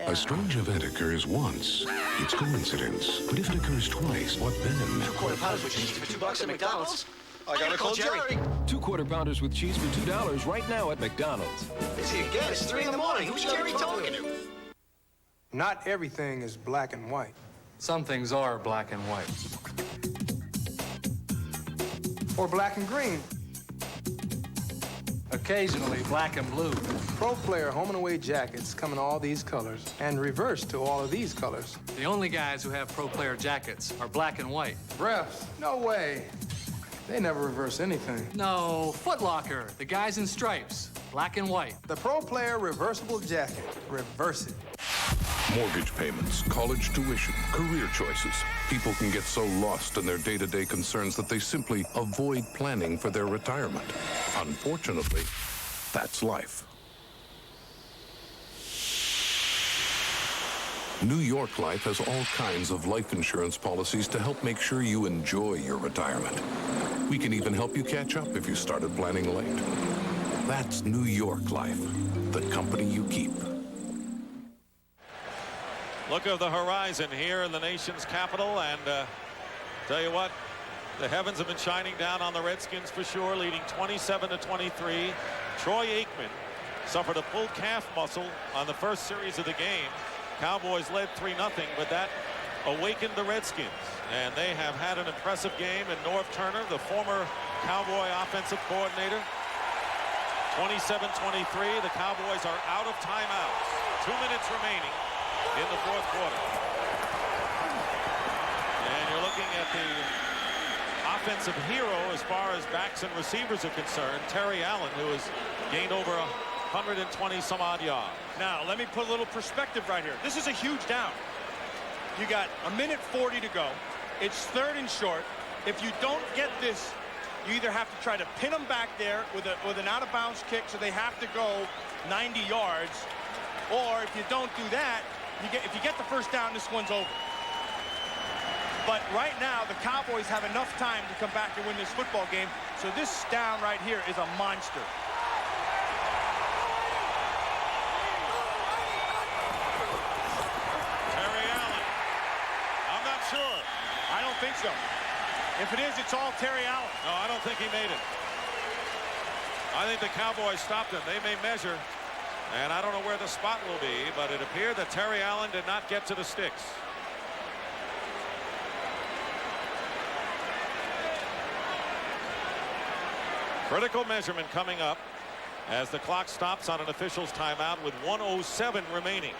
A strange event occurs once. It's coincidence. But if it occurs twice, what then? 2 quarter pounders with cheese for $2 at McDonald's? I gotta call Jerry. 2 quarter pounders with cheese for $2 right now at McDonald's. Busy again. It's 3 in the morning. Who's Jerry talking to? Not everything is black and white. Some things are black and white. Or black and green. Occasionally black and blue. Pro Player home and away jackets come in all these colors and reverse to all of these colors. The only guys who have Pro Player jackets are black and white. Refs, no way. They never reverse anything. No, Foot Locker, the guys in stripes, black and white. The Pro Player reversible jacket. Reverse it. Mortgage payments, college tuition, career choices. People can get so lost in their day-to-day concerns that they simply avoid planning for their retirement. Unfortunately, that's life. New York Life has all kinds of life insurance policies to help make sure you enjoy your retirement. We can even help you catch up if you started planning late. That's New York Life, the company you keep. Look of the horizon here in the nation's capital, and tell you what, the heavens have been shining down on the Redskins for sure, leading 27-23. Troy Aikman suffered a pulled calf muscle on the first series of the game. Cowboys led 3-0, but that awakened the Redskins, and they have had an impressive game. And Norv Turner, the former Cowboy offensive coordinator, 27-23. The Cowboys are out of timeouts. 2 minutes remaining in the fourth quarter. And you're looking at the offensive hero as far as backs and receivers are concerned, Terry Allen, who has gained over 120 some odd yards. Now, let me put a little perspective right here. This is a huge down. You got 1:40 to go. It's 3rd and short. If you don't get this, you either have to try to pin them back there with an out-of-bounds kick, so they have to go 90 yards, or if you don't do that, if you get the first down, this one's over. But right now, the Cowboys have enough time to come back and win this football game. So this down right here is a monster. Terry Allen. I'm not sure. I don't think so. If it is, it's all Terry Allen. No, I don't think he made it. I think the Cowboys stopped him. They may measure. And I don't know where the spot will be, but it appeared that Terry Allen did not get to the sticks. Critical measurement coming up as the clock stops on an official's timeout with 1:07 remaining.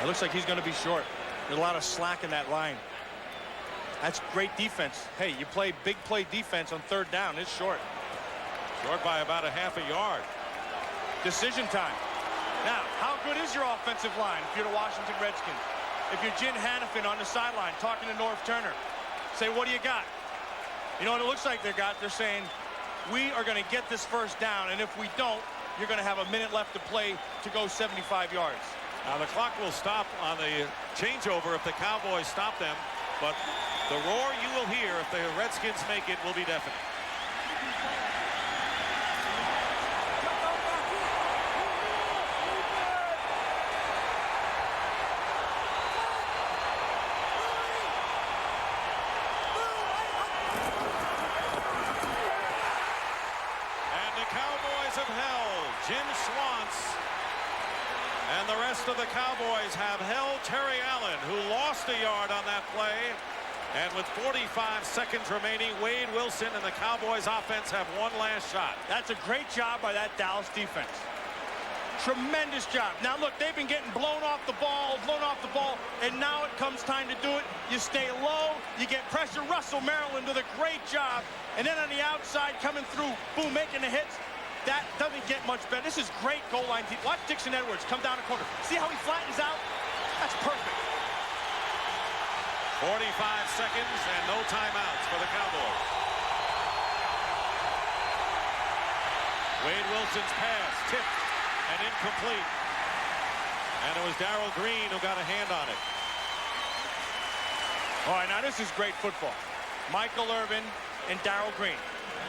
It looks like he's going to be short. There's a lot of slack in that line. That's great defense. Hey, you play big play defense on 3rd down. It's short. Short by about a half a yard. Decision time. Now, how good is your offensive line if you're the Washington Redskins? If you're Jim Hannafin on the sideline talking to Norv Turner, say, what do you got? You know what it looks like they got? They're saying, we are going to get this first down, and if we don't, you're going to have a minute left to play to go 75 yards. Now, the clock will stop on the changeover if the Cowboys stop them, but the roar you will hear if the Redskins make it will be deafening. And the Cowboys have held Jim Schwantz, and the rest of the Cowboys have held Terry Allen, who lost a yard on that play. And with 45 seconds remaining, Wade Wilson and the Cowboys offense have one last shot. That's a great job by that Dallas defense. tremendous job. Now, look, they've been getting blown off the ball, and now it comes time to do it. You stay low, you get pressure. Russell Maryland with a great job. And then on the outside, coming through, boom, making the hits. That doesn't get much better. This is great goal line team. Watch Dixon Edwards come down the corner. See how he flattens out? That's perfect. 45 seconds and no timeouts for the Cowboys. Wade Wilson's pass tipped and incomplete. And it was Darrell Green who got a hand on it. All right, now this is great football. Michael Irvin and Darrell Green.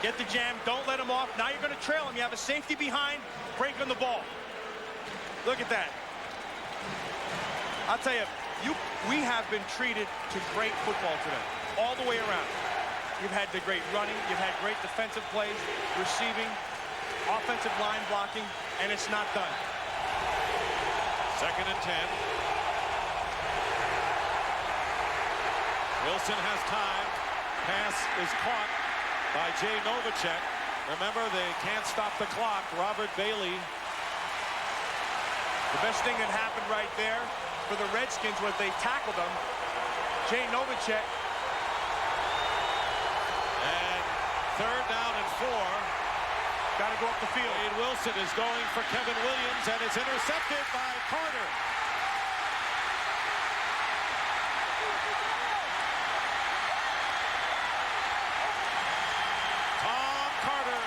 Get the jam, don't let him off. Now you're going to trail him. You have a safety behind, break on the ball. Look at that. I'll tell you, we have been treated to great football today, all the way around. You've had the great running, you've had great defensive plays, receiving, offensive line blocking, and it's not done. 2nd and 10. Wilson has time. Pass is caught by Jay Novacek. Remember, they can't stop the clock. Robert Bailey. The best thing that happened right there for the Redskins was they tackled him. Jay Novacek. And 3rd down and 4. Got to go up the field. Wade Wilson is going for Kevin Williams, and it's intercepted by Carter. Tom Carter.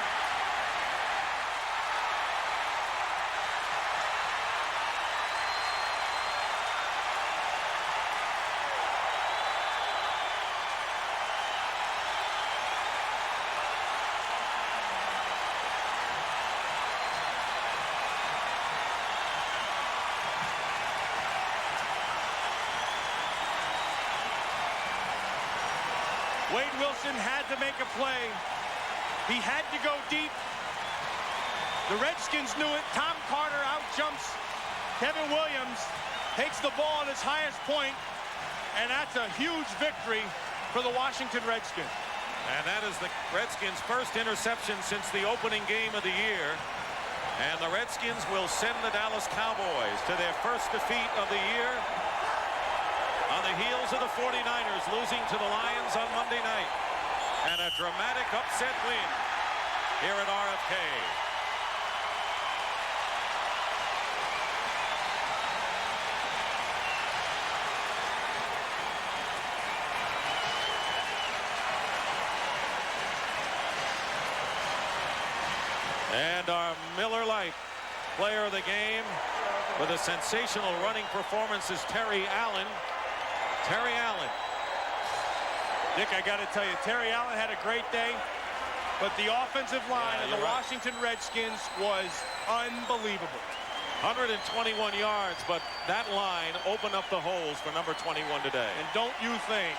Wade Wilson had to make a play. He had to go deep. The Redskins knew it. Tom Carter out jumps Kevin Williams, takes the ball at its highest point, and that's a huge victory for the Washington Redskins. And that is the Redskins' first interception since the opening game of the year. And the Redskins will send the Dallas Cowboys to their first defeat of the year on the heels of the 49ers losing to the Lions on Monday night. And a dramatic upset win here at RFK. And our Miller Lite player of the game with a sensational running performance is Terry Allen. Terry Allen. Dick, I got to tell you, Terry Allen had a great day, but the offensive line of the Washington Redskins was unbelievable. 121 yards, but that line opened up the holes for number 21 today. And don't you think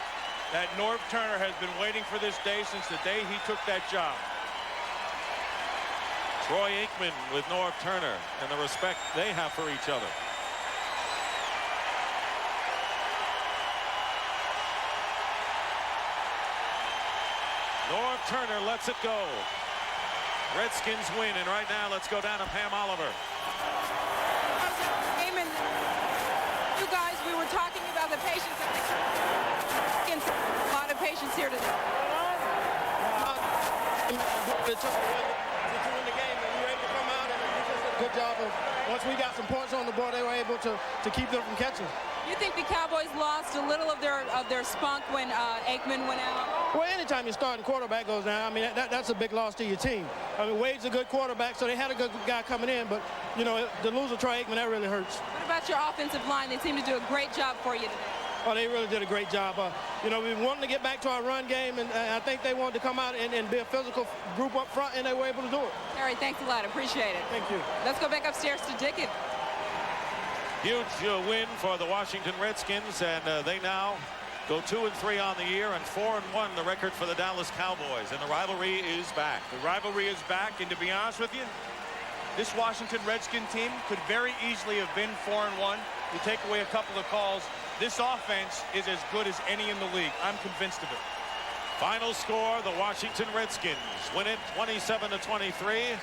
that Norv Turner has been waiting for this day since the day he took that job? Troy Aikman with Norv Turner and the respect they have for each other. Norv Turner lets it go. Redskins win, and right now let's go down to Pam Oliver. Eamon, you guys, we were talking about the patience of the Redskins. A lot of patience here today. Good job of, once we got some points on the board, they were able to keep them from catching. You think the Cowboys lost a little of their spunk when Aikman went out? Well, anytime your starting quarterback goes down, I mean, that's a big loss to your team. I mean, Wade's a good quarterback, so they had a good guy coming in, but, you know, to lose a Troy Aikman, that really hurts. What about your offensive line? They seem to do a great job for you today. Oh, they really did a great job. You know, we wanted to get back to our run game, and I think they wanted to come out and be a physical group up front, and they were able to do it. Terry, thanks a lot. Appreciate it. Thank you. Let's go back upstairs to Dickett. Huge win for the Washington Redskins, and they now go 2-3 on the year and 4-1 the record for the Dallas Cowboys, and the rivalry is back. The rivalry is back, and to be honest with you, this Washington Redskin team could very easily have been 4-1. You take away a couple of calls. This offense is as good as any in the league. I'm convinced of it. Final score, the Washington Redskins win it 27-23.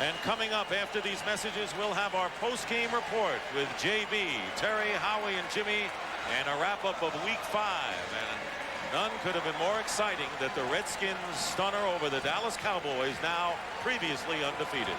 And coming up after these messages, we'll have our post-game report with JB, Terry, Howie, and Jimmy, and a wrap-up of Week 5. And none could have been more exciting than the Redskins stunner over the Dallas Cowboys, now previously undefeated.